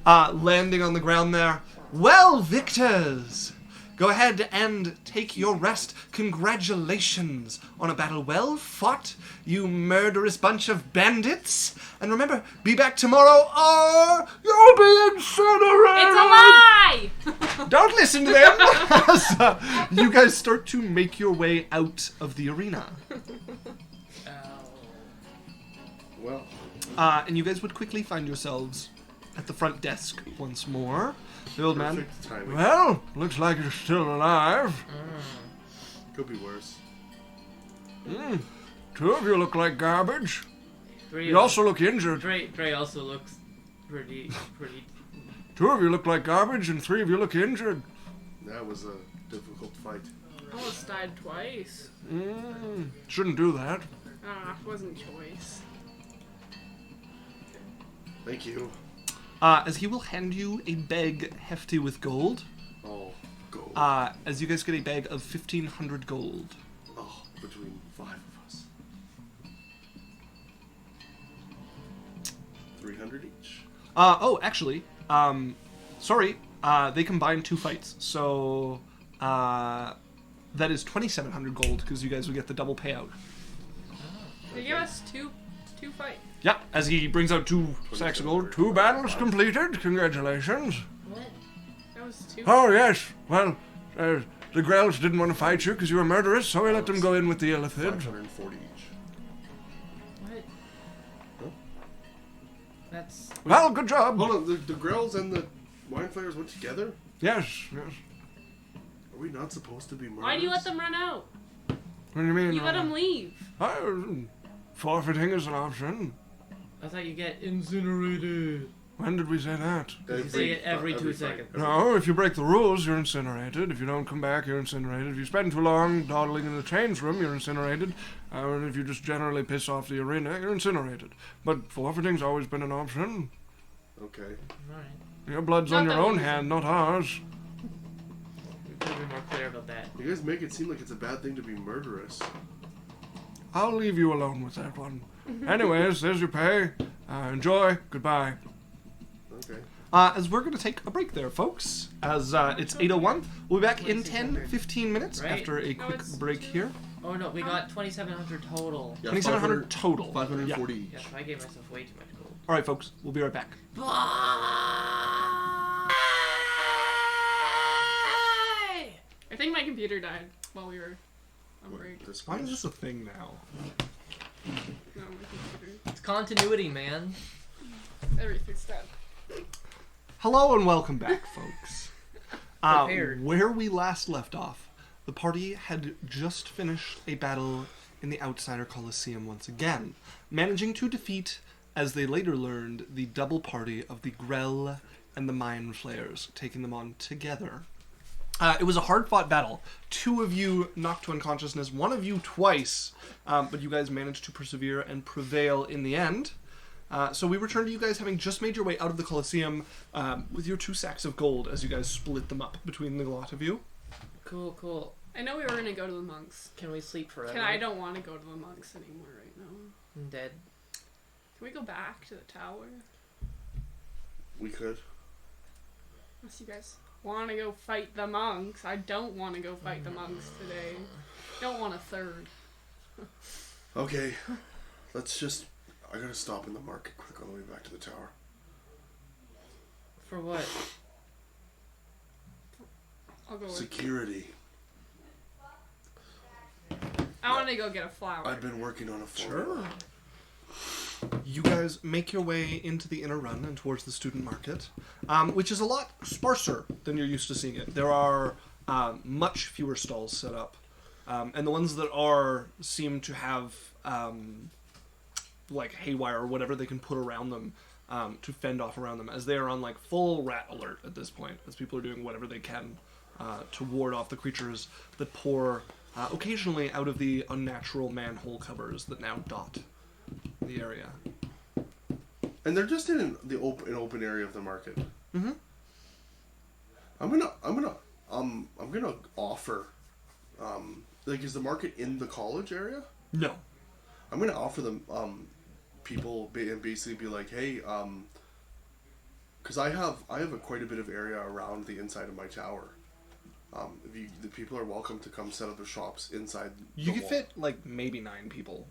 landing on the ground there. Well, victors, go ahead and take your rest. Congratulations on a battle well fought, you murderous bunch of bandits. And remember, be back tomorrow or you'll be incinerated. It's a lie! Don't listen to them. As, you guys start to make your way out of the arena. Well, And you guys would quickly find yourselves at the front desk once more. The old man. perfect timing. Well, looks like you're still alive. Could be worse. 2 of you look like garbage. Three You of also look injured. Dre also looks pretty. 2 of you look like garbage, and 3 of you look injured. That was a difficult fight. Almost died twice. Shouldn't do that. Wasn't choice. Thank you. As he will hand you a bag hefty with gold. Oh, gold. as you guys get a bag of 1,500 gold. Oh, between 5 of us. 300 each. Actually, sorry, they combined 2 fights, so that is 2,700 gold because you guys will get the double payout. They give us two fights. Yeah, as he brings out 2 sacks of gold. 2 battles completed. Congratulations. What? That was 2. Oh yes. Well, the Grells didn't want to fight you because you were murderous, so we let them go in with the Illithid. 540 each. What? Huh? That's... Well, good job. Hold on, the Grells and the Wine Flayers went together? Yes, yes. Are we not supposed to be murderers? Why do you let them run out? What do you mean? You let them leave. Forfeiting is an option. I thought you get incinerated. When did we say that? You say it every 2 fight. seconds. No, if you break the rules, you're incinerated. If you don't come back, you're incinerated. If you spend too long dawdling in the change room, you're incinerated. And if you just generally piss off the arena, you're incinerated. But forfeiting's always been an option. Okay. Alright. Your blood's Not on your that own easy. hand, not ours. We could be more clear about that. You guys make it seem like it's a bad thing to be murderous. I'll leave you alone with that one. Anyways, there's your pay. Enjoy. Goodbye. Okay. As we're going to take a break there, folks. As it's 8:01. We'll be back in 10-15 minutes Right. after a No, quick it's break here. Oh no, we got 2,700 total. Yeah, 2,700 total. 540 Yeah. each. Yes, I gave myself way too much gold. All right, folks. We'll be right back. I think my computer died while we were on What, break. this Why one? is this a thing now? No, my computer. It's continuity, man. Everything's dead. Hello and welcome back, folks. Prepared. Where we last left off, the party had just finished a battle in the Outsider Coliseum once again, managing to defeat, as they later learned, the double party of the Grell and the Mind Flayers, taking them on together. It was a hard-fought battle. 2 of you knocked to unconsciousness, 1 of you twice, but you guys managed to persevere and prevail in the end. So we return to you guys having just made your way out of the Colosseum with your 2 sacks of gold as you guys split them up between the lot of you. Cool, cool. I know we were gonna go to the monks. Can we sleep forever? I don't want to go to the monks anymore right now. I'm dead. Can we go back to the tower? We could. Unless you guys want to go fight the monks. I don't want to go fight the monks today. Don't want a third. Okay. Let's just... I gotta stop in the market quick on the way back to the tower. For what? I'll go with. Security. I want to go get a flower. I've been working on a formula. You guys make your way into the inner run and towards the student market, which is a lot sparser than you're used to seeing it. There are much fewer stalls set up, and the ones that are seem to have like haywire or whatever they can put around them to fend off around them, as they are on like full rat alert at this point, as people are doing whatever they can to ward off the creatures that pour occasionally out of the unnatural manhole covers that now dot the area. And they're just in the open area of the market. Mm-hmm. I'm gonna offer, like, is the market in the college area? No. I'm gonna offer them, people and basically be like, hey, because I have quite a bit of area around the inside of my tower. The people are welcome to come set up their shops inside. You could fit like maybe 9 people.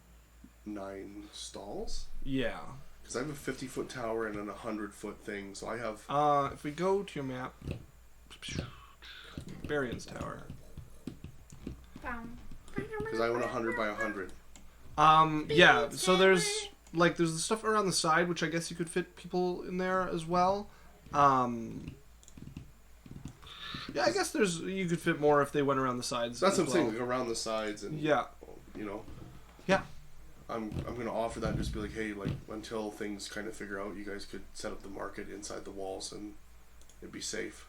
9 stalls. Yeah. Because I have a 50-foot tower and then a 100-foot thing, so I have. If we go to your map, Barion's Tower. Because I own 100 by 100. Yeah. So there's the stuff around the side, which I guess you could fit people in there as well. Yeah, I guess you could fit more if they went around the sides. That's as what I'm saying, well. like around the sides and Yeah. you know. Yeah. I'm gonna offer that and just be like, hey, like until things kind of figure out, you guys could set up the market inside the walls and it'd be safe.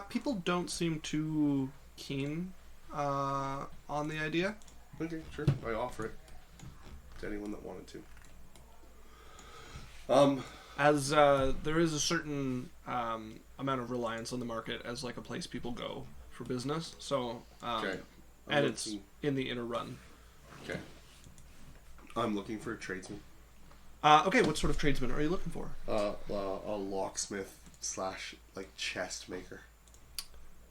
People don't seem too keen on the idea. Okay, sure. I offer it to anyone that wanted to. As there is a certain amount of reliance on the market as like a place people go for business. So, Okay. and it's in the inner run. Okay. I'm looking for a tradesman. Okay, what sort of tradesman are you looking for? A locksmith / like chest maker.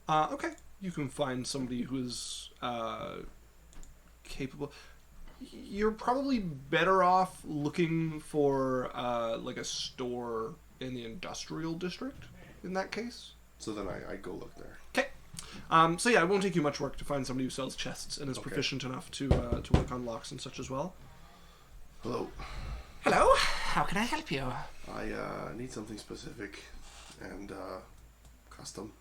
Okay, you can find somebody who's capable. You're probably better off looking for like a store in the industrial district. In that case. So then I go look there. Okay. So yeah, it won't take you much work to find somebody who sells chests and is proficient enough to work on locks and such as well. Hello. Hello. How can I help you? I need something specific and custom.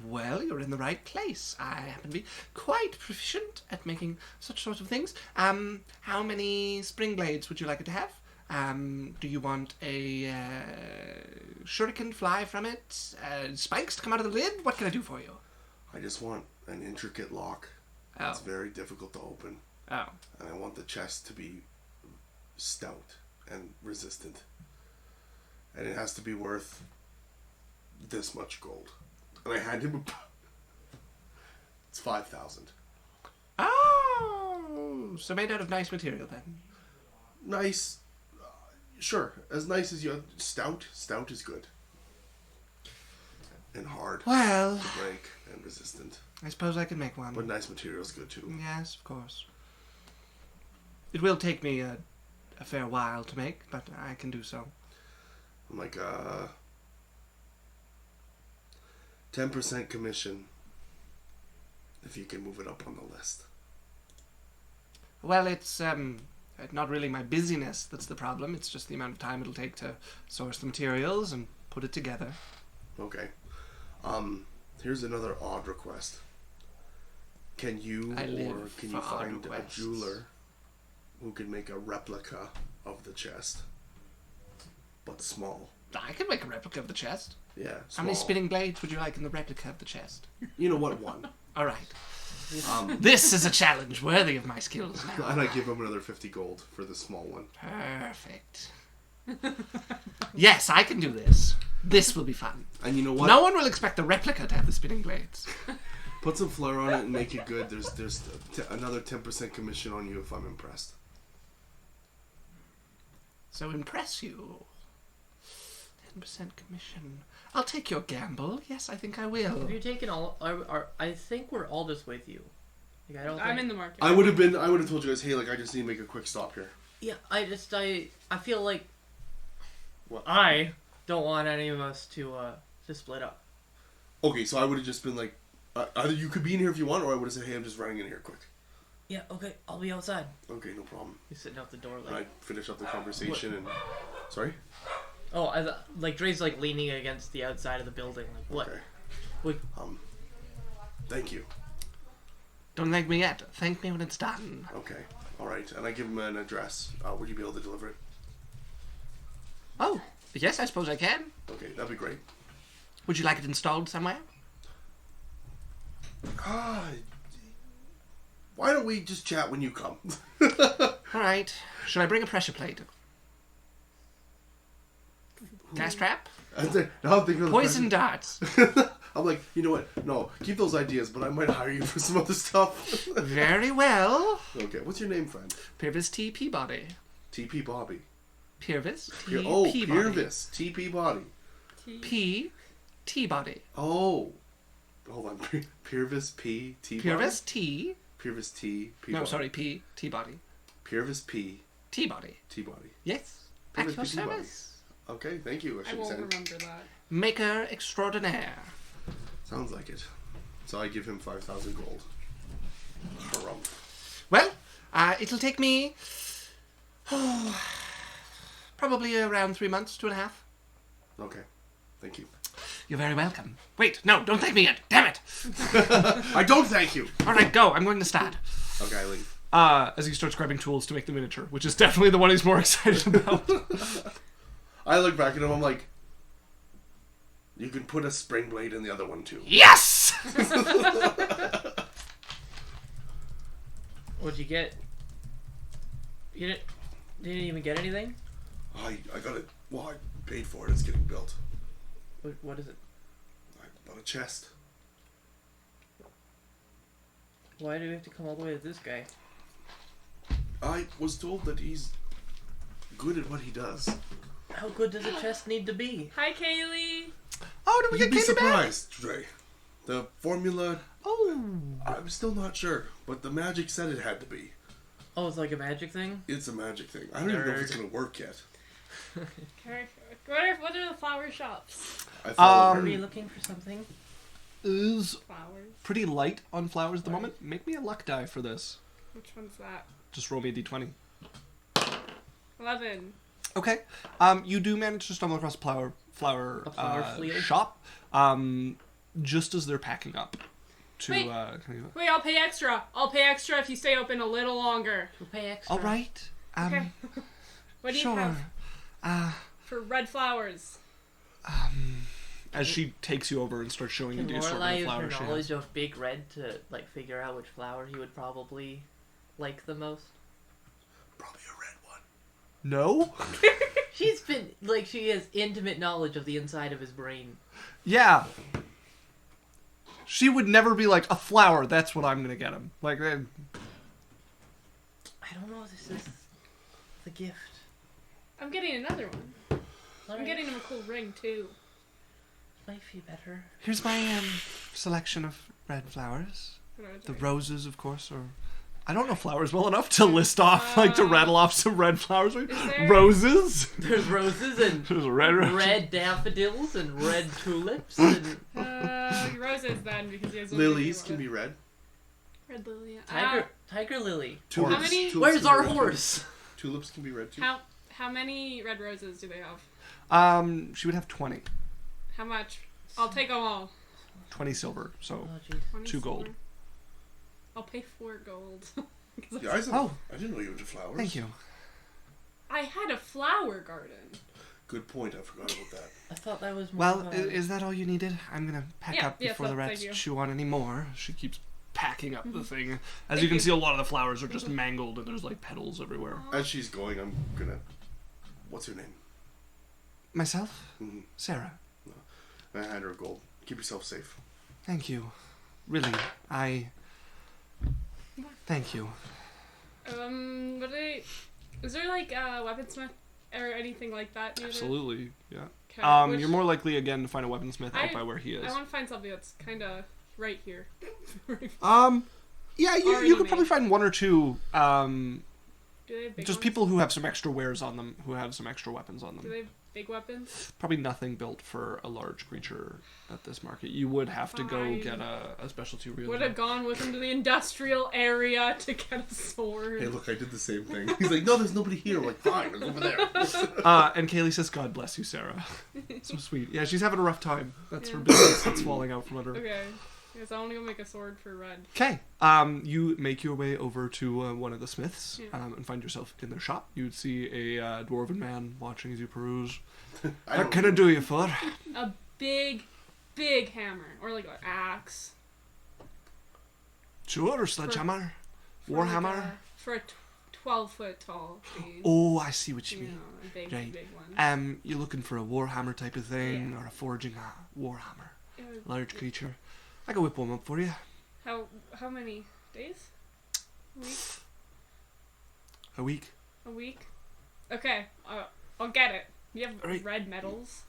Well, you're in the right place. I happen to be quite proficient at making such sort of things. How many spring blades would you like it to have? Do you want a shuriken fly from it? Spikes to come out of the lid? What can I do for you? I just want an intricate lock. Oh. It's very difficult to open. Oh. And I want the chest to be stout and resistant. And it has to be worth this much gold. And I hand him it's 5,000. Oh, so made out of nice material then. Nice. Sure, as nice as you. Stout is good. And hard Well, to break and resistant. I suppose I can make one. But nice material is good too. Yes, of course. It will take me a fair while to make, but I can do so. I'm like 10% commission if you can move it up on the list. Well, it's not really my busyness that's the problem. It's just the amount of time it'll take to source the materials and put it together. Okay. Here's another odd request. Can you find a jeweler who can make a replica of the chest, but small? I can make a replica of the chest. Yeah. How many small. spinning blades would you like in the replica of the chest? You know what? One. All right. This is a challenge worthy of my skills now. And I give him another 50 gold for the small one. Perfect. Yes, I can do this. This will be fun. And you know what? No one will expect the replica to have the spinning blades. Put some flair on it and make it good. There's another 10% commission on you if I'm impressed. So impress you. 10% commission. I'll take your gamble. Yes, I think I will. Have you taken all? I think we're all just with you. Like, I don't. I'm think, in the market. I would have told you guys, hey, like I just need to make a quick stop here. Yeah, I feel like. What? I don't want any of us to split up. Okay, so I would have just been like, either you could be in here if you want, or I would have said, hey, I'm just running in here quick. Yeah. Okay. I'll be outside. Okay, no problem. He's sitting out the door And I like. finish up the conversation and. Sorry. Oh, like Dre's like leaning against the outside of the building. Like what? Okay. What? Thank you. Don't thank me yet. Thank me when it's done. Okay. All right. And I give him an address. Would you be able to deliver it? Oh, yes, I suppose I can. Okay, that'd be great. Would you like it installed somewhere? Why don't we just chat when you come? All right. Should I bring a pressure plate? Gas trap? Now I'm thinking of the Poison darts? I'm like, you know what? No, keep those ideas, but I might hire you for some other stuff. Very well. Okay, what's your name, friend? Purvis T. Peabody. TP Bobby. Purvis T. Oh, Peabody. Purvis. TP Body. P. T-body. Oh. Hold on. Purvis P. T. Purvis T. Purvis T. P. No, Body. sorry, P. T-body. Purvis P. T-body. T. Body. Yes. At Purvis your P. T-body. service. Okay, thank you. I won't remember that. Maker extraordinaire. Sounds like it. So I give him 5,000 gold. Harumph. Well, it'll take me probably around 3 months, 2.5. Okay, thank you. You're very welcome. Wait, no, don't thank me yet. Damn it. I don't thank you. All right, go. I'm going to start. Okay, I leave. As he starts grabbing tools to make the miniature, which is definitely the one he's more excited about. I look back at him, I'm like, you can put a spring blade in the other one too. Yes! What'd you get? You didn't even get anything? I got it. Well, I paid for it. It's getting built. What is it? I bought a chest. Why do we have to come all the way to this guy? I was told that he's good at what he does. How good does a chest need to be? Hi, Kaylee. Oh, did we You'd get be Katie back? surprised, Dre. The formula, Oh. I'm still not sure, but the magic said it had to be. Oh, it's like a magic thing? It's a magic thing. I don't even know if it's Nerd. going to work yet. What are the flower shops? I follow Are her. we looking for something? Is Flowers. pretty light on flowers at the moment. Make me a luck die for this. Which one's that? Just roll me a d20. 11. Okay. You do manage to stumble across a flower A flower field? shop. Just as they're packing up. To Wait. Wait, I'll pay extra. I'll pay extra if you stay open a little longer. We'll pay extra. all right. Okay. What do you Sure. have for red flowers? As she takes you over and starts showing you Can the assortment Lorelai of use her flowers she knowledge has. of Big Red to like figure out which flower he would probably like the most? Probably a red one. No? She's been like she has intimate knowledge of the inside of his brain. Yeah. She would never be like, a flower, that's what I'm gonna get him. Like, I don't know if this is the gift. I'm getting another one. I'm getting him a cool ring too. Might feel better. here's my selection of red flowers. The roses, of course, or... I don't know flowers well enough to list off, like, to rattle off some red flowers. there- Roses? There's roses and There's a red rose. red daffodils and red tulips and Roses then because he has Lilies can be red. red lily. tiger lily. Tulips, How many- tulips Where's can be our red, too. horse? Tulips can be red too. How many red roses do they have? She would have 20. How much? I'll take them all. 20 silver, so... Oh jeez. 20 2 gold. silver. I'll pay 4 gold. 'Cause Yeah, Oh. I didn't know you were into flowers. Thank you. I had a flower garden. Good point. I forgot about that. I thought that was more Well, of a... is that all you needed? I'm gonna pack Yeah, up yes, before the thank rats you. chew on any more. She keeps packing up the thing. As Thank you can you. see, a lot of the flowers are just mangled and there's like petals everywhere. As she's going, I'm gonna. What's her name? Myself? Mhm. Sarah. I hand her a gold. Keep yourself safe. Thank you. Really, Thank you. Is there like a weaponsmith or anything like that near there? Absolutely, yeah. Okay, which- You're more likely again to find a weaponsmith out I- by where he is. I want to find something that's kind of right here. Yeah, Already you could made. probably find one or two. Do they have big Just ones? people who have some extra wares on them, who have some extra weapons on Do them. they have big weapons? Probably nothing built for a large creature at this market. You would have to go Fine. get a specialty reel. Would have gone with him to the industrial area to get a sword. Hey, look, I did the same thing. He's like, no, there's nobody here. I'm like, fine, it's over there. And Kaylee says, "God bless you, Sarah." So sweet. Yeah, she's having a rough time. That's her business that's falling out from under her. Okay. Yes, I want to go make a sword for Red. Okay. You make your way over to one of the smiths Yeah. and find yourself in their shop. You'd see a dwarven man watching as you peruse. I What don't- can I do you for? A big, big hammer. Or like an axe. Sure, sledgehammer, For like warhammer. for a 12-foot tall tree. Oh, I see what you You know, mean. a big, Right. big one. You're looking for a warhammer type of thing, Yeah. or a forging warhammer, Uh, large creature. I can whip one up for you. How many days? A week? A week. A week? Okay, I'll get it. You have Alright. red metals.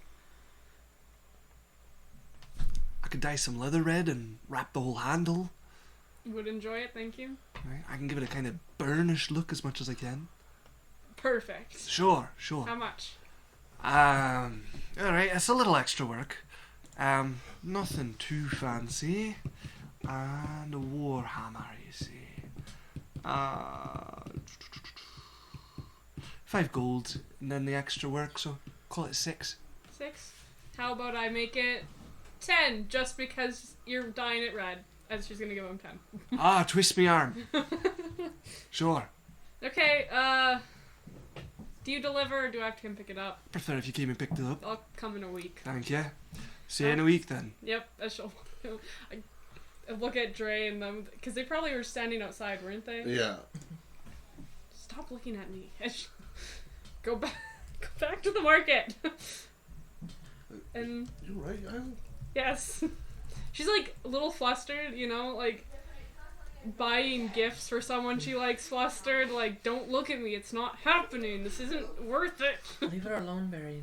I could dye some leather red and wrap the whole handle. Would enjoy it, thank you. Right? I can give it a kind of burnished look as much as I can. Perfect. Sure. How much? All right, it's a little extra work. Nothing too fancy. And a warhammer, you see. 5 gold, and then the extra work, so call it 6. 6? How about I make it 10, just because you're dyeing it red, and she's gonna give him 10. Twist me arm. Sure. Okay, do you deliver, or do I have to come pick it up? Prefer if you came and picked it up. I'll come in a week. Thank you. See you in a week then. Yep, I shall. I look at Dre and them, because they probably were standing outside, weren't they? Yeah. Stop looking at me. Go back to the market. And You're right. yes, she's like a little flustered, you know, like buying gifts for someone she likes flustered. Like, don't look at me. It's not happening. This isn't worth it. Leave her alone, Barry.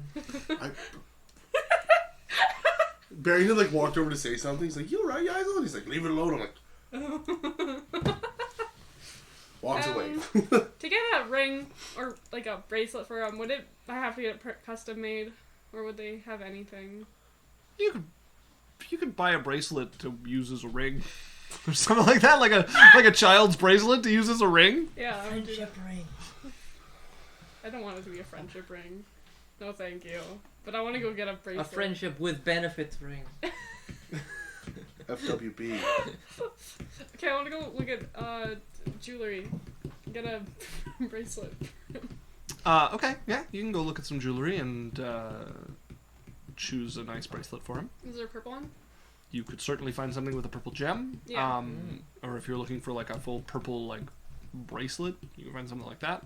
Barry like walked over to say something. He's like, "You alright, guys?" He's like, "Leave it alone." I'm like, walks away. To get a ring or like a bracelet for him, would it? I have to get it custom made, or would they have anything? You could buy a bracelet to use as a ring. Or something like that, like a child's bracelet to use as a ring. Yeah, I would do that. Friendship ring. I don't want it to be a friendship ring. No, thank you. But I want to go get a bracelet. A friendship with benefits ring. FWB. Okay, I want to go look at jewelry. Get a bracelet. Okay, yeah, you can go look at some jewelry and choose a nice bracelet for him. Is there a purple one? You could certainly find something with a purple gem. Yeah. Or if you're looking for like a full purple like bracelet, you can find something like that.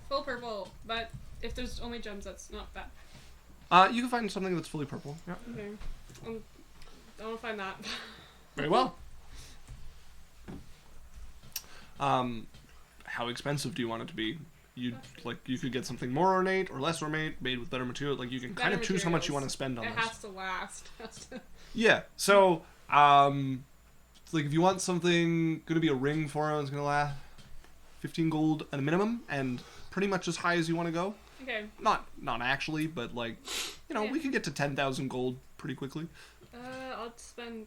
Full purple, but if there's only gems, that's not bad. You can find something that's fully purple. Yeah. Okay. I want to find that. Very well. How expensive do you want it to be? You could get something more ornate or less ornate, made with better material. Like you can kind of choose how much you want to spend on it this. It has to last. Yeah. So, like if you want something going to be a ring for him, it's going to last 15 gold at a minimum, and pretty much as high as you want to go. Okay. Not actually, but like, Yeah. we can get to 10,000 gold pretty quickly. I'll spend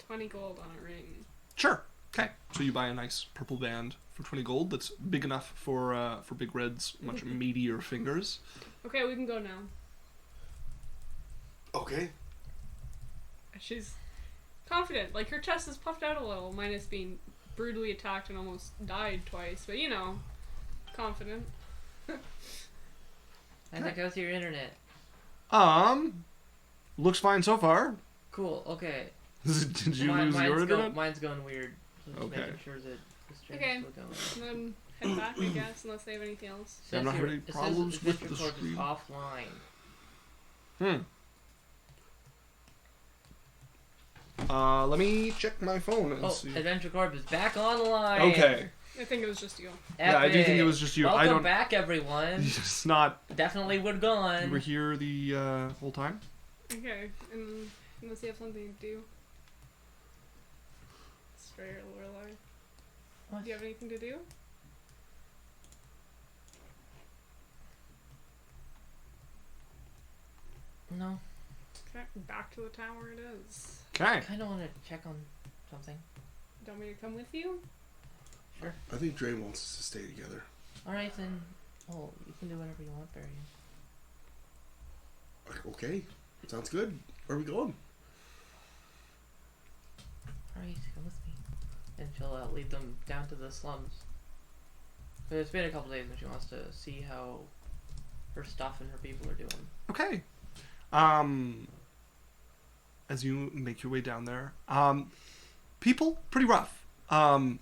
20 gold on a ring. Sure. Okay. So you buy a nice purple band for 20 gold. That's big enough for Big Red's much meatier fingers. Okay, we can go now. Okay. She's confident. Like, her chest is puffed out a little, minus being brutally attacked and almost died twice. But, confident. How's it go to your internet? Looks fine so far. Cool, okay. Did you lose your internet? Mine's going weird. So just Okay. making sure that the stream's Okay. still going. And then head back, I guess, unless they have anything else. I'm not having any problems with the Adventure Corp is stream. offline. Let me check my phone and Oh, see. Adventure Corp is back online. Okay. I think it was just you. Yeah, I do think it was just you. Welcome I don't. back, everyone. It's not. Definitely would gone. You were here the whole time. Okay, and unless you have something to do. Stray or Lorelai. What? Do you have anything to do? No. Okay, back to the tower it is. Okay. I kind of want to check on something. Do you want me to come with you? Sure. I think Dre wants us to stay together. Alright then. Oh, you can do whatever you want, Barry. Okay. Sounds good. Where are we going? Alright, come with me. And she'll lead them down to the slums. But it's been a couple days and she wants to see how her stuff and her people are doing. Okay. As you make your way down there, people pretty rough.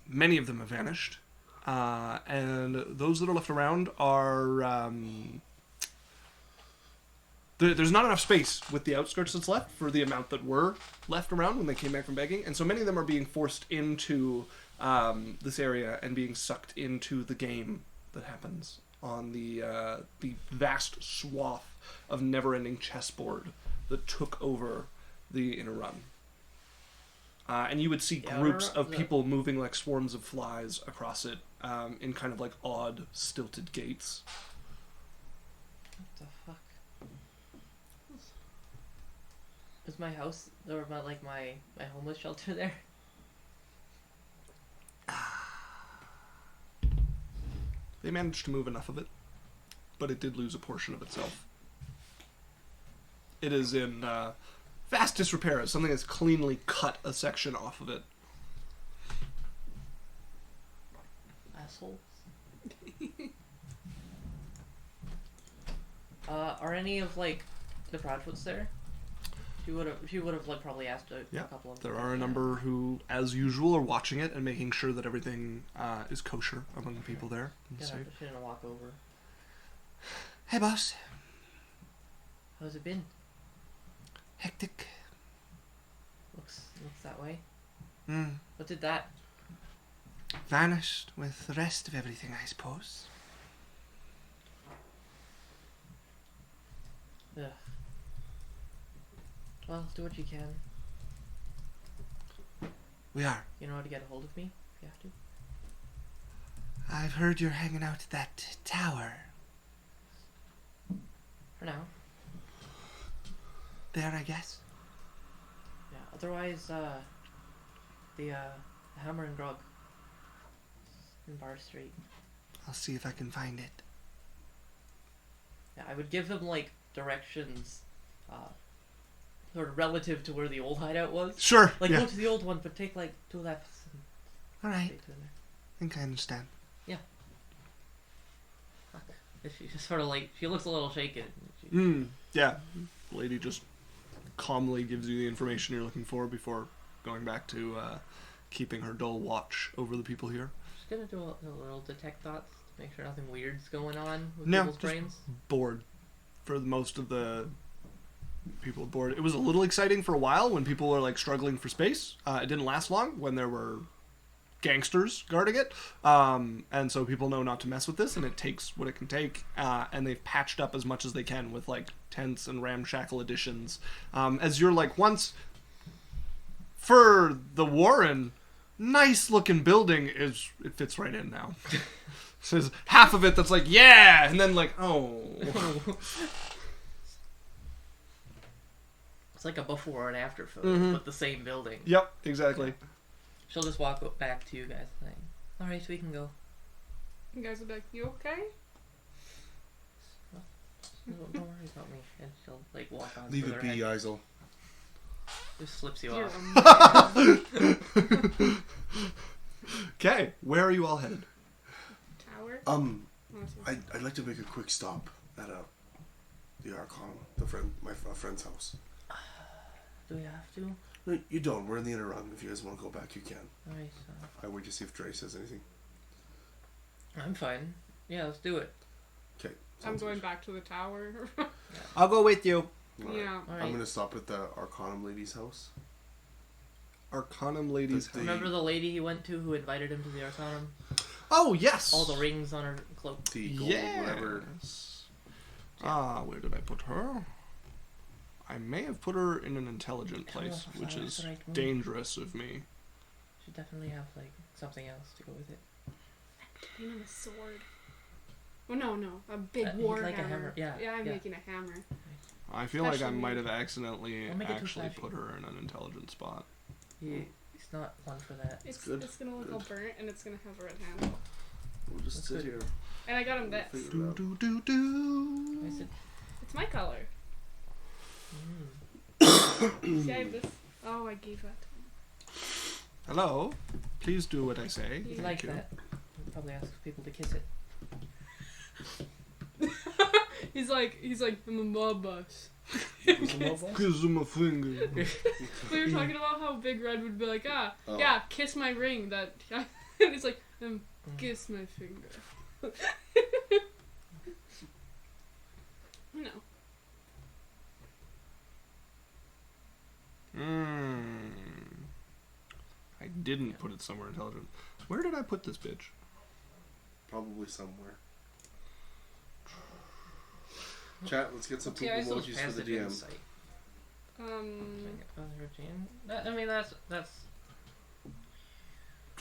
Many of them have vanished, and those that are left around are. There's not enough space with the outskirts that's left for the amount that were left around when they came back from begging, and so many of them are being forced into this area and being sucked into the game that happens on the vast swath of never-ending chessboard that took over the inner run. And you would see groups of people moving like swarms of flies across it in kind of like odd, stilted gaits. What the fuck? Is my house or my homeless shelter there? They managed to move enough of it, but it did lose a portion of itself. It is in vast disrepair. Something has cleanly cut a section off of it. Assholes. Are any of the Proudfoots there? She would have probably asked a couple of them. There are a number who, as usual, are watching it and making sure that everything is kosher among the people there. She didn't walk over. Hey, boss. How's it been? Hectic. Looks that way. Hmm. What did that? Vanished with the rest of everything, I suppose. Ugh. Well, do what you can. We are. You know how to get a hold of me if you have to. I've heard you're hanging out at that tower. For now. There, I guess. Yeah. Otherwise, the Hammer and Grog in Bar Street. I'll see if I can find it. Yeah, I would give them like directions, sort of relative to where the old hideout was. Sure. Like yeah. go to the old one, but take like 2 lefts and All right. straight to there. I think I understand. She just sort of like she looks a little shaken. She, Yeah. The lady just calmly gives you the information you're looking for before going back to keeping her dull watch over the people here. She's gonna do a little detect thoughts to make sure nothing weird's going on with No, people's just brains. bored for most of the people bored. It was a little exciting for a while when people were like struggling for space. It didn't last long when there were gangsters guarding it, and so people know not to mess with this, and it takes what it can take, and they've patched up as much as they can with like tents and ramshackle additions. As you're like, once for the Warren, nice looking building it fits right in now. So there's half of it that's like, yeah, and then like, oh. It's like a before and after photo, but the same building. Yep, exactly. She'll just walk back to you guys saying, "Alright, we can go." You guys will be like, you okay? Don't worry about me. And she'll like walk on. Leave it further be, ahead. Isel. Just slips you You're off. a man. Okay, where are you all headed? Tower? I'd like to make a quick stop at the Archon, my friend's house. Do we have to? No, you don't. We're in the inner run. If you guys want to go back, you can. Alright, I wait to see if Dre says anything. I'm fine. Yeah, let's do it. Okay. I'm going back to the tower. I'll go with you. Yeah. Alright. I'm gonna stop at the Arcanum lady's house. Arcanum lady's The- house. Remember the lady he went to who invited him to the Arcanum? Oh, yes! All the rings on her cloak. The gold, whatever. Where did I put her? I may have put her in an intelligent place, Oh, which that's is the right move. dangerous of me. Should definitely have like something else to go with it. You know, a sword. Oh, no. A big You'd war like a hammer. hammer, yeah, I'm yeah. making a hammer. I feel like I Especially- might have accidentally Don't make it too actually flashy. put her in an intelligent spot. He's not one for that. It's good, gonna look good. all burnt and it's gonna have a red handle. We'll just That's sit good. here. And I got him this. Figure it Do out. do do do. I said, It's my color. mm. See, I have this. Oh, I gave that to him. Hello. Please do what I say. He'd Thank like you. that. He'd probably ask people to kiss it. He's like, I'm a mob boss. Kiss him a finger. We were talking about how Big Red would be like, Oh. yeah, kiss my ring. That and he's like, kiss my finger. No. I didn't put it somewhere intelligent. Where did I put this bitch? Probably somewhere. Chat, let's get some poop Yeah, I still emojis for passive the DM. insight. Um, I mean, that's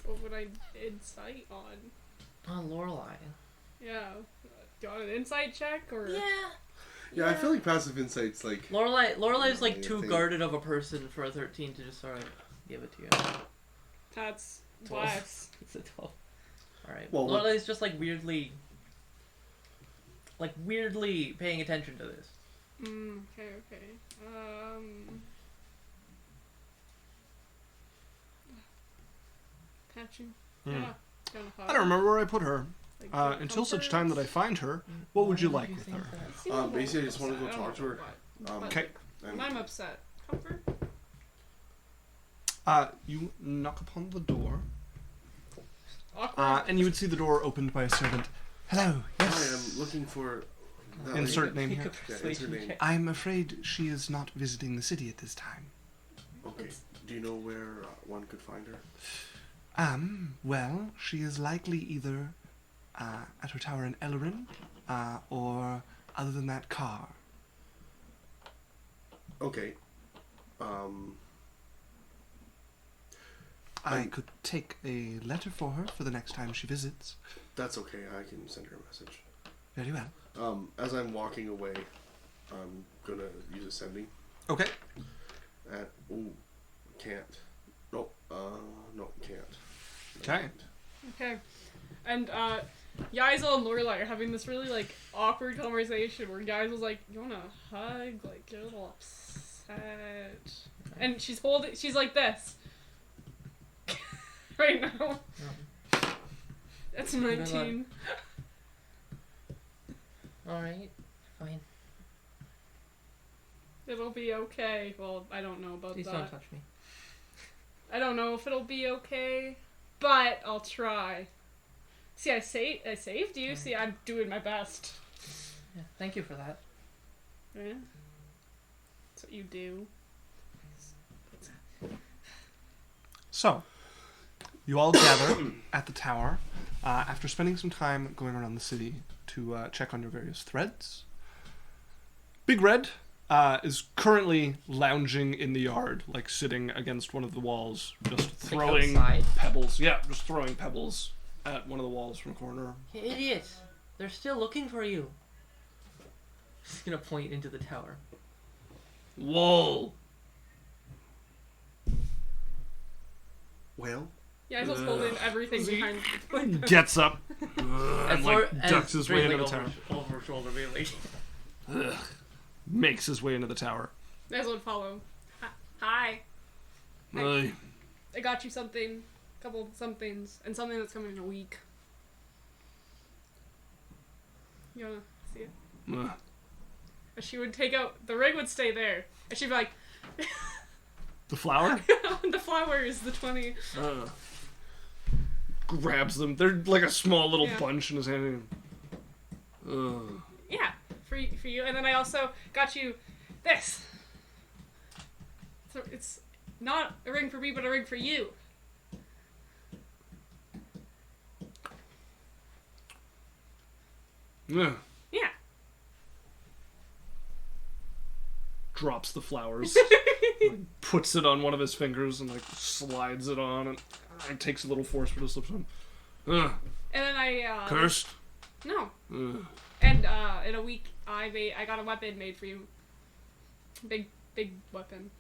what would I insight on? Lorelei. Yeah. Do you want an insight check or? Yeah, I feel like passive insight's like Lorelei's like Yeah, too thing. guarded of a person for a 13 to just sort of give it to you. That's 12. less. It's a 12. Alright. Well, what- Lorelei's just like weirdly paying attention to this. Okay. Patching. Yeah. I don't remember where I put her. Like, Until such time that I find her, what would you like with her? basically I just wanna go talk to her. Okay. When I'm upset. Comfort? You knock upon the door, Awkward. and you would see the door opened by a servant. Hello, Hi, yes. I'm looking for that Insert lady. name here. Yeah, insert name. I'm afraid she is not visiting the city at this time. Okay. Do you know where one could find her? Well, she is likely either at her tower in Ellerin, or other than that, car. Okay. I could take a letter for her for the next time she visits. That's okay. I can send her a message. Very well. As I'm walking away, I'm gonna use ascending. Okay. Can't. No, can't. Okay. Okay. And Yaisel and Lorelai are having this really like awkward conversation where Yaisel's like, "You wanna hug? Like you're a little upset," and she's like this right now. That's 19. Alright, fine. It'll be okay. Well, I don't know about Please that. don't touch me. I don't know if it'll be okay, but I'll try. See, I saved you. See, I'm doing my best. Yeah, thank you for that. Yeah. That's what you do. So, you all gather at the tower after spending some time going around the city to check on your various threads. Big Red is currently lounging in the yard, like sitting against one of the walls, just throwing outside? pebbles. Yeah, just throwing pebbles at one of the walls from the corner. You idiot! They're still looking for you. She's gonna point into the tower. Whoa! Well, Yaisel's holding everything behind. Like, Gets up As and far- like ducks as his way into Drizzling the tower. over her shoulder, really. Ugh. Makes his way into the tower. Yaisel would follow. Hi. Aye. I got you something. Couple somethings. And something that's coming in a week. You wanna see it? Ugh. And she would take out. The ring would stay there. And she'd be like, The flower? the flower is the 20. Grabs them. They're like a small little Yeah. bunch in his hand. Ugh. Yeah, for you. And then I also got you this. So it's not a ring for me, but a ring for you. Yeah. Yeah. Drops the flowers. Like, puts it on one of his fingers and like slides it on and takes a little force but it slips on. Ugh. And then I Cursed. no. Ugh. And in a week I got a weapon made for you. Big weapon.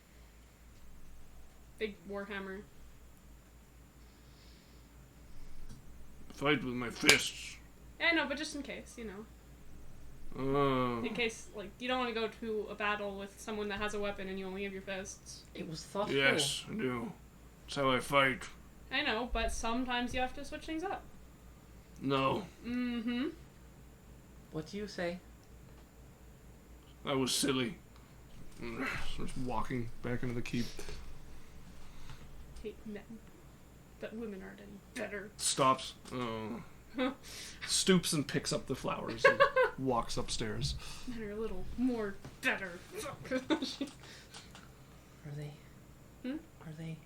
Big warhammer. Fight with my fists. Yeah, no, but just in case, you know. In case, like, you don't want to go to a battle with someone that has a weapon and you only have your fists. It was thoughtful. Yes, I do. That's how I fight. I know, but sometimes you have to switch things up. No, Mm-hmm. What do you say? I was silly. Starts walking back into the keep. Hate men. But women aren't any better. Stops. Stoops and picks up the flowers and walks upstairs. Men are a little more better. Are they? Hmm? Are they?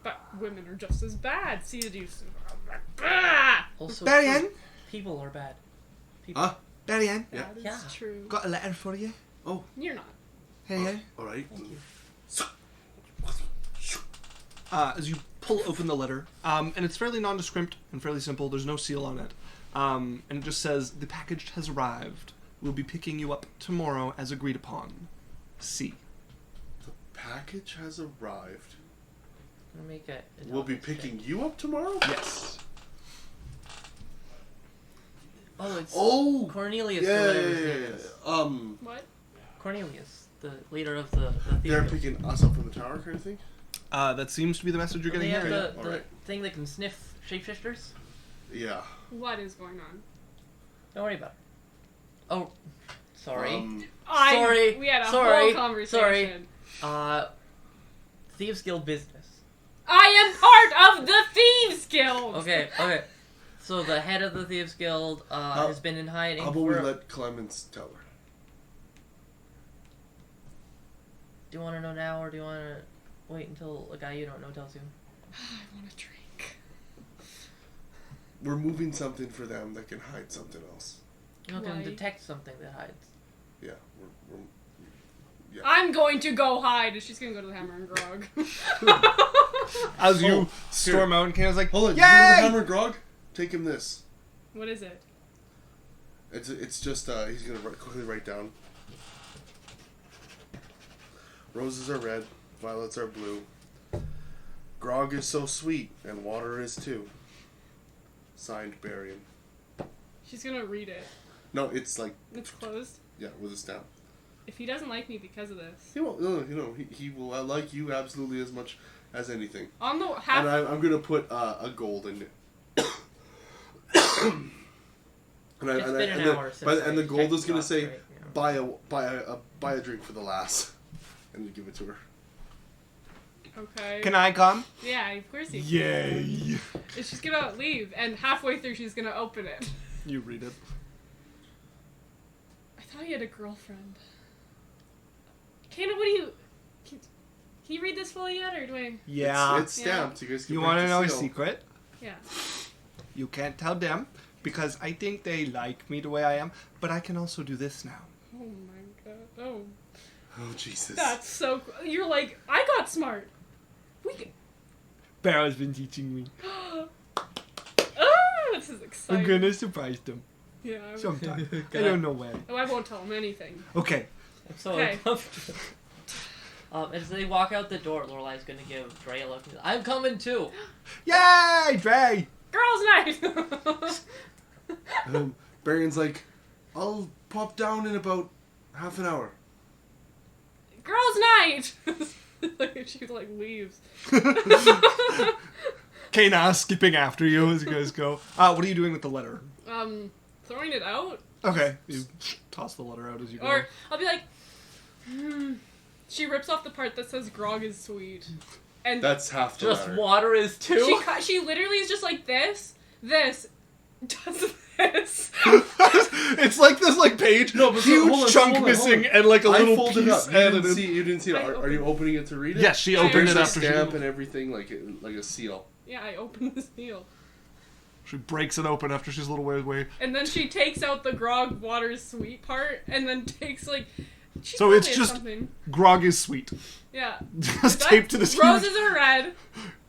But women are just as bad. See, you ah! Also, Marianne? true. People are bad. People. huh? Marianne, Yeah. That is Yeah. true. got a letter for you. Oh, You're not. Here you all right. Thank you. As you pull open the letter, and it's fairly nondescript and fairly simple. There's no seal on it, and it just says the package has arrived. We'll be picking you up tomorrow as agreed upon. C. The package has arrived. I'm gonna make a We'll be picking you up tomorrow? Yes. Oh, it's Oh! Cornelius. Yeah, or yeah, whatever his yeah, name yeah. is. What? Cornelius, the leader of the They're Thieves. picking us up from the tower kind of thing? That seems to be the message you're They getting have here. the Alright. thing that can sniff shapeshifters. Yeah. What is going on? Don't worry about it. Oh, sorry. Sorry. We had a whole conversation. Sorry. Thieves Guild business. I am part of the Thieves Guild! Okay. So the head of the Thieves Guild has been in hiding How about we for... let Clemens tell her? Do you want to know now, or do you want to wait until a guy you don't know tells you? I want a drink. We're moving something for them that can hide something else. You can Why? detect something that hides. Yeah, we're yeah. I'm going to go hide. And she's going to go to the Hammer and Grog. As you Oh, storm out, and Kana's like, Hold on, yay! you remember Hammer and Grog? Take him this. What is it? It's just he's gonna quickly write down. Roses are red, violets are blue. Grog is so sweet, and water is too. Signed, Barian. She's going to read it. No, it's like It's closed. yeah, with a stamp. If he doesn't like me because of this. He won't. No, he will like you absolutely as much as anything. On the half. And I'm gonna put a gold in it. And the gold is gonna say, buy a drink for the lass, and you give it to her. Okay. Can I come? Yeah, of course you can. Yay! And she's gonna leave, and halfway through she's gonna open it. You read it. I thought you had a girlfriend. Kana, what do you... Can you read this fully yet, or do I... Yeah. It's stamped. You guys can You break want to the know a seal. secret? Yeah. You can't tell them, because I think they like me the way I am, but I can also do this now. Oh my god. Oh. Oh Jesus. That's so cool. You're like, I got smart. We can... Barrow's been teaching me. Oh, this is exciting. I'm gonna surprise them Yeah. sometime. I don't know when. Oh, I won't tell him anything. Okay. I'm so Okay. uncomfortable. As they walk out the door, Lorelai's gonna give Dre a look. I'm coming too. Yay, Dre! Girls' night! Barian's like, I'll pop down in about half an hour. Girls' night! Like, she, like, leaves. Kana skipping after you as you guys go. What are you doing with the letter? Throwing it out? Okay. You toss the letter out as you go. Or I'll be like, She rips off the part that says Grog is sweet. And That's half the Just letter. water is too. she literally is just like this, does this. It's like this page, No, but huge hold on, chunk hold on, missing, hold on. and like a I little folded piece it up. added in. You didn't see it. I Are you opening it to read it? Yes, she Yeah, opened There's it a after she... stamp and everything, like a seal. Yeah, I opened the seal. She breaks it open after she's a little way away. And then she takes out the Grog water is sweet part, and then takes like... She So probably it's has just- something. Grog is sweet. Yeah. Just That- taped to this huge... Roses are red.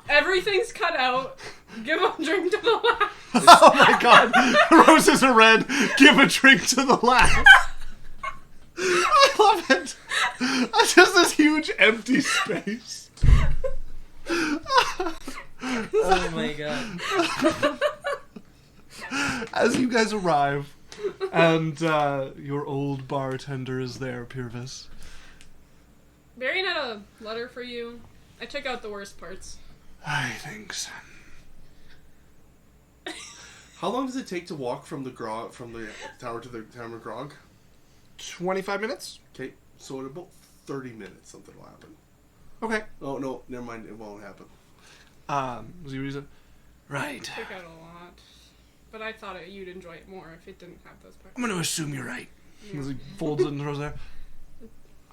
Everything's cut out. Give a drink to the last. Oh my god. Roses are red. Give a drink to the last. I love it. It's just this huge empty space. Oh my god. As you guys arrive, and your old bartender is there, Purvis. Marion had a letter for you. I took out the worst parts. I think so. How long does it take to walk from the tower to the Hammer Grog? 25 minutes? Okay, so in about 30 minutes, something will happen. Okay. Oh no, never mind. It won't happen. Was your reason? Right. Took out a lot. But I thought you'd enjoy it more if it didn't have those parts. I'm going to assume you're right. As he folds it and throws it there.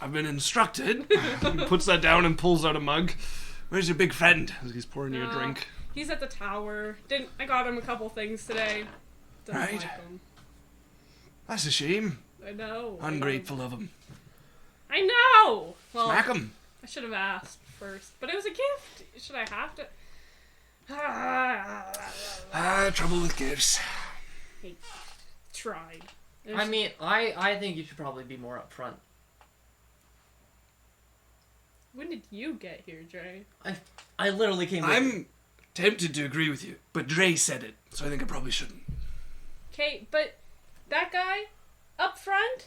I've been instructed. He puts that down and pulls out a mug. Where's your big friend? As he's pouring you a drink. He's at the tower. I got him a couple things today. Doesn't Right. like 'em. That's a shame. I know. Ungrateful of him. I know! Well, Smack him. I should have asked first. But it was a gift. Should I have to? Trouble with gifts. He tried. I mean, I think you should probably be more upfront. When did you get here, Dre? I literally came with you. I'm tempted to agree with you, but Dre said it, so I think I probably shouldn't. Okay, but that guy up front,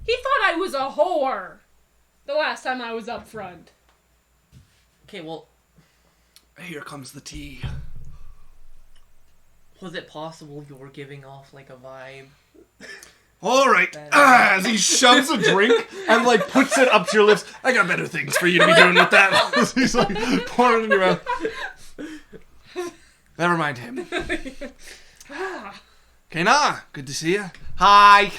he thought I was a whore the last time I was up front. Okay, well, Here comes the tea. was it possible you were giving off like a vibe? All right. As he shoves a drink and puts it up to your lips. I got better things for you to be doing with that. He's pouring it in your mouth. Never mind him. Okay, good to see you. Hi.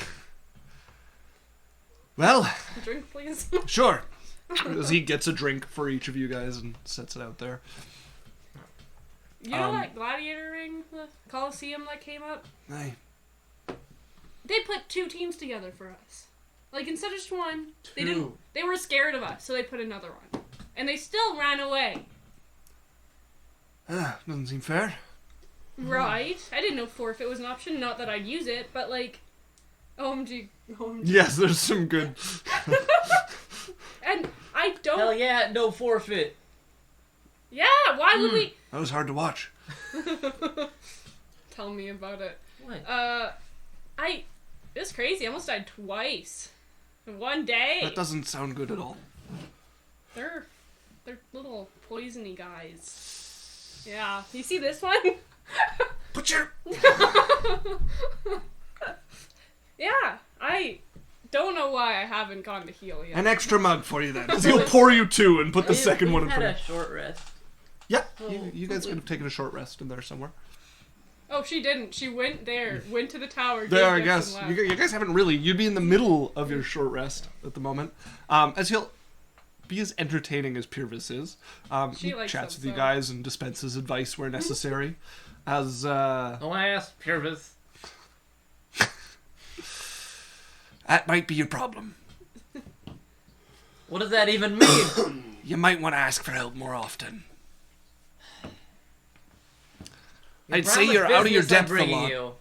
Well, A drink, please. sure. As he gets a drink for each of you guys and sets it out there. You know that gladiator ring, the Coliseum that came up? Aye. They put 2 teams together for us. Like, instead of just one, they didn't. Two. They were scared of us, so they put another one. And they still ran away. Doesn't seem fair. Right? I didn't know forfeit was an option. Not that I'd use it, but like, OMG. Yes, there's some good... And I don't. Hell yeah, no forfeit. Yeah, why would we? That was hard to watch. Tell me about it. What? It was crazy. I almost died twice in one day. That doesn't sound good at all. They're little poisony guys. Yeah. You see this one? But you're... Yeah. I don't know why I haven't gone to heal yet. An extra mug for you then. 'Cause he'll pour you 2 and put the second one in We've front had of a short rest. Yeah, you guys could have taken a short rest in there somewhere. Oh, she didn't. She went there, went to the tower. There, I gave gifts guess. and left. You guys haven't really... You'd be in the middle of your short rest at the moment. As he'll be as entertaining as Purvis is. She He likes chats them, with you so. guys and dispenses advice where necessary. As, Don't ask, Purvis. that might be your problem. What does that even mean? You might want to ask for help more often. I'd say How you're much out of your business I'm depth a bringing lot. you?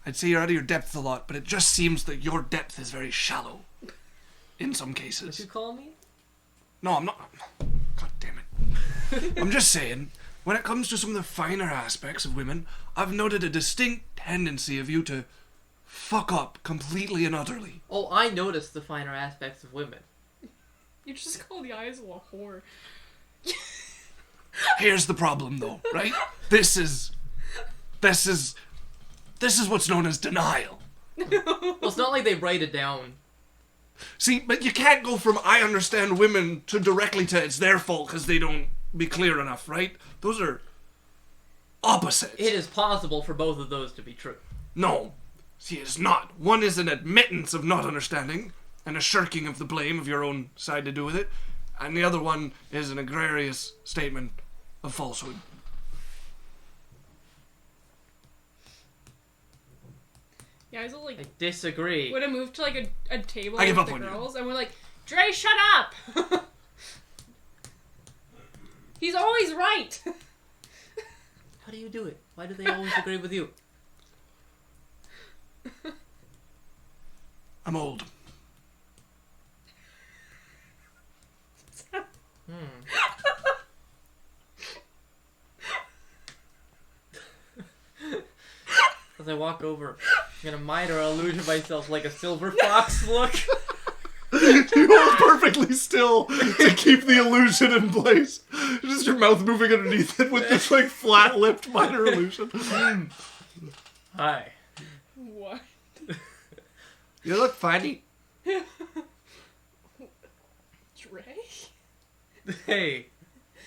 I'd say you're out of your depth a lot, but it just seems that your depth is very shallow. In some What cases. you call me? No, I'm not. God damn it. I'm just saying, when it comes to some of the finer aspects of women, I've noted a distinct tendency of you to fuck up completely and utterly. Oh, I noticed the finer aspects of women. You just called the Isla a whore. Here's the problem, though, right? This is what's known as denial. Well, it's not like they write it down. See, but you can't go from I understand women to directly to it's their fault because they don't be clear enough, right? Those are opposites. It is possible for both of those to be true. No. See, it's not. One is an admittance of not understanding and a shirking of the blame of your own side to do with it, and the other one is an egregious statement of falsehood. Yeah, Isla like I disagree. would have moved to like a table I give with up the on you. girls, and we're like, Dre, shut up. He's always right. How do you do it? Why do they always agree with you? I'm old. As I walk over, I'm gonna miter illusion myself like a silver fox look. You hold perfectly still to keep the illusion in place. Just your mouth moving underneath it with this like flat-lipped minor illusion. Hi. What? You look funny. Dre? Hey.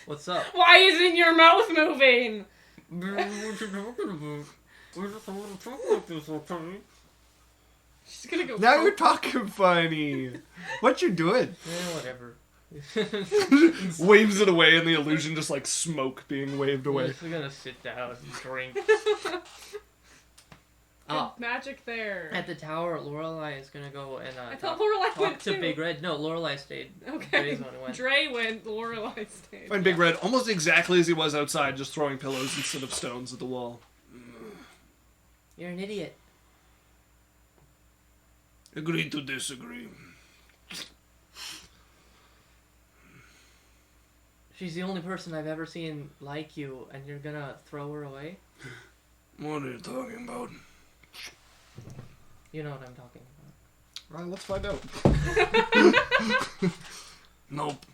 What's up? Why isn't your mouth moving? She's gonna go. Now you're talking funny. What you doing? Whatever. Waves it away, and the illusion just like smoke being waved We're away. just gonna sit down and drink. Good magic there. At the tower, Lorelai is gonna go and I thought Lorelai talk went to too. Big Red. No, Lorelai stayed. Okay. Dre's the one who went. Dre went. Lorelai stayed. Find Big Red almost exactly as he was outside, just throwing pillows instead of stones at the wall. You're an idiot. Agree to disagree. She's the only person I've ever seen like you, and you're gonna throw her away? What are you talking about? You know what I'm talking about. Well, let's find out. Nope.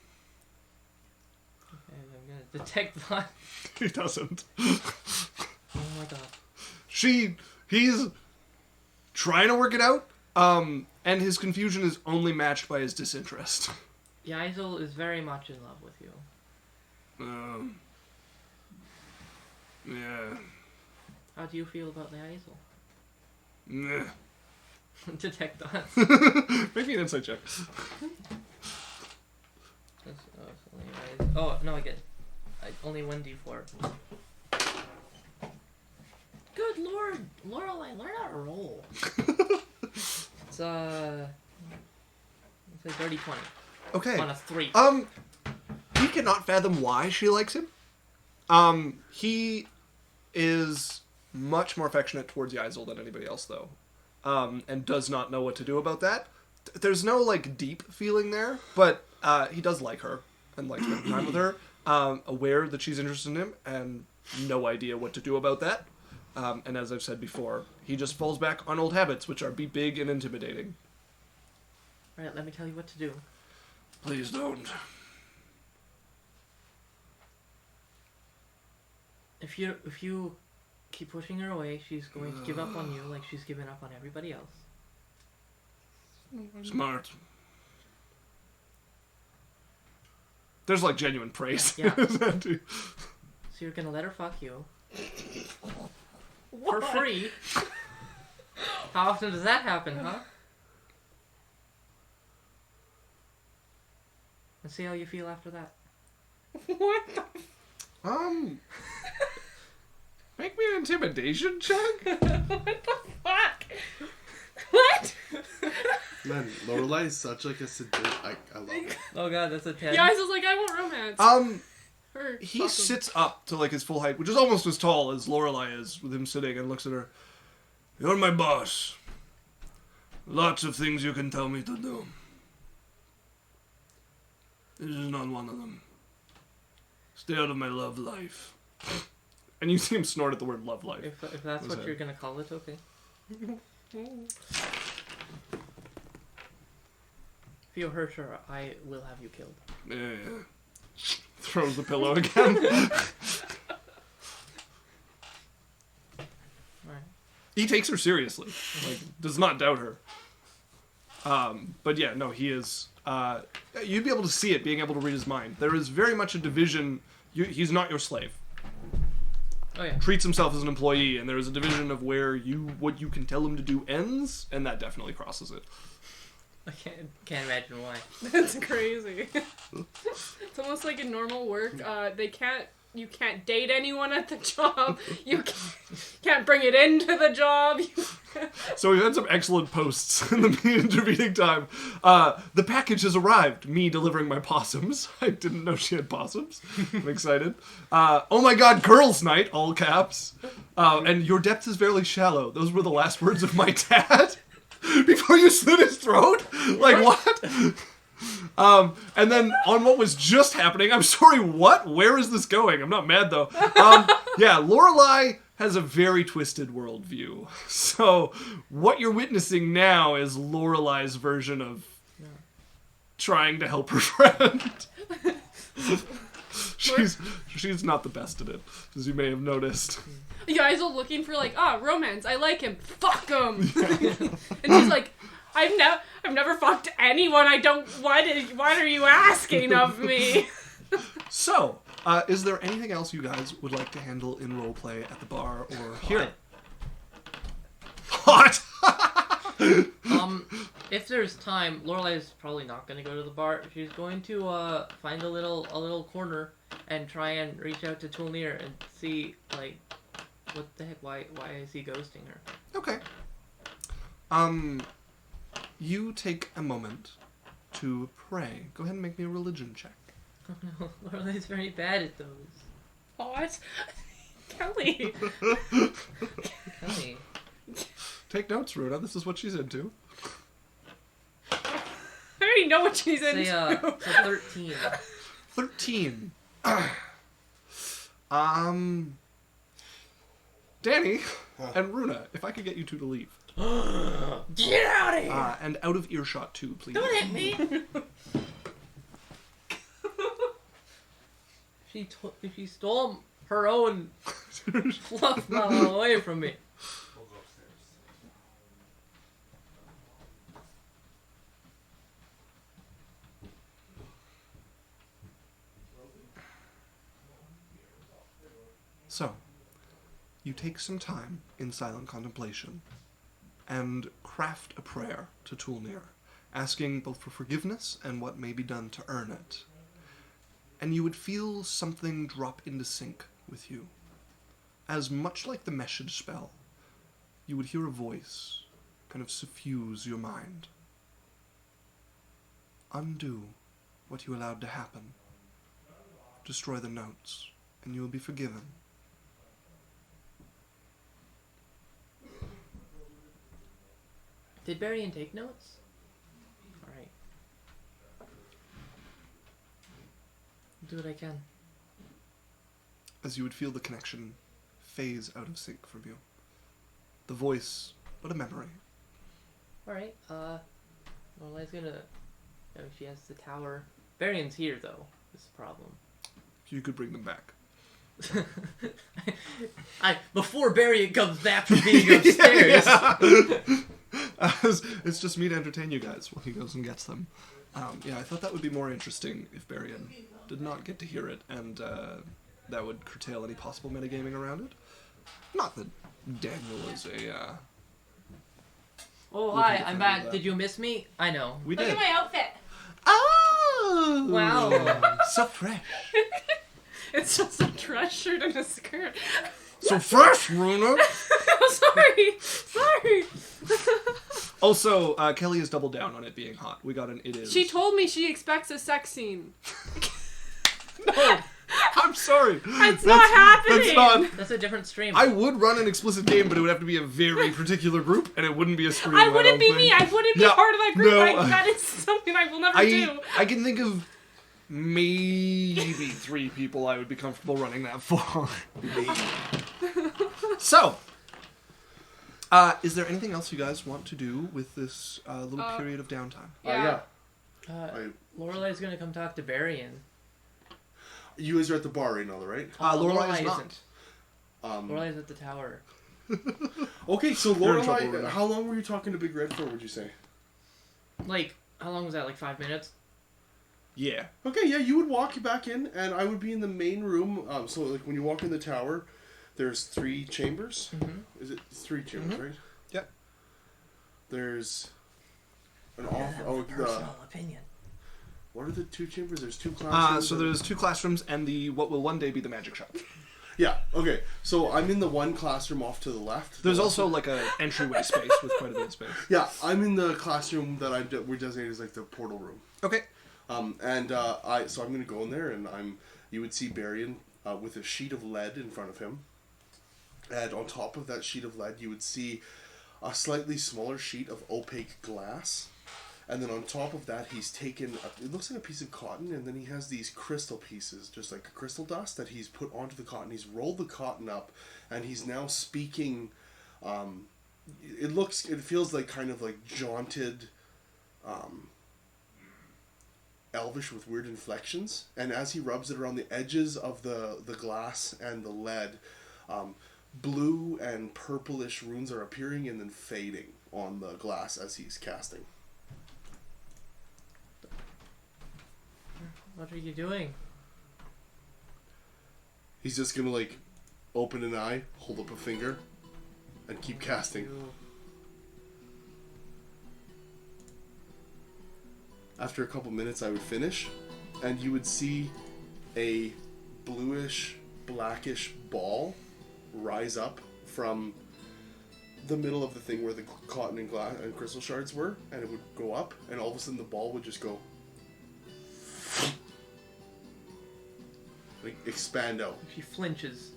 And I'm gonna detect that. He doesn't. Oh my god. He's trying to work it out, and his confusion is only matched by his disinterest. Yaisel is very much in love with you. Yeah. How do you feel about the Yaisel? Nah. Detect dots. Make me an insight check. Oh, no, I get only 1d4. Good lord, Lorelai, learn how to roll. It's a dirty 20 Okay. on a 3. He cannot fathom why she likes him. He is much more affectionate towards Yaisel than anybody else, though, and does not know what to do about that. There's no, like, deep feeling there, but he does like her and likes spending time with her, aware that she's interested in him, and no idea what to do about that. And as I've said before, he just falls back on old habits, which are be big and intimidating. Alright, let me tell you what to do. Please don't. If you keep pushing her away, she's going to give up on you like she's given up on everybody else. Smart. There's, like, genuine praise. Yeah. So you're gonna let her fuck you. For free? How often does that happen, huh? And see how you feel after that. What the Make me an intimidation check? What the fuck? What? Man, Lorelai is such like a sadist. I love it. Oh god, that's a 10. Yeah, I was like, I want romance. Her He fuck 'em. sits up to, like, his full height, which is almost as tall as Lorelai is, with him sitting, and looks at her. You're my boss. Lots of things you can tell me to do. This is not one of them. Stay out of my love life. And you see him snort at the word love life. If that's Was what it? you're gonna call it, okay. If you hurt her, I will have you killed. Yeah. Throws the pillow again. Alright. He takes her seriously. Like, does not doubt her. But yeah, no, he is... you'd be able to see it, being able to read his mind. There is very much a division. He's not your slave. Oh yeah. Treats himself as an employee, and there is a division of where what you can tell him to do ends, and that definitely crosses it. I can't imagine why. That's crazy. It's almost like in normal work. You can't date anyone at the job. You can't bring it into the job. So we've had some excellent posts in the intervening time. The package has arrived. Me delivering my possums. I didn't know she had possums. I'm excited. Oh my god, girls' night, all caps. And your depth is fairly shallow. Those were the last words of my dad. Before you slit his throat? Like, what? And then on what was just happening, I'm sorry, what? Where is this going? I'm not mad, though. Yeah, Lorelai has a very twisted worldview. So what you're witnessing now is Lorelai's version of trying to help her friend. She's not the best at it, as you may have noticed. You guys are looking for like, romance. I like him. Fuck him. And she's like, I've never fucked anyone. I don't. What are you asking of me? So, is there anything else you guys would like to handle in roleplay at the bar or here? Hot. If there's time, Lorelai is probably not going to go to the bar. She's going to find a little corner and try and reach out to Tulnir and see, like, what the heck? Why is he ghosting her? Okay. You take a moment to pray. Go ahead and make me a religion check. Oh no, Lorelai's very bad at those. What? Kelly. Kelly. Take notes, Runa. This is what she's into. I already know what she's into. Say, 13. 13. Danny and Runa, if I could get you two to leave. Get out of here! And out of earshot too, please. Don't hit me! She stole her own fluff ball away from me. We'll go upstairs. So, you take some time in silent contemplation. and craft a prayer to Tulnir, asking both for forgiveness and what may be done to earn it. And you would feel something drop into sync with you. As much like the message spell, you would hear a voice kind of suffuse your mind. Undo what you allowed to happen. Destroy the notes, and you will be forgiven. Did Barian take notes? Alright. Do what I can. As you would feel the connection phase out of sync from you. The voice, but a memory. Alright, Lorelai's gonna... Oh, she has the tower. Barian's here, though. This is the problem. You could bring them back. Before Barian comes back from being upstairs. It's just me to entertain you guys while he goes and gets them. I thought that would be more interesting if Barian did not get to hear it, and that would curtail any possible metagaming around it. Not that Daniel is a... Oh, Looking hi, to I'm find back. that. Did you miss me? I know. We Look did. at my outfit. Oh! Wow. So fresh. It's just a dress shirt and a skirt. So fresh, Runa! Sorry. Also, Kelly has doubled down on it being hot. We got an it is. She told me she expects a sex scene. No! I'm sorry. It's not happening. That's not... That's a different stream. I would run an explicit game, but it would have to be a very particular group, and it wouldn't be a stream. I wouldn't be don't me. think. I wouldn't be Yeah, part of that group. no, That is something I will never do. I can think of maybe 3 people I would be comfortable running that for. So, is there anything else you guys want to do with this little period of downtime? Yeah. Lorelai's gonna come talk to Barian. You guys are at the bar right now, right? Lorelai is not. isn't. Lorelai's at the tower. Okay, so You're in trouble, Lorelai, Runa. how long were you talking to Big Red for, would you say? Like, how long was that? Like 5 minutes? Yeah. Okay, yeah, you would walk back in, and I would be in the main room. So, like, when you walk in the tower, there's 3 chambers. Mm-hmm. Is it 3 chambers, right? Yep. There's an That off. was a personal opinion. What are the 2 chambers? There's 2 classrooms. So there's 2 classrooms and what will one day be the magic shop. Yeah. Okay. So I'm in the one classroom off to the left. There's also like a entryway space with quite a bit of space. Yeah, I'm in the classroom that we're designated as like the portal room. Okay. So I'm gonna go in there, and you would see Barian with a sheet of lead in front of him, and on top of that sheet of lead you would see a slightly smaller sheet of opaque glass, and then on top of that he's taken it looks like a piece of cotton, and then he has these crystal pieces, just like crystal dust, that he's put onto the cotton. He's rolled the cotton up, and he's now speaking. It feels like kind of like jaunted. Elvish with weird inflections, and as he rubs it around the edges of the glass and the lead, blue and purplish runes are appearing and then fading on the glass as he's casting. What are you doing? He's just gonna like open an eye, hold up a finger, and keep casting. After a couple minutes I would finish, and you would see a bluish, blackish ball rise up from the middle of the thing where the cotton and glass and crystal shards were, and it would go up, and all of a sudden the ball would just go like expand out. She flinches.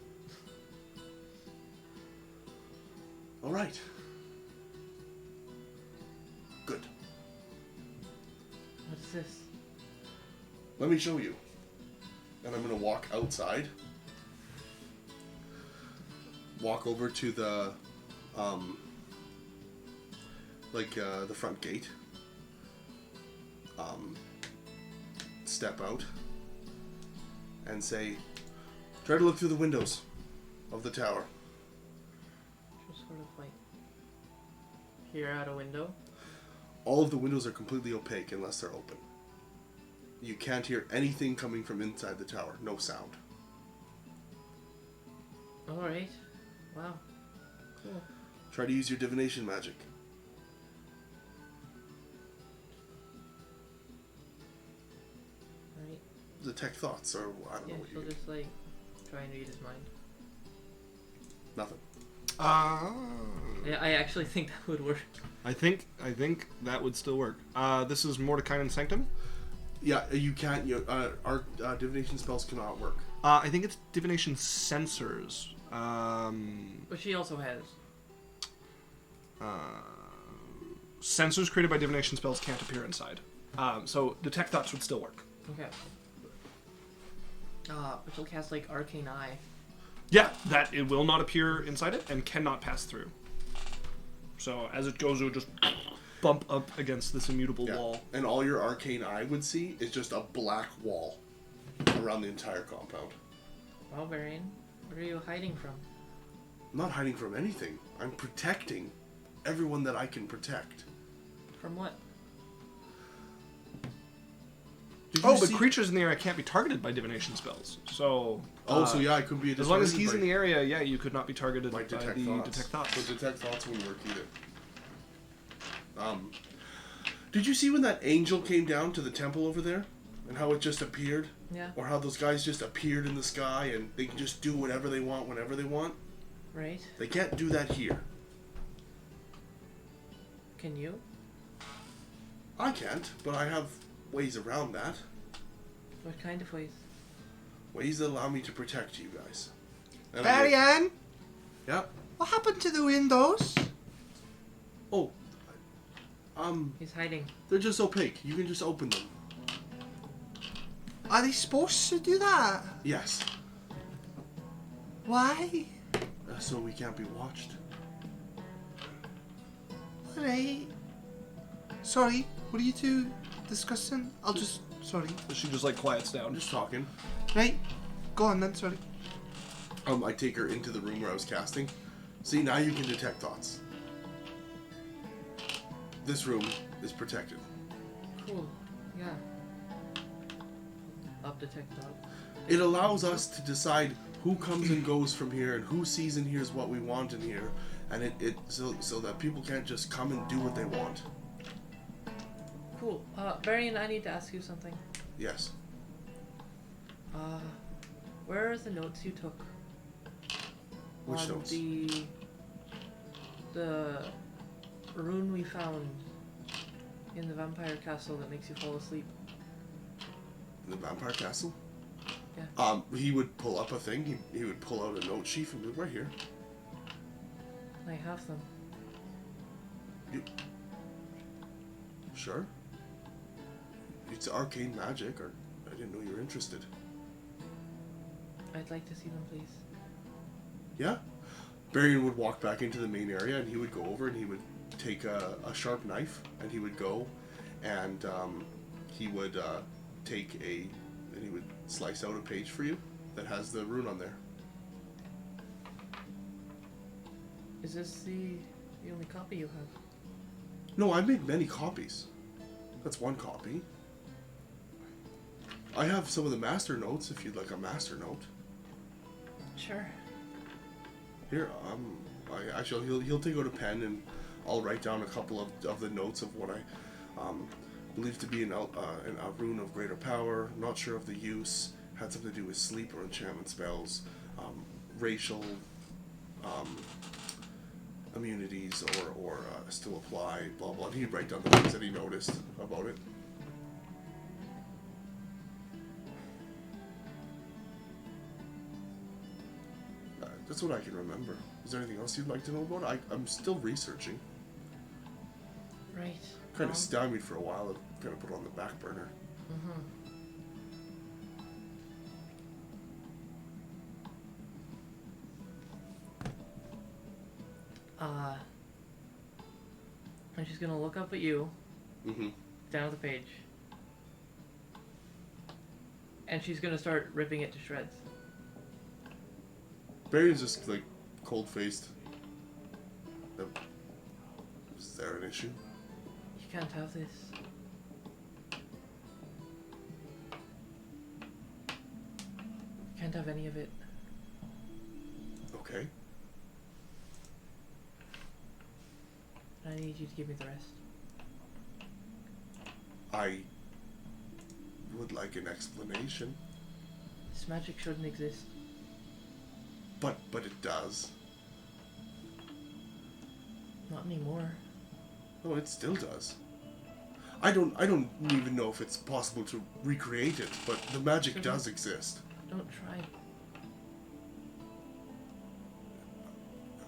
All right. Good. What's this? Let me show you. And I'm gonna walk outside. Walk over to the, the front gate. Step out. And say, try to look through the windows of the tower. Just sort of like peer out a window. All of the windows are completely opaque unless they're open. You can't hear anything coming from inside the tower. No sound. Alright. Wow. Cool. Try to use your divination magic. detect thoughts, or I don't Yeah, know what she'll you just like try and read his mind. Nothing. Yeah, I actually think that would work. I think that would still work. This is Mordecai and Sanctum. Yeah, you can't. Our divination spells cannot work. I think it's divination sensors. But she also has. Sensors created by divination spells can't appear inside. So detect thoughts would still work. Okay. But she'll cast like Arcane Eye. Yeah, that it will not appear inside it and cannot pass through. So as it goes, it would just bump up against this immutable wall. And all your arcane eye would see is just a black wall around the entire compound. Well, Varian, what are you hiding from? I'm not hiding from anything. I'm protecting everyone that I can protect. From what? Did you Oh, but see- creatures in the area can't be targeted by divination spells. So. So yeah, I could be. As long as he's in the area, yeah, you could not be targeted by detect the thoughts. detect thoughts. So detect thoughts wouldn't work either. Did you see when that angel came down to the temple over there, and how it just appeared? Yeah. Or how those guys just appeared in the sky and they can just do whatever they want whenever they want? Right. They can't do that here. Can you? I can't, but I have ways around that. What kind of ways? Ways that allow me to protect you guys. And Marianne, Yeah. what happened to the windows? Oh. He's hiding. They're just opaque. You can just open them. Are they supposed to do that? Yes. Why? So we can't be watched. Alright. Sorry, what are you two discussing? Sorry. She just like quiets I'm down. just talking. Right, go on then, sorry. I take her into the room where I was casting. See, now you can detect thoughts. This room is protected. Cool. Yeah. Up detect thought. It allows us to decide who comes and goes from here and who sees and hears what we want in here, and so that people can't just come and do what they want. Cool. Varian, I need to ask you something. Yes. Where are the notes you took? Which on notes? The rune we found in the vampire castle that makes you fall asleep. In the vampire castle? Yeah. He would pull up a thing. He would pull out a note sheaf and be right here. I have them. Sure. It's arcane magic, or I didn't know you were interested. I'd like to see them, please. Yeah. Barian would walk back into the main area, and he would go over and he would take a sharp knife, and he would go and he would and he would slice out a page for you that has the rune on there. Is this the only copy you have? No, I made many copies. That's one copy. I have some of the master notes if you'd like a master note. Sure. Here, he'll take out a pen and I'll write down a couple of the notes of what I believe to be a rune of greater power. Not sure of the use. Had something to do with sleep or enchantment spells, racial immunities or still apply. Blah blah. And he'd write down the things that he noticed about it. That's what I can remember. Is there anything else you'd like to know about? I'm still researching. Right. Kind of stymied for a while. I kind of put it on the back burner. And she's gonna look up at you, Mm-hmm. down at the page, and she's gonna start ripping it to shreds. Barry's just like cold-faced. Is there an issue? You can't have this. You can't have any of it. Okay. I need you to give me the rest. I would like an explanation. This magic shouldn't exist. But it does. Not anymore. Oh, it still does. I don't even know if it's possible to recreate it, but the magic does exist. Don't try.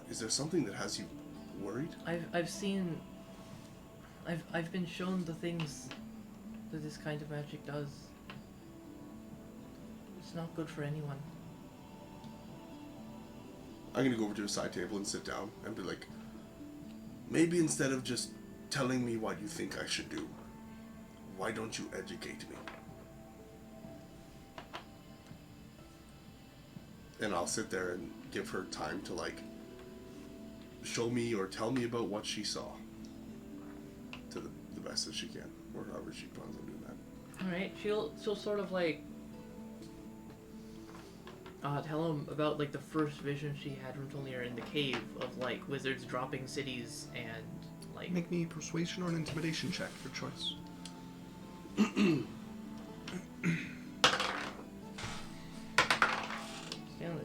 Is there something that has you worried? I've been shown the things that this kind of magic does. It's not good for anyone. I'm gonna go over to a side table and sit down and be like, maybe instead of just telling me what you think I should do, why don't you educate me? And I'll sit there and give her time to like show me or tell me about what she saw to the best that she can, or however she plans on doing that. Alright, she'll sort of like tell him about like the first vision she had from Tolnir in the cave of like wizards dropping cities and like Make me persuasion or an intimidation check, your choice.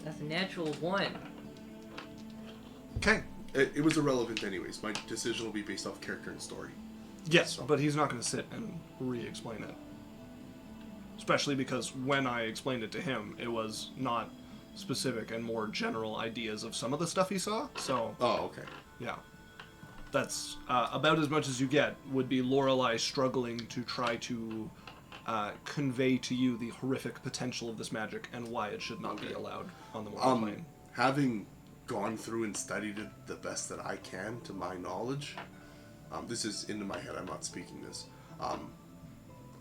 That's a natural 1. Okay. It was irrelevant anyways. My decision will be based off character and story. Yes, but he's not going to sit and re-explain it. Especially because when I explained it to him, it was not specific and more general ideas of some of the stuff he saw. So, Oh, okay. yeah. That's about as much as you get, would be Lorelei struggling to try to convey to you the horrific potential of this magic and why it should not be allowed on the mortal plane. Having gone through and studied it the best that I can to my knowledge, this is into my head, I'm not speaking this.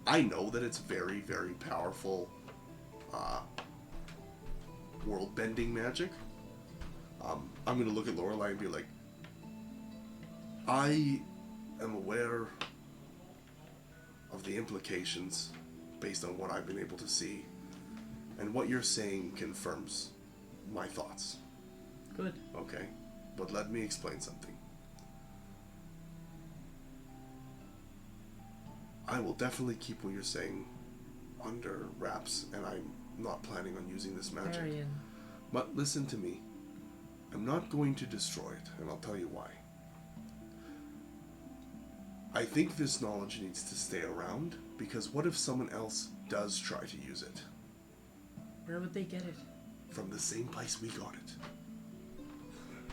I know that it's very, very powerful world-bending magic. I'm going to look at Lorelei and be like, I am aware of the implications based on what I've been able to see, and what you're saying confirms my thoughts. Good. Okay, but let me explain something. I will definitely keep what you're saying under wraps, and I'm not planning on using this magic. Marion. But listen to me. I'm not going to destroy it, and I'll tell you why. I think this knowledge needs to stay around, because what if someone else does try to use it? Where would they get it? From the same place we got it.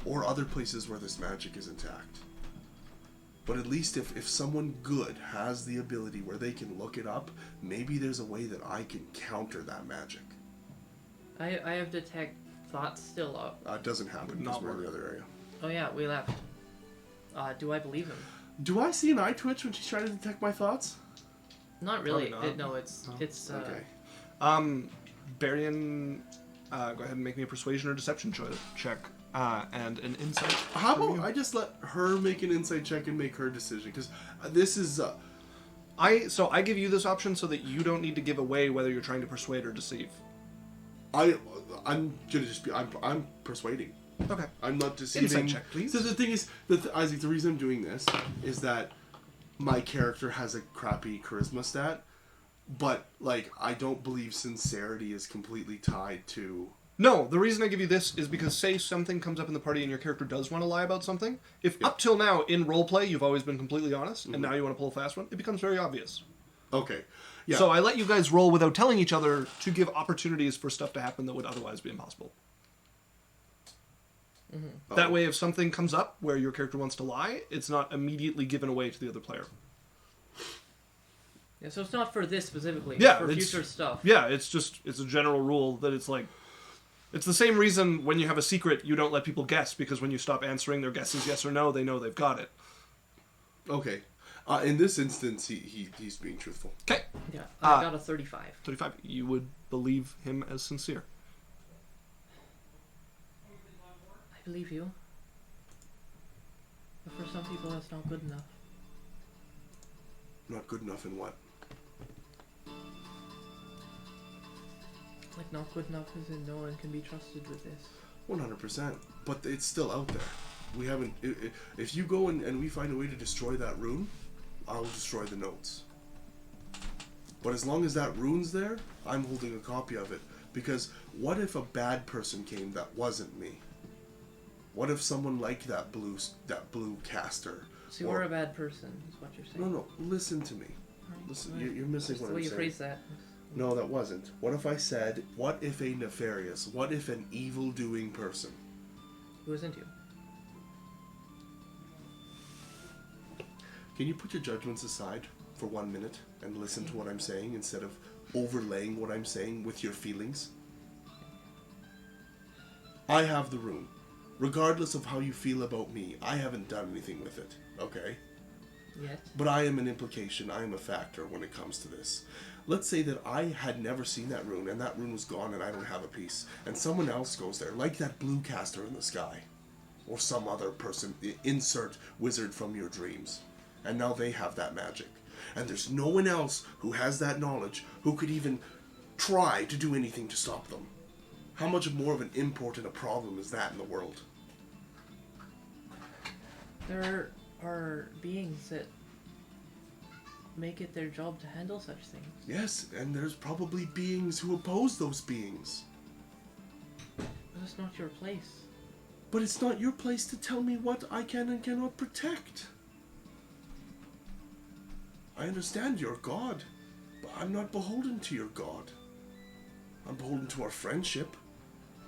Or other places where this magic is intact. But at least if someone good has the ability where they can look it up, maybe there's a way that I can counter that magic. I have detect thoughts still up. It doesn't happen because we're in the other area. Oh yeah, we left. Do I believe him? Do I see an eye twitch when she's trying to detect my thoughts? Not really. Probably not. No, it's Okay. Barian, go ahead and make me a persuasion or deception check, and an insight. How for about you. I just let her make an insight check and make her decision? Because this is... I give you this option so that you don't need to give away whether you're trying to persuade or deceive. I'm gonna just be... I'm persuading. Okay. I'm not deceiving. Insight check, please. So the thing is, Isaac, the reason I'm doing this is that my character has a crappy charisma stat, but like I don't believe sincerity is completely tied to. No, the reason I give you this is because say something comes up in the party and your character does want to lie about something. If up till now in roleplay you've always been completely honest, and now you want to pull a fast one, it becomes very obvious. Okay. Yeah. So I let you guys roll without telling each other to give opportunities for stuff to happen that would otherwise be impossible. Mm-hmm. That way, if something comes up where your character wants to lie, it's not immediately given away to the other player. Yeah, so it's not for this specifically. Yeah, for it's- future stuff. Yeah, it's a general rule that it's like, it's the same reason when you have a secret, you don't let people guess, because when you stop answering their guesses yes or no, they know they've got it. Okay. In this instance, he's being truthful. Okay. Yeah, I got a 35. 35. You would believe him as sincere. I believe you. But for some people, that's not good enough. Not good enough in what? Like, not good enough as in no one can be trusted with this. 100%. But it's still out there. We haven't... If you go and we find a way to destroy that room, I'll destroy the notes. But as long as that rune's there, I'm holding a copy of it. Because what if a bad person came that wasn't me? What if someone like that blue caster? So you're a bad person, is what you're saying. No, listen to me. Listen, you're missing what I'm saying. The way you phrase that. No, that wasn't. What if I said, what if a nefarious, what if an evil-doing person? Who isn't you? Can you put your judgments aside for 1 minute and listen to what I'm saying instead of overlaying what I'm saying with your feelings? I have the rune. Regardless of how you feel about me, I haven't done anything with it, okay? Yet. But I am an implication, I am a factor when it comes to this. Let's say that I had never seen that rune, and that rune was gone and I don't have a piece, and someone else goes there, like that blue caster in the sky, or some other person, insert wizard from your dreams, and now they have that magic. And there's no one else who has that knowledge who could even try to do anything to stop them. How much more of an import and a problem is that in the world? There are beings that make it their job to handle such things. Yes, and there's probably beings who oppose those beings. But it's not your place. But it's not your place to tell me what I can and cannot protect. I understand you're God, but I'm not beholden to your God. I'm beholden to our friendship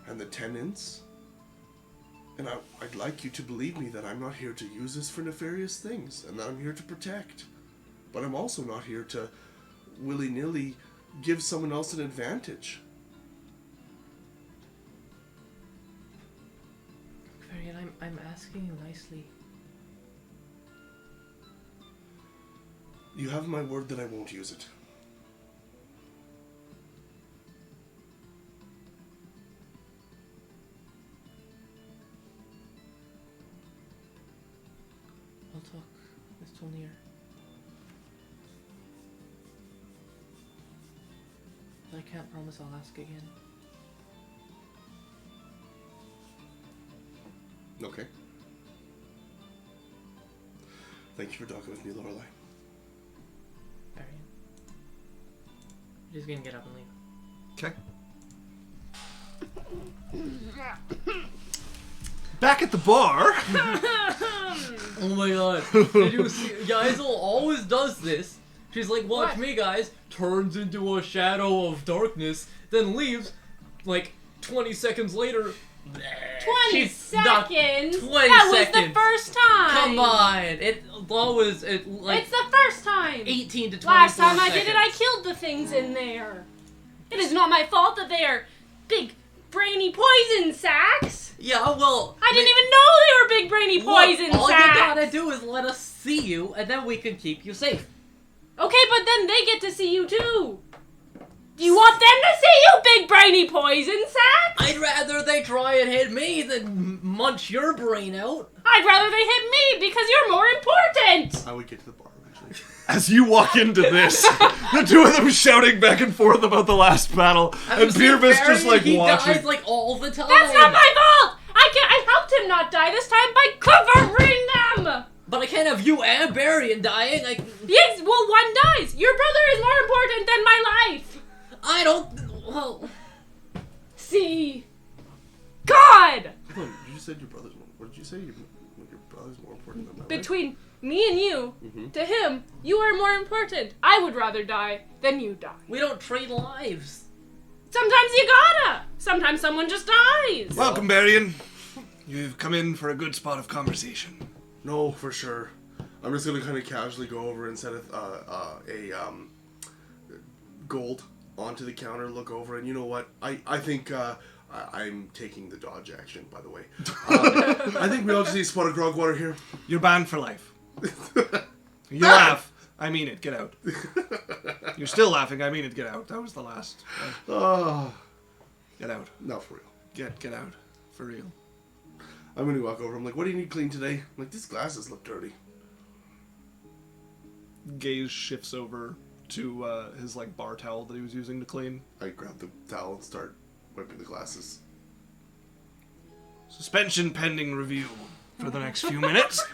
and the tenets. And I'd like you to believe me that I'm not here to use this for nefarious things, and that I'm here to protect. But I'm also not here to willy-nilly give someone else an advantage. Varian, I'm asking you nicely. You have my word that I won't use it. I'll talk with Tolnir. But I can't promise I'll ask again. Okay. Thank you for talking with me, Lorelai. Varian. You're just gonna get up and leave. Okay. Back at the bar. Oh my god. Did you see? Yaisel always does this. She's like, watch What? me, guys. Turns into a shadow of darkness, then leaves. Like, 20 seconds later. 20 seconds? 20 that was seconds. the first time! Come on. It's the first time! 18 to 24 Last time I seconds. did it, I killed the things in there. It is not my fault that they are big, brainy poison sacks. Yeah, well... I didn't even know they were big, brainy poison All sacks. you gotta do is let us see you, and then we can keep you safe. Okay, but then they get to see you too. Do you want them to see you, big, brainy poison sacks? I'd rather they try and hit me than munch your brain out. I'd rather they hit me because you're more important. I would get to the bar eventually. As you walk into this, the two of them shouting back and forth about the last battle, and Beervis just like he watching. dies like all the time. That's not my fault. I helped him not die this time by covering them. But I can't have you and Barry dying. Yes, well, one dies. Your brother is more important than my life. I don't. Well, See, God. Hold on, you just said your brother's more. What did you say? Your brother's more important than my life? Between me and you, to him, you are more important. I would rather die than you die. we don't trade lives. Sometimes you gotta. Sometimes someone just dies. Welcome, Barian. You've come in for a good spot of conversation. No, for sure. I'm just gonna kind of casually go over and set gold onto the counter, look over, and you know what? I think I'm taking the dodge action, by the way. I think we all just need a spot of grog water here. You're banned for life. You laugh. I mean it. Get out. You're still laughing. I mean it. Get out. That was the last. Oh, Get out. no, for real. Get out. For real. I'm gonna walk over. I'm like, what do you need clean today? I'm like, these glasses look dirty. Gaze shifts over to his like bar towel that he was using to clean. I grab the towel and start wiping the glasses. Suspension pending review for the next few minutes.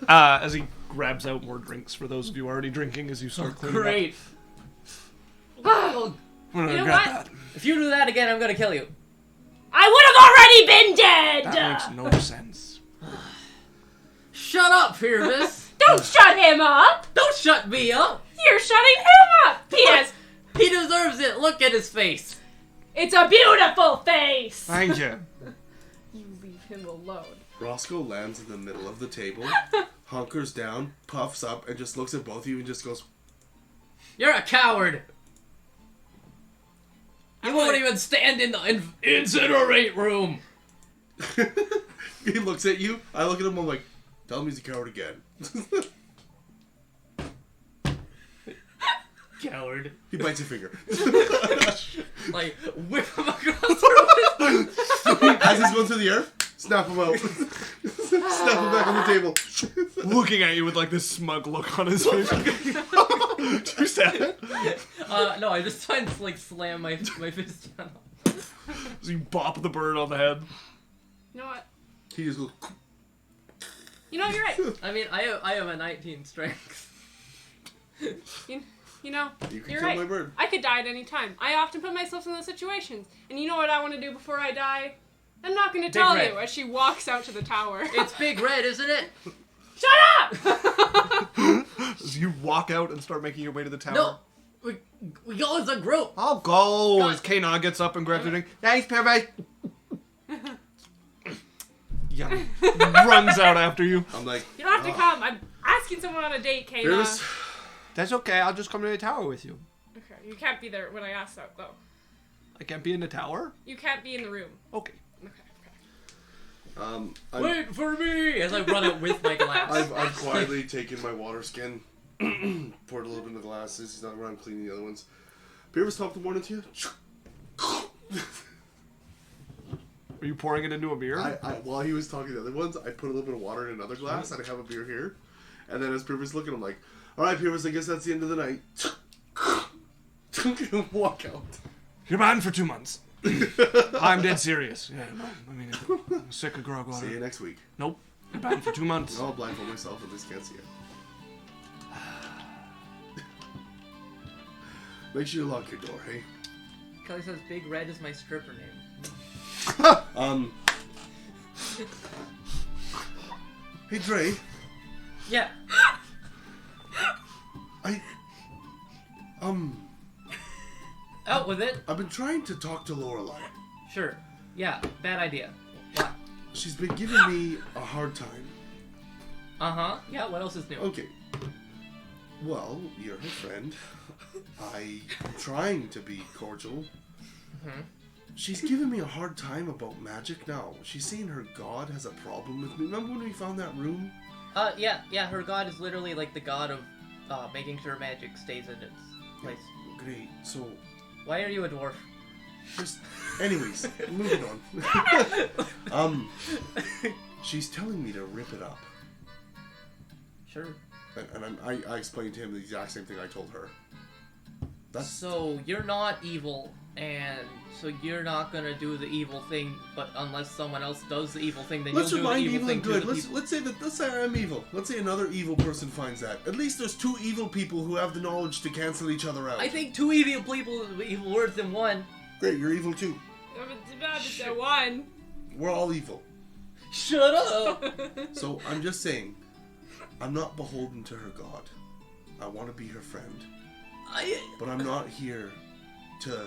As he grabs out more drinks for those of you already drinking as you start cleaning Great. Oh, I'm gonna You know regret what? that. if you do that again, I'm gonna kill you. I would have already been dead! That makes no sense. Shut up, Fearvis. Don't shut him up! Don't shut me up. You're shutting him up! Yes, He deserves it. Look at his face. it's a beautiful face! Thank you. You leave him alone. Roscoe lands in the middle of the table, hunkers down, puffs up, and just looks at both of you and just goes, You're a coward. You I'm won't like- even stand in the incinerate room. he looks at you, I look at him, I'm like, tell him he's a coward again. Coward. He bites your finger. Like, whip him across the room. As he's going through the air, snap him out. Snap him back on the table. Looking at you with like this smug look on his face. Do you stab it? No, I just try and like slam my fist down. So you bop the bird on the head. You know what? He just goes, You know, you're right. I mean, I have a 19 strength. You know, you can you're kill right. my bird. I could die at any time. I often put myself in those situations. And you know what I want to do before I die? I'm not going to Big tell red. you as she walks out to the tower. It's Big Red, isn't it? Shut up! So you walk out and start making your way to the tower. No, we go as a group. I'll go. God. As K-Nog gets up and grabs your drink. Thanks, Pervy. Yeah, runs out after you. I'm like, You don't have to come. I'm asking someone on a date, Kayla. Fearless. That's okay. I'll just come to the tower with you. Okay, you can't be there when I ask that, though. I can't be in the tower? You can't be in the room. Okay. Okay. I'm, Wait for me as I run out with my glass. I've quietly taken my water skin, poured a little bit in the glasses. He's not around cleaning the other ones. Fearless talk the morning to you? Are you pouring it into a beer? While he was talking to the other ones, I put a little bit of water in another glass, and I have a beer here. And then as Pyrrhus looking, I'm like, alright, Pyrrhus, I guess that's the end of the night. Walk out. You're banned for 2 months. I'm dead serious. Yeah, no, I mean, I'm sick of grog water. See you next week. Nope. You're banned for 2 months. I'll blindfold myself, at least can't see it. Make sure you lock your door, hey? Kelly says Big Red is my stripper name. Hey, Dre. Yeah. Out with it. I've been trying to talk to Lorelai. Sure. Yeah, bad idea. What? She's been giving me a hard time. Uh-huh. Yeah, what else is new? Okay. Well, you're her friend. I'm trying to be cordial. Mm-hmm. She's giving me a hard time about magic now. She's saying her god has a problem with me. Remember when we found that room? Yeah, her god is literally like the god of making sure magic stays in its place. Great. So, Why are you a dwarf? just... Anyways, moving on. She's telling me to rip it up. Sure. And I explained to him the exact same thing I told her. That's... So, you're not evil, and so you're not gonna do the evil thing, but unless someone else does the evil thing, then Let's you'll do the remind evil evil thing and to good. the Let's people. say I'm evil. Let's say another evil person finds that. At least there's two evil people who have the knowledge to cancel each other out. I think two evil people is evil worse than one. Great, you're evil too. One. We're all evil. Shut up! So I'm just saying, I'm not beholden to her god. I want to be her friend. But I'm not here to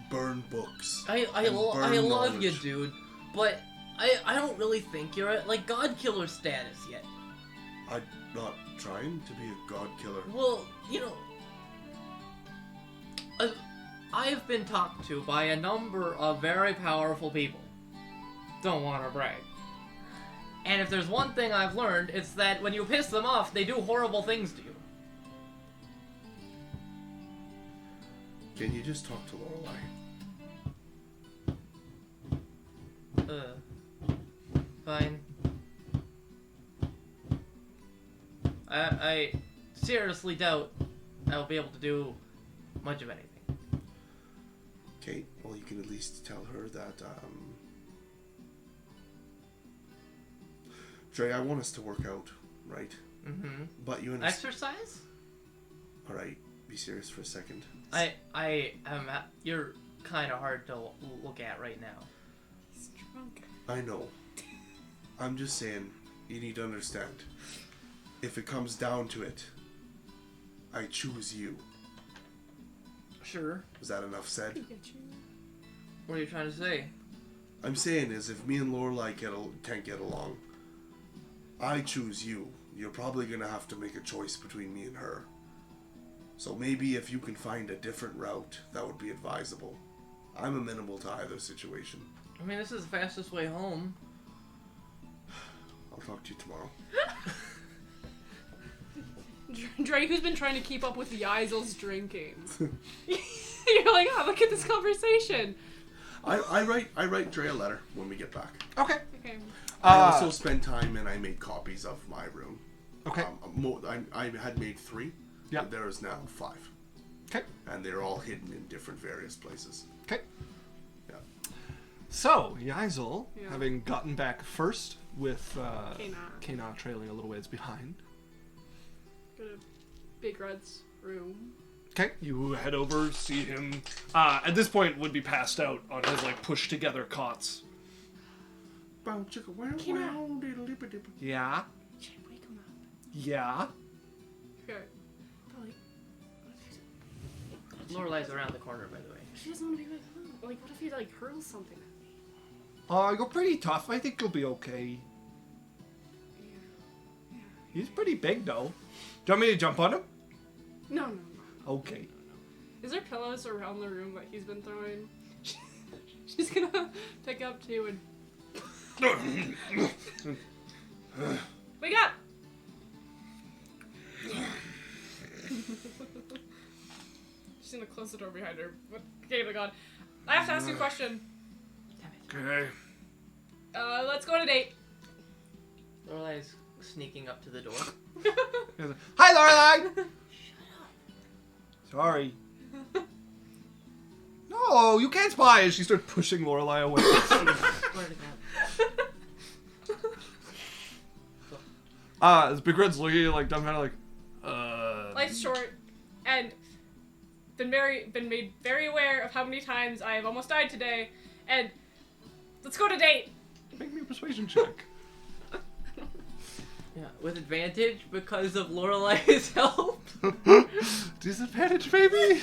burn books. I and burn love you, knowledge. dude, but I don't really think you're at, like, God Killer status yet. I'm not trying to be a god killer. Well, you know, I've been talked to by a number of very powerful people. Don't want to brag. And if there's one thing I've learned, it's that when you piss them off, they do horrible things to you. Can you just talk to Lorelai? Fine. I seriously doubt I'll be able to do much of anything. Okay, well you can at least tell her that, Dre, I want us to work out, right? Mm-hmm. But you understand... Exercise? Alright, be serious for a second. I am. You're kind of hard to look at right now. He's drunk. I know. I'm just saying, you need to understand. If it comes down to it, I choose you. Sure. Is that enough said? Pikachu. What are you trying to say? I'm saying is if me and Lorelai can't get along, I choose you. You're probably going to have to make a choice between me and her. So maybe if you can find a different route, that would be advisable. I'm amenable to either situation. I mean, this is the fastest way home. I'll talk to you tomorrow. Drake, who's been trying to keep up with the Isel's drinking. You're like, oh, look at this conversation. I write Dre a letter when we get back. Okay. Okay. I also spent time and I made copies of my room. Okay. I had made 3. Yeah. There is now 5. Okay. And they're all hidden in different various places. Okay. Yeah. So, Yaisel, Yeah. having gotten back first with Kana. Kana trailing a little ways behind. Go to Big Red's room. Okay, you head over, see him. At this point, would be passed out on his like pushed together cots. Bow chicka wow Kina. wow diddle dipper dipper. Yeah. Jay, wake him up. Yeah. Okay. But like, Lorelai's around the corner, by the way. she doesn't want to be with him. Like, what if he like hurls something at me? You're pretty tough. I think you'll be okay. Yeah. He's pretty big, though. Do you want me to jump on him? No. Okay. Is there pillows around the room that he's been throwing? She's gonna pick up 2 and wake up! She's gonna close the door behind her. But, okay, my god. I have to ask you a question. Okay. Let's go on a date. Lorelai's sneaking up to the door. Hi, Lorelai! Sorry. No, you can't spy! And she starts pushing Lorelai away. Swear to God. As Big Red's looking at you like dumb, kind of like, Life's short, and been made very aware of how many times I have almost died today, and let's go to date. Make me a persuasion check. Yeah, with advantage because of Lorelai's help. Disadvantage, maybe?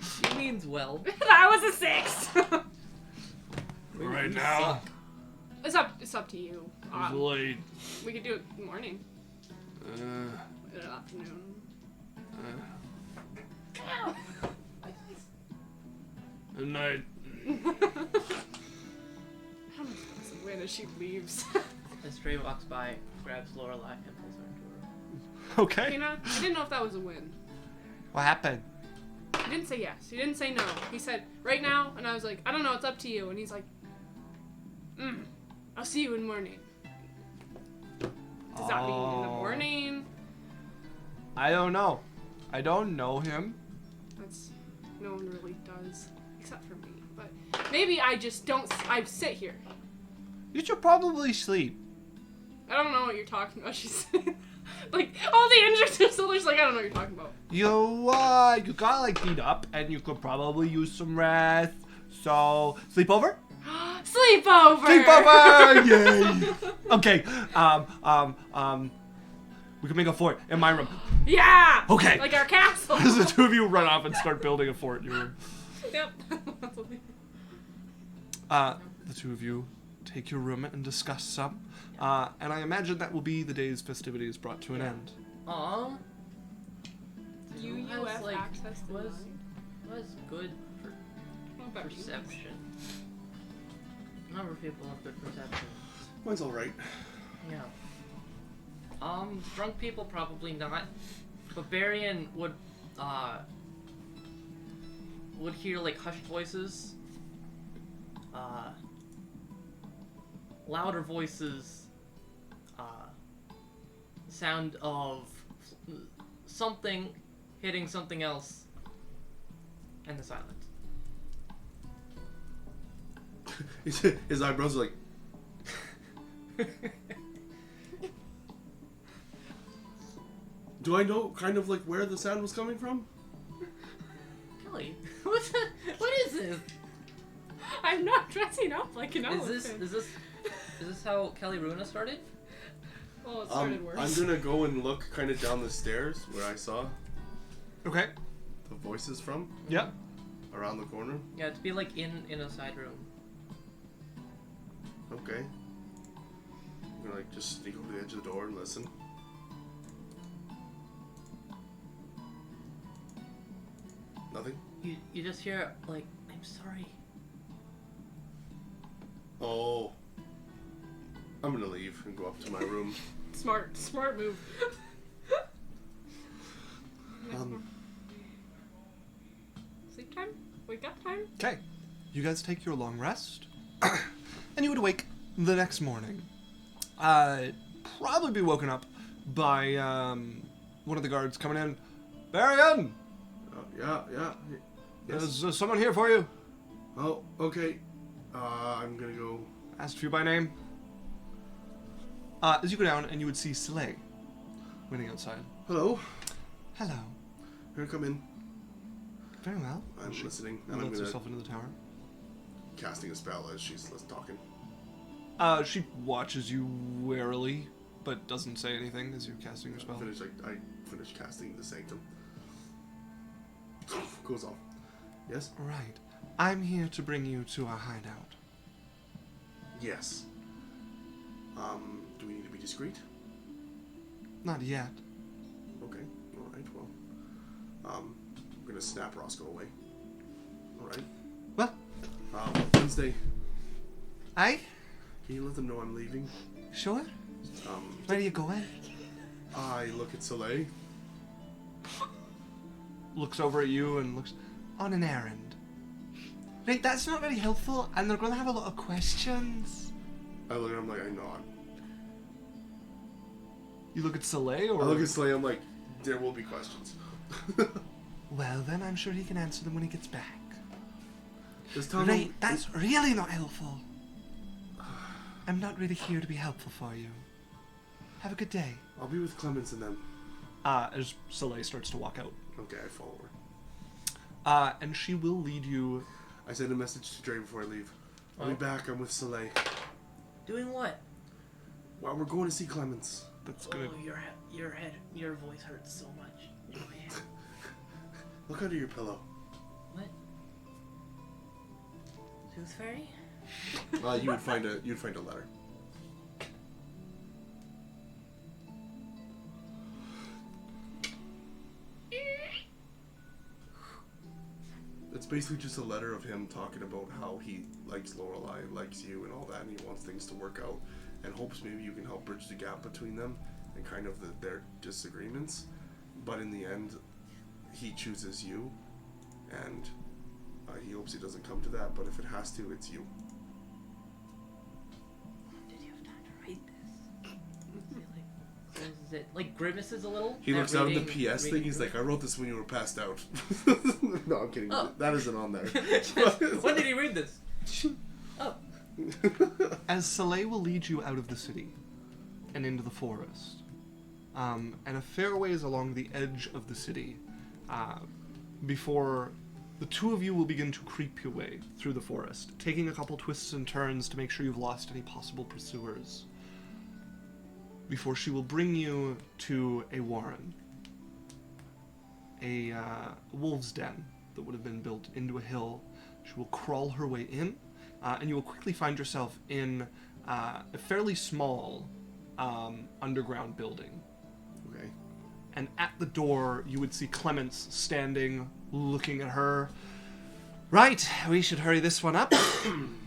She means well. That was a 6. Right now. It's up to you. It's late. We could do it in the morning, Uh, in the afternoon. Good night. I don't know if that's a win as she leaves. As Dre walks by, grabs Lorelai and pulls her into her room. Okay. Tina, I didn't know if that was a win. What happened? He didn't say yes. He didn't say no. He said, right now, and I was like, I don't know, it's up to you. And he's like, I'll see you in the morning. Does that mean in the morning? I don't know. I don't know him. That's, no one really does, except for me. But maybe I just don't, I sit here. You should probably sleep. I don't know what you're talking about, she said. Like, all the injured soldiers, like, I don't know what you're talking about. You got like beat up, and you could probably use some rest. So, sleepover? Sleepover! Sleepover! Yay! Okay, we can make a fort in my room. Yeah! Okay. Like our castle. As the 2 of you run off and start building a fort in your room. Yep. The 2 of you take your room and discuss some. And I imagine that will be the day's festivities brought to an end. UUF like, access denied. was good for What about you? perception. A number of people have good perception. Mine's alright. Yeah. Drunk people probably not. Barbarian would hear like hushed voices. Louder voices. Sound of something hitting something else. And the silence. His eyebrows are like, Do I know kind of like where the sound was coming from? Kelly, what is this? I'm not dressing up like an elephant. Is this how Kelly Runa started? Well, it started worse. I'm gonna go and look kind of down the stairs where I saw Okay. the voices from Yep. around the corner. Yeah, to be like in a side room. Okay. I'm gonna like just sneak over the edge of the door and listen. Nothing? You just hear like, I'm sorry. Oh. I'm gonna leave and go up to my room. Smart move. Sleep time? Wake up time? Okay. You guys take your long rest, and you would awake the next morning. Probably be woken up by one of the guards coming in. Barian! Yeah. Yes. There's someone here for you. Oh, okay. I'm gonna go. Asked for you by name. As you go down, and you would see Soleil waiting outside. Hello. Hello. Here, come in. Very well. I'm She listening, and I'm lets gonna herself into the tower. casting a spell as she's talking. She watches you warily, but doesn't say anything as you're casting your spell. I finished casting the sanctum. Goes off. Yes. Right. I'm here to bring you to our hideout. Yes. Do we need to be discreet? Not yet. Okay. All right. Well, I'm gonna snap Roscoe away. All right. Well, Wednesday. aye? Can you let them know I'm leaving? Sure. Where are you going? I look at Soleil. Looks over at you and looks on an errand. Right, that's not very helpful, and they're going to have a lot of questions. I look at him like I nod. You look at Soleil, or I look at Soleil. I'm like, there will be questions. well, then I'm sure he can answer them when he gets back. Just tell Right, him. that's really not helpful. I'm not really here to be helpful for you. Have a good day. I'll be with Clemens and them. As Soleil starts to walk out. Okay, I follow her. And she will lead you. I send a message to Dre before I leave. I'll be back. I'm with Soleil. Doing what? Well, we're going to see Clemens. That's gonna. Oh, your voice hurts so much. In my head. Look under your pillow. What? Tooth fairy? You'd find a letter. It's basically just a letter of him talking about how he likes Lorelei, likes you, and all that, and he wants things to work out, and hopes maybe you can help bridge the gap between them and kind of their disagreements. But in the end, he chooses you, and he hopes it doesn't come to that. But if it has to, it's you. Did you have time to write this? Is it like grimaces a little? He At looks out at the reading- PS thing. reading He's through? like, I wrote this when you were passed out. No, I'm kidding. Oh. That isn't on there. When did he read this? Oh. As Soleil will lead you out of the city and into the forest, and a fair ways along the edge of the city, before the two of you will begin to creep your way through the forest, taking a couple twists and turns to make sure you've lost any possible pursuers, before she will bring you to a warren, a wolf's den that would have been built into a hill. She will crawl her way in, and you will quickly find yourself in a fairly small underground building. Okay. And at the door, you would see Clemens standing, looking at her. Right, we should hurry this one up.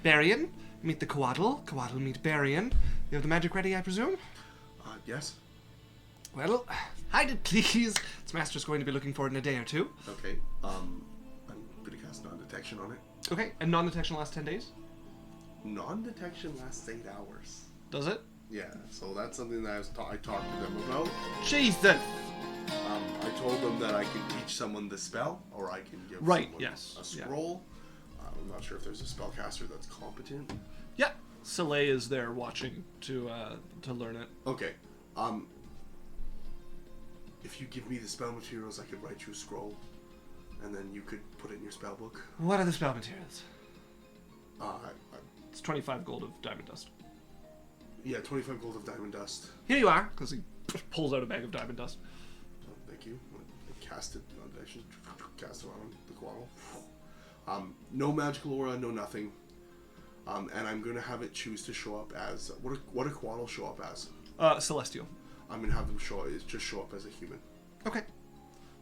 Barian, meet the Coatl. Coatl, meet Barian. You have the magic ready, I presume? Yes. Well, hide it, please. Its master's going to be looking for it in a day or two. Okay. I'm gonna cast non-detection on it. Okay, and non-detection lasts 10 days? Non-detection lasts 8 hours. Does it? Yeah. So that's something that I talked to them about. Jesus! I told them that I can teach someone the spell, or I can give Right, someone yes, a yeah. scroll. I'm not sure if there's a spellcaster that's competent. Yeah. Soleil is there watching to learn it. Okay. if you give me the spell materials, I could write you a scroll, and then you could put it in your spell book. What are the spell materials? I It's 25 gold of diamond dust. Yeah, 25 gold of diamond dust. Here you are, because he pulls out a bag of diamond dust. Oh, thank you. I cast it. I should cast it on the Quaddle. No magical aura, no nothing. And I'm gonna have it choose to show up as what a Quaddle show up as. Celestial. I'm gonna have them just show up as a human. Okay.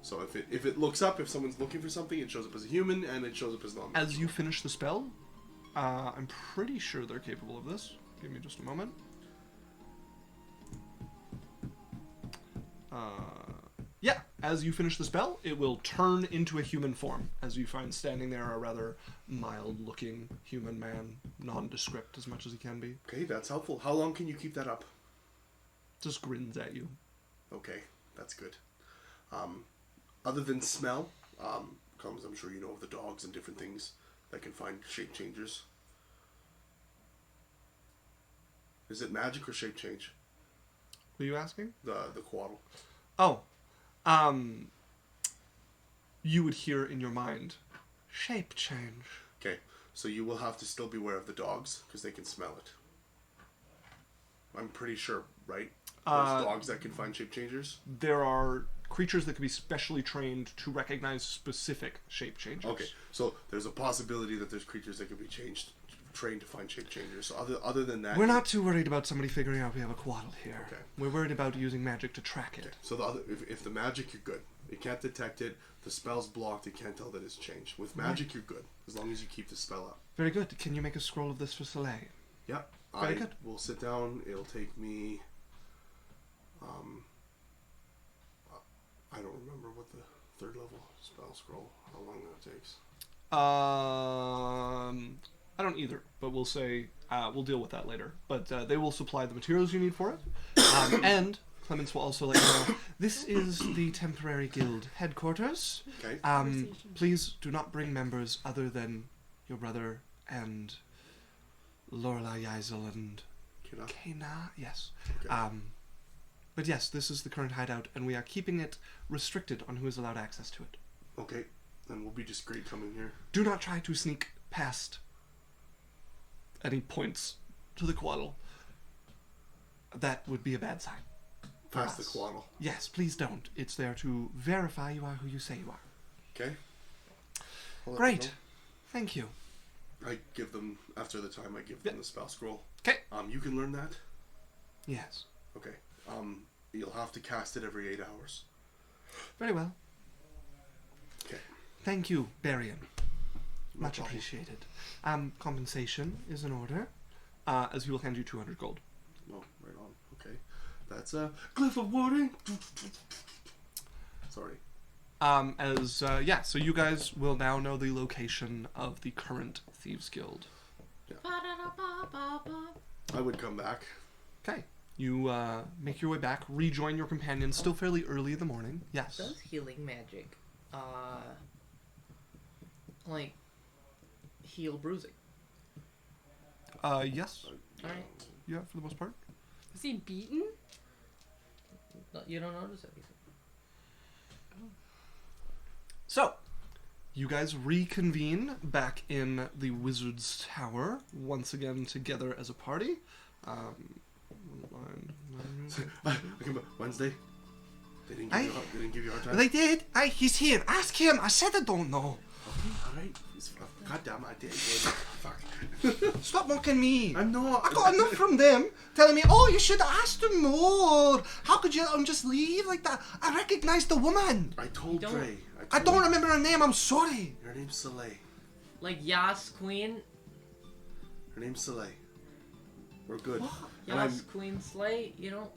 So if it looks up, if someone's looking for something, it shows up as a human, and it shows up as non-magical. As you finish the spell, I'm pretty sure they're capable of this. Give me just a moment. Yeah, as you finish the spell, it will turn into a human form, as you find standing there a rather mild-looking human man, nondescript as much as he can be. Okay, that's helpful. How long can you keep that up? Just grins at you. Okay, that's good. Other than smell, comes, I'm sure you know of the dogs and different things that can find shape changers. Is it magic or shape change? Were you asking? The Quaddle. Oh. You would hear in your mind, shape change. Okay, so you will have to still beware of the dogs, because they can smell it. I'm pretty sure, right? There's dogs that can find shape changers? There are creatures that can be specially trained to recognize specific shape changes. Okay, so there's a possibility that there's creatures that can be trained to find shape changers. So other than that... We're not too worried about somebody figuring out we have a Quaddle here. Okay. We're worried about using magic to track it. Okay. So if the magic, you're good. It can't detect it. The spell's blocked. It can't tell that it's changed. With magic, you're good, as long as you keep the spell up. Very good. Can you make a scroll of this for Soleil? Yep. Very good. We'll sit down. It'll take me... I don't remember what the third level spell scroll, how long that takes. I don't either, but we'll say we'll deal with that later. But they will supply the materials you need for it, and Clemens will also let you know this is the temporary guild headquarters. Okay. Please do not bring members other than your brother and Lorelei Yeisel and Kina? Kena. Yes. Okay. But yes, this is the current hideout, and we are keeping it restricted on who is allowed access to it. Okay. Then we'll be discreet coming here. Do not try to sneak past. And he points to the Quaddle. That would be a bad sign. for Past the us. Quaddle. Yes, please don't. It's there to verify you are who you say you are. Okay. I'll let Great. them Thank you. know. I give them, after the time, I give them the spell scroll. Okay. You can learn that? Yes. Okay. You'll have to cast it every 8 hours. Very well. Okay. Thank you, Barian. No Much problem. appreciated. Compensation is in order, as he will hand you 200 gold. Oh, right on. Okay. That's a glyph of warding. Sorry. So you guys will now know the location of the current Thieves Guild. I would come back. Okay. You make your way back, rejoin your companions, still fairly early in the morning. Yes. Does healing magic, like, heal bruising? Yes. Alright. Yeah, for the most part. Is he beaten? No, you don't notice anything. So, you guys reconvene back in the Wizard's Tower, once again together as a party. Wednesday? They didn't give you a hard time? They did. He's here. Ask him. I said I don't know. Okay, alright. God damn it, I did. Fuck. Stop mocking me. I'm not. I got enough from them telling me, oh, you should have asked him more. How could you just leave like that? I recognized the woman. I told You don't- Dre. I don't remember her name. I'm sorry. Her name's Soleil. Like Yas Queen? Her name's Soleil. We're good. And Yas Queen Slay? You don't...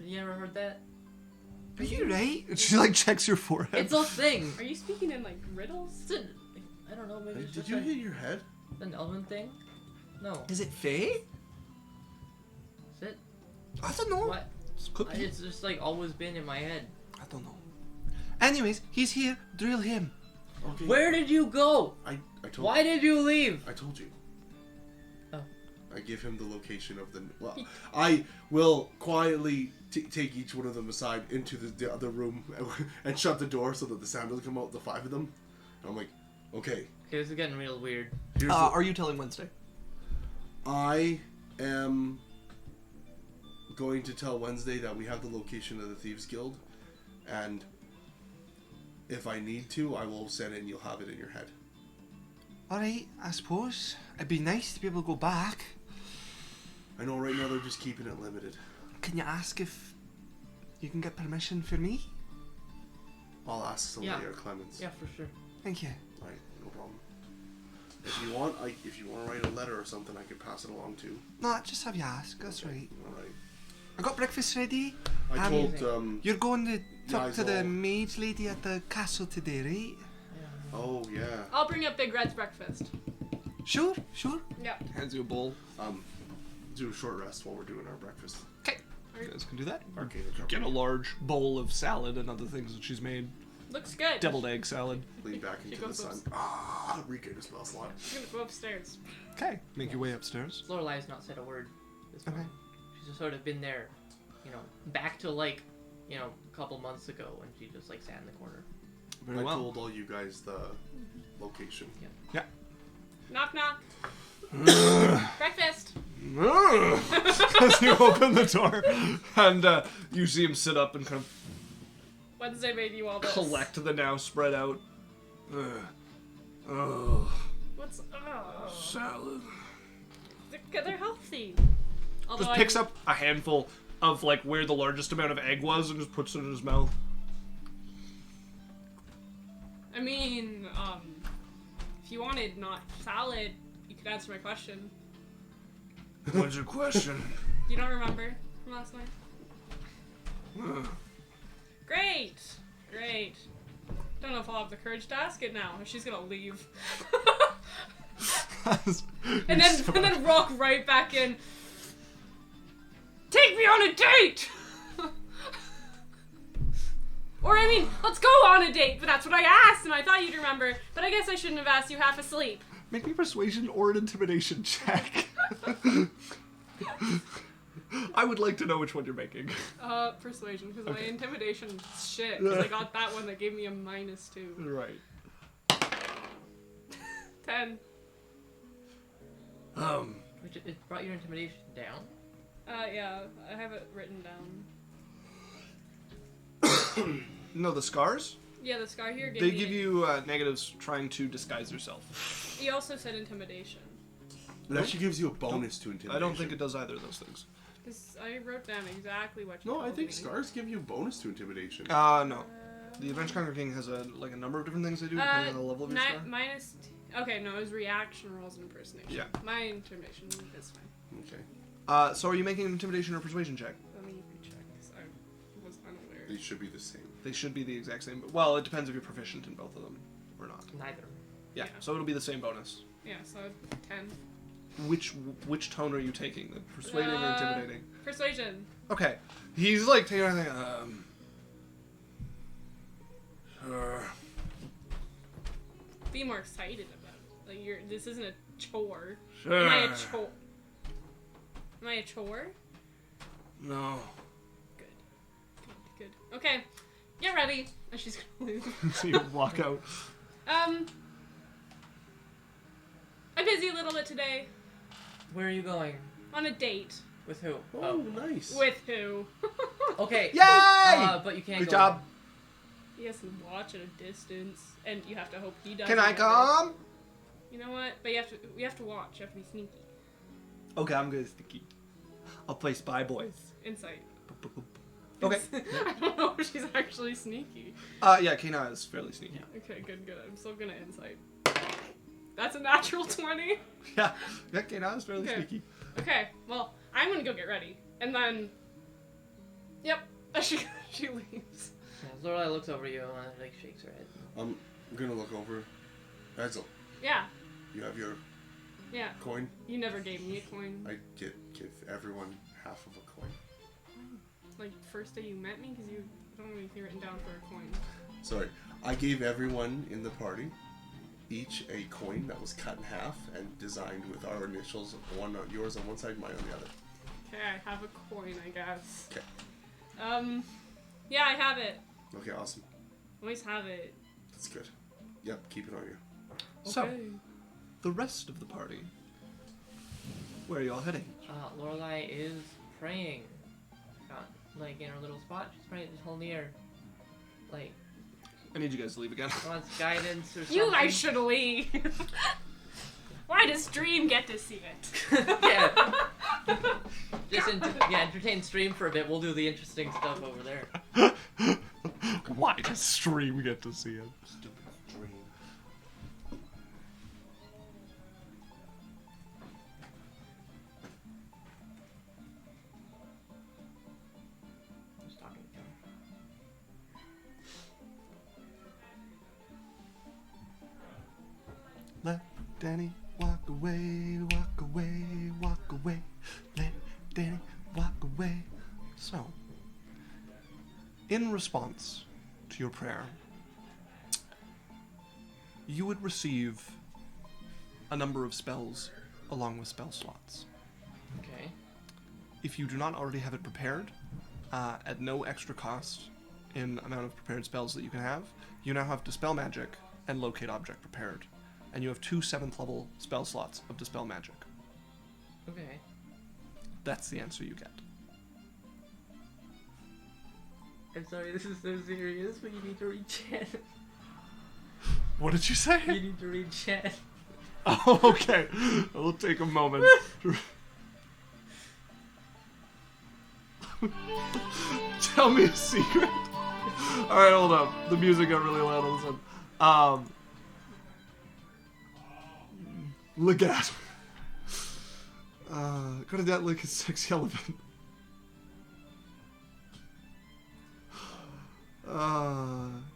You ever heard that? Are you right? And she checks your forehead. It's a thing! Are you speaking in like riddles? I don't know, maybe it's Did just you hit your head? an elven thing? No. Is it Faye? Is it? I don't know. What? Could be. It's just like always been in my head. I don't know. Anyways, he's here. Drill him. Okay. Where did you go? I told Why did you leave? I told you. Oh. I give him the location of the. Well, I will quietly take each one of them aside into the other room and shut the door so that the sound doesn't come out. The 5 of them. And I'm like, okay. Okay, this is getting real weird. Here's Are you telling Wednesday? I am going to tell Wednesday that we have the location of the Thieves Guild, and if I need to, I will send it and you'll have it in your head. Alright, I suppose. It'd be nice to be able to go back. I know right now they're just keeping it limited. Can you ask if you can get permission for me? I'll ask somebody Yeah. or Clemens. Yeah, for sure. Thank you. Alright, no problem. If you want to write a letter or something, I could pass it along too. No, just have you ask. That's right. Alright. I got breakfast ready. I told You're going to talk guys to the all- mage lady at the castle today, right? Oh yeah. I'll bring up Big Red's breakfast. Sure. Yeah. Hands you a bowl. Do a short rest while we're doing our breakfast. Okay. You guys can do that. Okay. Get a large bowl of salad and other things that she's made. Looks good. Deviled egg salad. Lean back She into the goes sun. upstairs. Rika smells a lot. I'm gonna go upstairs. Okay. Make your way upstairs. Lorelai's not said a word this Okay. morning. She's just sort of been there, back to like, a couple months ago when she just like sat in the corner. Very I well. told all you guys the location. Yeah. Knock knock. Breakfast. As you open the door, and you see him sit up and kind of Wednesday made you all this. collect the now spread out. Oh, What's salad. they're healthy. Although Just picks up a handful of like where the largest amount of egg was and just puts it in his mouth. I mean, if you wanted not salad, you could answer my question. What's your question? You don't remember from last night? Great. Don't know if I'll have the courage to ask it now. If she's gonna leave, and then walk right back in. Take me on a date. Or I mean, let's go on a date. But that's what I asked, and I thought you'd remember. But I guess I shouldn't have asked you half asleep. Make me a persuasion or an intimidation check. I would like to know which one you're making. Persuasion, because my Okay. intimidation shit. Because I got that one that gave me a -2. Right. 10. Which it brought your intimidation down. Yeah, I have it written down. No, the scars? Yeah, the scar here gave They me. give you negatives trying to disguise yourself. He also said intimidation. It actually gives you a bonus to intimidation. I don't think it does either of those things. Because I wrote down exactly what you No, I told think me. scars give you a bonus to intimidation. No. The Adventure Conquer King has a number of different things they do depending on the level of your scar. minus. Okay, no, it was reaction rolls and impersonation. Yeah. My intimidation is fine. Okay. So are you making an intimidation or persuasion check? Let me check, because I was unaware. They should be the same. They should be the exact same. Well, it depends if you're proficient in both of them or not. Neither. Yeah. Yeah. So it'll be the same bonus. Yeah, so 10. Which tone are you taking? The persuading or intimidating? Persuasion. Okay. He's like taking everything. Be more excited about it. Like, this isn't a chore. Sure. Am I a chore? Am I a chore? No. Good. Okay, get ready. And she's gonna leave. So you walk out. I'm busy a little bit today. Where are you going? On a date. With who? Oh, nice. With who? Okay. Yay! But you can't Good go. job. He has to watch at a distance, and you have to hope he does. Can I come? You know what? But we have to watch. You have to be sneaky. Okay, I'm good. Sticky. I'll play Spy Boys. Insight. Okay. I don't know if she's actually sneaky. Yeah, Kena is fairly sneaky. Okay, good. I'm still gonna insight. That's a natural 20. Yeah, Kena is fairly Okay. sneaky. Okay, well, I'm gonna go get ready. And then... Yep, she leaves. Yeah, Lorelai looks over you and like shakes her head. I'm gonna look over. Edsel, Yeah, you have your yeah. coin? You never gave me a coin. I give everyone half of a coin. Like, first day you met me? Because I don't have anything written down for a coin. Sorry. I gave everyone in the party each a coin that was cut in half and designed with our initials, one on yours on one side, mine on the other. Okay, I have a coin, I guess. Okay. Yeah, I have it. Okay, awesome. Always have it. That's good. Yep, keep it on you. So, Okay. the rest of the party. Where are you all heading? Lorelai is praying. Like in her little spot, she's praying to Tolnir. Like, I need you guys to leave again. wants guidance or something. You guys should leave. Why does Dream get to see it? Yeah. Just entertain stream for a bit. We'll do the interesting stuff over there. Why does Stream get to see it? Stupid dream. Just talking to him. Let Danny walk away, walk away, walk away. Let Danny walk away. So, in response to your prayer, you would receive a number of spells along with spell slots. Okay. If you do not already have it prepared, at no extra cost in amount of prepared spells that you can have, you now have Dispel Magic and Locate Object prepared. And you have 2 7th level spell slots of Dispel Magic. Okay. That's the answer you get. I'm sorry, this is so serious, but you need to read chat. What did you You say? need to read chat. Oh, okay. It'll take a moment. Tell me a secret. Alright, hold up. The music got really loud all of a sudden. Look at go to that like a sexy elephant.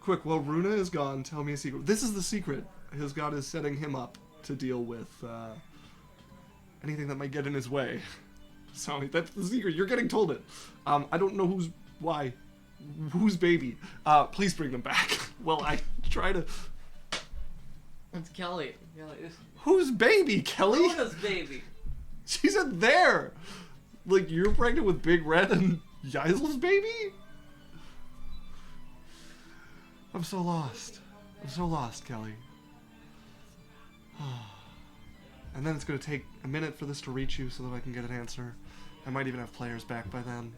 Quick, while Runa is gone, tell me a secret. This is the secret. His god is setting him up to deal with anything that might get in his way. So that's the secret. You're getting told it. I don't know whose baby. Please bring them back. Well, I try to. It's Kelly. This Whose baby, Kelly? Luna's baby. She said there. Like you're pregnant with Big Red and Yaisel's baby? I'm so lost. I'm so lost, Kelly. And then it's going to take a minute for this to reach you so that I can get an answer. I might even have players back by then.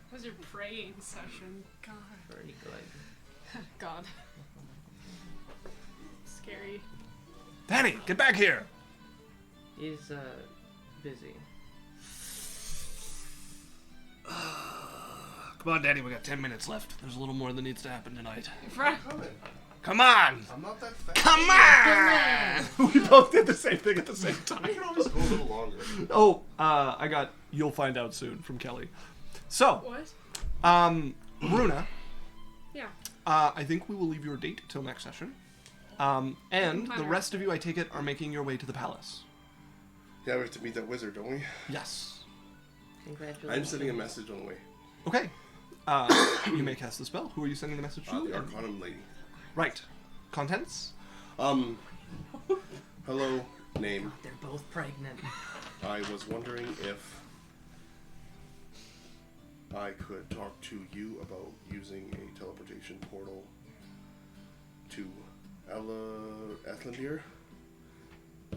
What was your praying session? God. Pretty good. God. Scary. Danny, get back here! He's busy. Come on, Danny, we got 10 minutes left. There's a little more that needs to happen tonight. Coming. Come on! I'm not that fast. Come on! We both did the same thing at the same I time. can always go a little longer. Oh, I got "You'll Find Out Soon" from Kelly. So, What? Runa, Yeah. I think we will leave your date till next session. And the Planner. rest of you, I take it, are making your way to the palace. Yeah, we have to meet that wizard, don't we? Yes. Congratulations. I'm sending a message on the way. Okay. You may cast the spell. Who are you sending the message to? The Arcanum lady. Right. Contents? Hello, name. They're both pregnant. I was wondering if I could talk to you about using a teleportation portal to Ethlandir.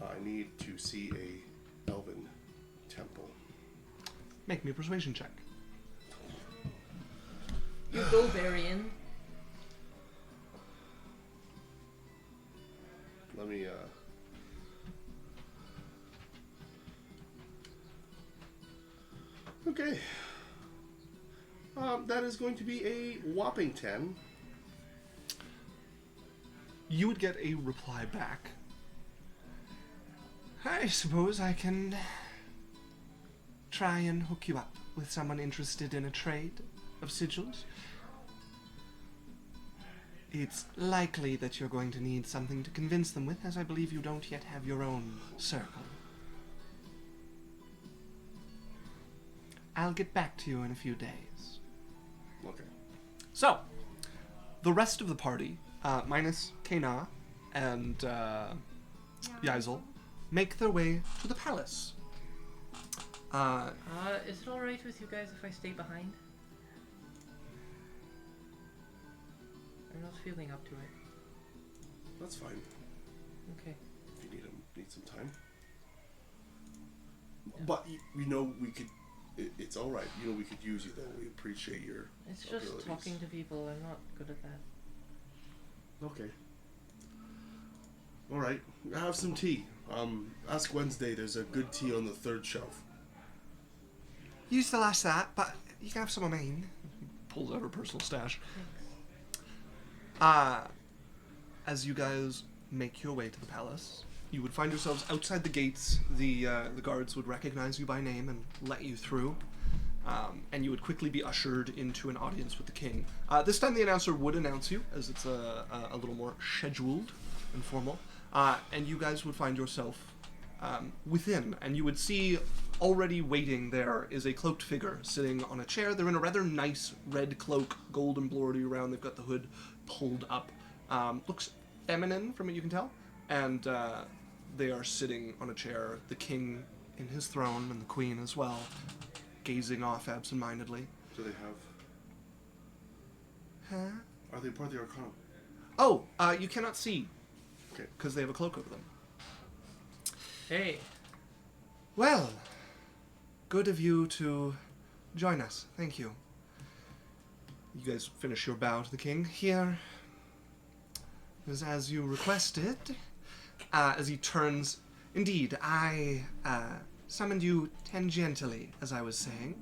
I need to see a elven temple. Make me a persuasion check. You go, Varian. Let me, Okay. That is going to be a whopping 10. You would get a reply back. I suppose I can try and hook you up with someone interested in a trade of sigils. It's likely that you're going to need something to convince them with, as I believe you don't yet have your own circle. I'll get back to you in a few days. Okay. So, the rest of the party, minus Kana and Yazel, make their way to the palace. Is it alright with you guys if I stay behind? I'm not feeling up to it. That's fine. Okay. If you need some time. But you know we could. It's all right. You know we could use you though. We appreciate your. It's just abilities. talking to people. I'm not good at that. Okay. All right. Have some tea. Ask Wednesday. There's a good tea on the 3rd shelf. Used to last that, but you can have some of mine. Pulls out her personal stash. Thanks. As you guys make your way to the palace, you would find yourselves outside the gates. The guards would recognize you by name and let you through. And you would quickly be ushered into an audience with the king. This time the announcer would announce you, as it's a little more scheduled and formal. And you guys would find yourself within, and you would see already waiting there is a cloaked figure sitting on a chair. They're in a rather nice red cloak, gold embroidery around. They've got the hood pulled up. Looks feminine from what you can tell. And they are sitting on a chair, the king in his throne and the queen as well, gazing off absentmindedly. Do they have? Huh? Are they part of the Arcana? Oh, you cannot see. Okay. Because they have a cloak over them. Hey. Well, good of you to join us. Thank you. You guys finish your bow to the king. Here is as you requested. As he turns, indeed, I summoned you tangentially, as I was saying.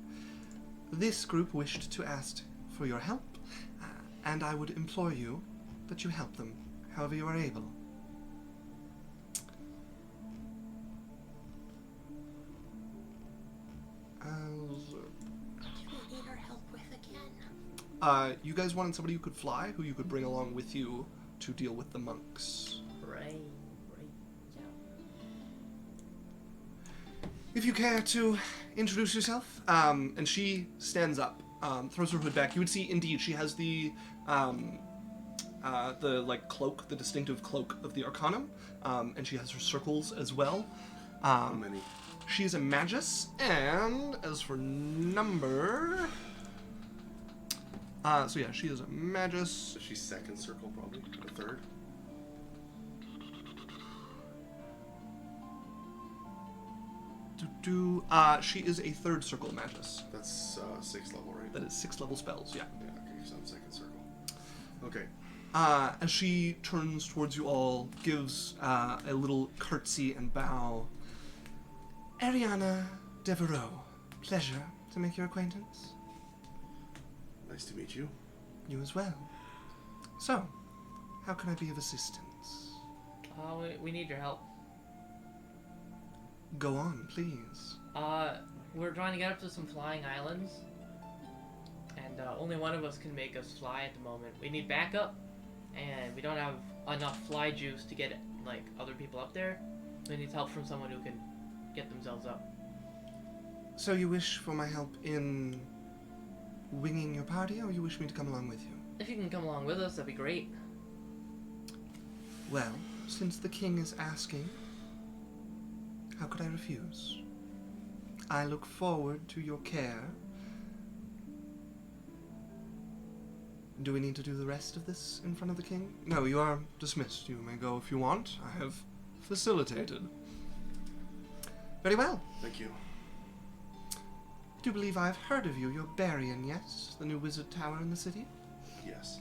This group wished to ask for your help, and I would implore you that you help them, however you are able. What do we need our help with again? You guys wanted somebody who could fly, who you could bring along with you to deal with the monks. Right. Yeah. If you care to introduce yourself, and she stands up, throws her hood back. You would see, indeed, she has the like cloak, the distinctive cloak of the Arcanum, and she has her circles as well. How many? She is a magus, and as for number, so yeah, she is a magus. So she's 2nd circle, probably. The 3rd. She is a 3rd circle magus. That's 6th level, right? That is 6th level spells. Yeah. Yeah. Okay. So I'm 2nd circle. Okay. As she turns towards you all, gives a little curtsy and bow. Ariana Devereaux, pleasure to make your acquaintance. Nice to meet you. You as well. So, how can I be of assistance? We need your help. Go on, please. We're trying to get up to some flying islands, and only one of us can make us fly at the moment. We need backup, and we don't have enough fly juice to get like other people up there. We need help from someone who can get themselves up. So you wish for my help in winging your party, or you wish me to come along with you? If you can come along with us, that'd be great. Well, since the king is asking, how could I refuse? I look forward to your care. Do we need to do the rest of this in front of the king? No, you are dismissed. You may go if you want. I have facilitated. Very well. Thank you. I do believe I've heard of you. You're Barian, yes? The new wizard tower in the city? Yes.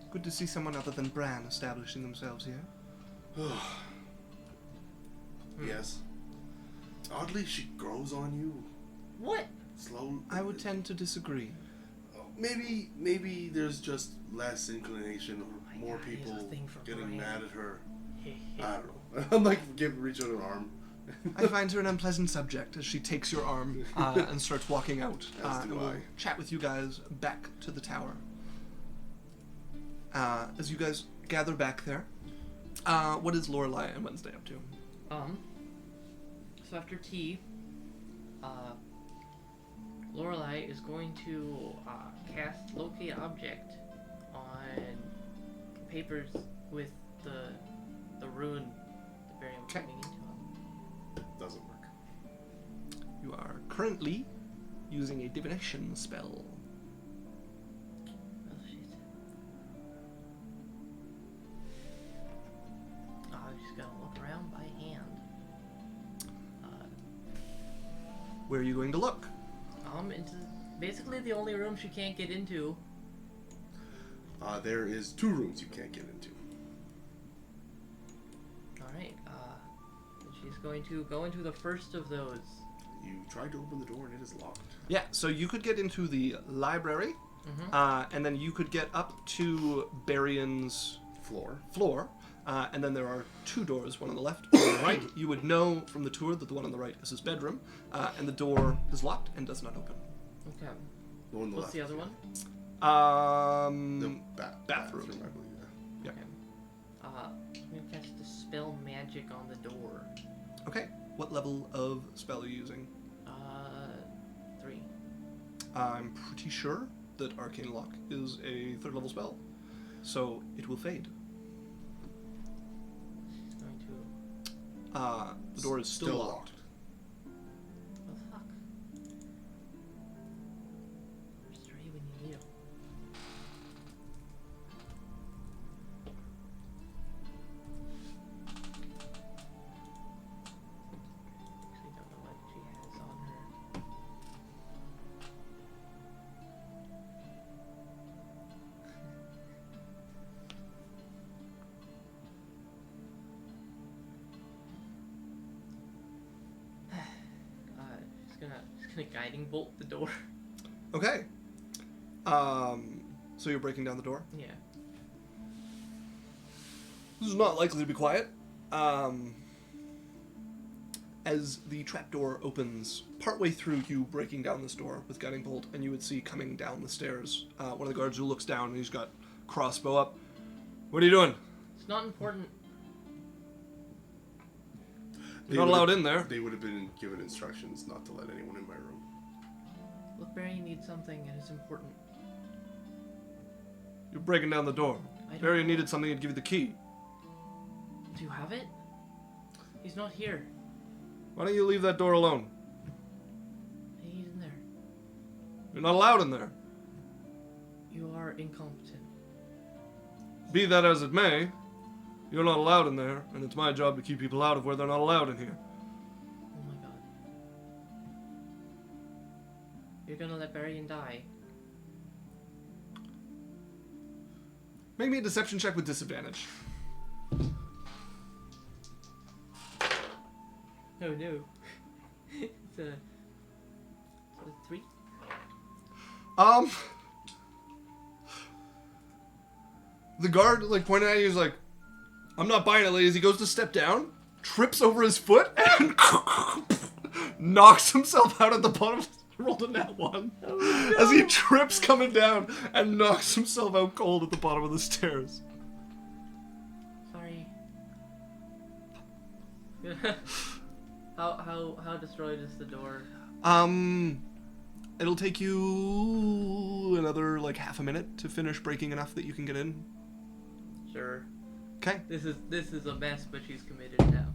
Good to see someone other than Bran establishing themselves here. Yes. Oddly, she grows on you. What? Slow. I would tend to disagree. Maybe there's just less inclination or more God, he has a people thing for getting Brian. mad at her. I don't know. I'm like, reach out an arm. I find her an unpleasant subject as she takes your arm and starts walking out. As do and we'll I. chat with you guys back to the tower. As you guys gather back there, what is Lorelai and Wednesday up to? So after tea, Lorelai is going to cast Locate Object on papers with the rune the Barium was Okay. putting into them. Doesn't work. You are currently using a divination spell. Oh shit. Oh, I'm just gonna look around by hand. Where are you going to look? Into basically the only room she can't get into. There is 2 rooms you can't get into. Alright, she's going to go into the first of those. You tried to open the door and it is locked. Yeah, so you could get into the library, and then you could get up to Barian's Floor. and then there are 2 doors, one on the left, one on the right. You would know from the tour that the one on the right is his bedroom, and the door is locked and does not open. Okay. The one on the What's left. the other one? The bathroom, I believe. Yeah. I'm gonna cast Dispel Magic on the door. Okay, what level of spell are you using? 3. I'm pretty sure that Arcane Lock is a 3rd level spell, so it will fade. She's going to... The door is still locked. What the fuck? Where's Ray when you need him? Actually, don't know what she has on her. Just gonna guiding bolt the door. Okay. So you're breaking down the door? Yeah. This is not likely to be quiet. As the trapdoor opens, partway through you breaking down this door with guiding bolt, and you would see coming down the stairs one of the guards who looks down and he's got crossbow up. What are you doing? It's not important. You're not allowed in there. They would have been given instructions not to let anyone in my room. Look, Barry needs something and it's important. You're breaking down the door. I don't Barry know. needed something to give you the key. Do you have it? He's not here. Why don't you leave that door alone? He's in there. You're not allowed in there. You are incompetent. Be that as it may, you're not allowed in there, and it's my job to keep people out of where they're not allowed in here. Oh my god. You're gonna let Barry die. Make me a deception check with disadvantage. Oh no. It's a 3? The guard, pointed at you, he's like, I'm not buying it, ladies. He goes to step down, trips over his foot, and knocks himself out at the bottom. Rolled a nat 1. Oh, no. As he trips coming down and knocks himself out cold at the bottom of the stairs. Sorry. How destroyed is the door? It'll take you another, half a minute to finish breaking enough that you can get in. Sure. Okay. This is a mess, but she's committed now.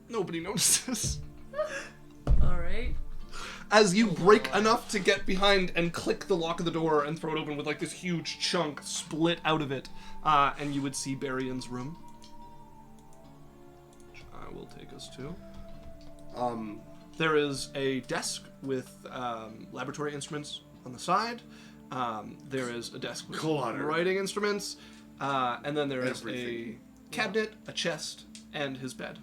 Nobody notices. Alright. As you break enough to get behind and click the lock of the door and throw it open with this huge chunk split out of it, and you would see Barian's room, which I will take us to. There is a desk with laboratory instruments on the side. There is a desk with Clutter. writing instruments, and then there is Everything. a cabinet, a chest, and his bed.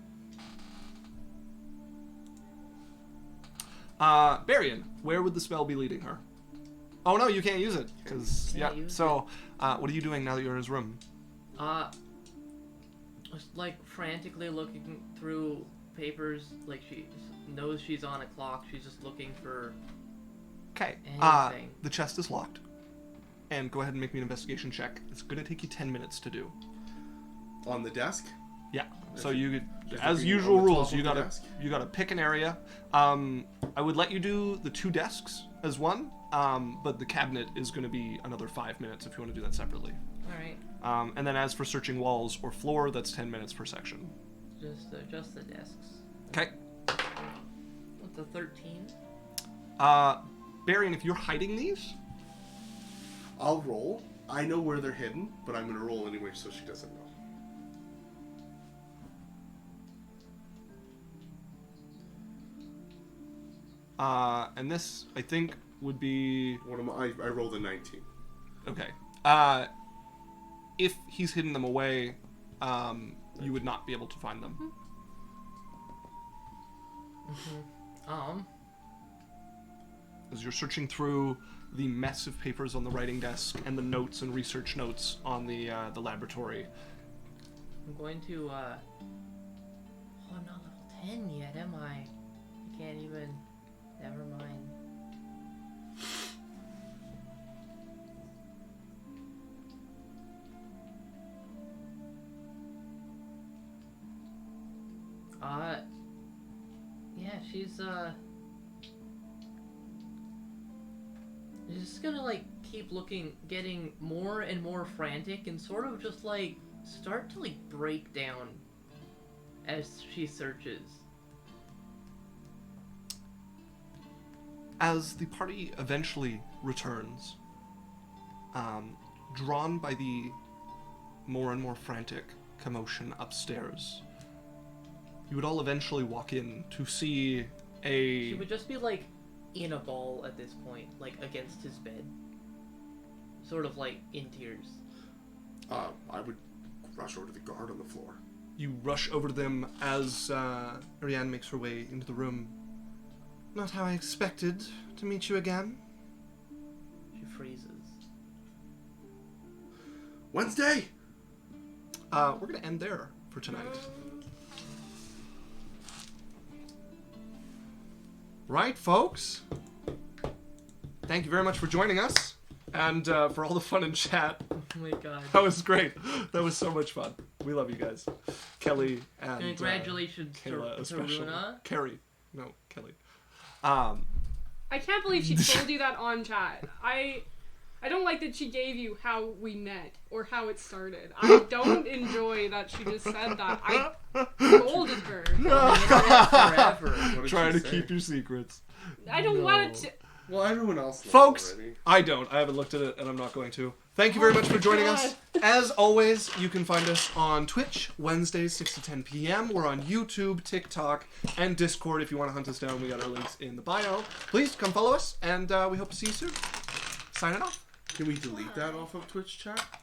Barian, where would the spell be leading her? Oh no, you can't use it. Cause, Can't yeah. use So, what are you doing now that you're in his room? Just frantically looking through papers, she knows she's on a clock. She's just looking for Okay. anything. The chest is locked. And go ahead and make me an investigation check. It's gonna take you 10 minutes to do. On the desk? Yeah. So you, Just as looking usual on the top rules, of you the gotta desk? pick an area. I would let you do the 2 desks as one, but the cabinet is going to be another 5 minutes if you want to do that separately. All right. And then as for searching walls or floor, that's 10 minutes per section. Just the desks. Okay. What's the 13? Barian, if you're hiding these, I'll roll. I know where they're hidden, but I'm gonna roll anyway so she doesn't know. and this I think would be What am I rolled a 19. okay. If he's hidden them away, you would not be able to find them. As you're searching through the mess of papers on the writing desk and the notes and research notes on the laboratory. I'm going to, oh, I'm not level 10 yet, am I? I can't even, never mind. Yeah, she's just gonna, like, keep looking, getting more and more frantic, and sort of just, like, start to, like, break down as she searches. As the party eventually returns, drawn by the more and more frantic commotion upstairs, you would all eventually walk in to see She would just be, like, in a ball at this point, like, against his bed. Sort of, like, in tears. I would rush over to the guard on the floor. You rush over to them as Ariane makes her way into the room. Not how I expected to meet you again. She freezes. Wednesday! We're going to end there for tonight. Right, folks? Thank you very much for joining us, and for all the fun in chat. Oh my god. That was great. That was so much fun. We love you guys. Kelly and Congratulations Kayla to especially. Runa. Carrie. No, Kelly. I can't believe she told you that on chat. I don't like that she gave you how we met or how it started. I don't enjoy that she just said that. I scolded her. Forever. What did Trying she to say? keep your secrets. I don't want it to. Well, everyone else knows Folks, already. I don't. I haven't looked at it, and I'm not going to. Thank you very much for joining us. As always, you can find us on Twitch, Wednesdays, 6 to 10 p.m. We're on YouTube, TikTok, and Discord. If you want to hunt us down, we got our links in the bio. Please come follow us, and we hope to see you soon. Signing off. Can we delete that off of Twitch chat?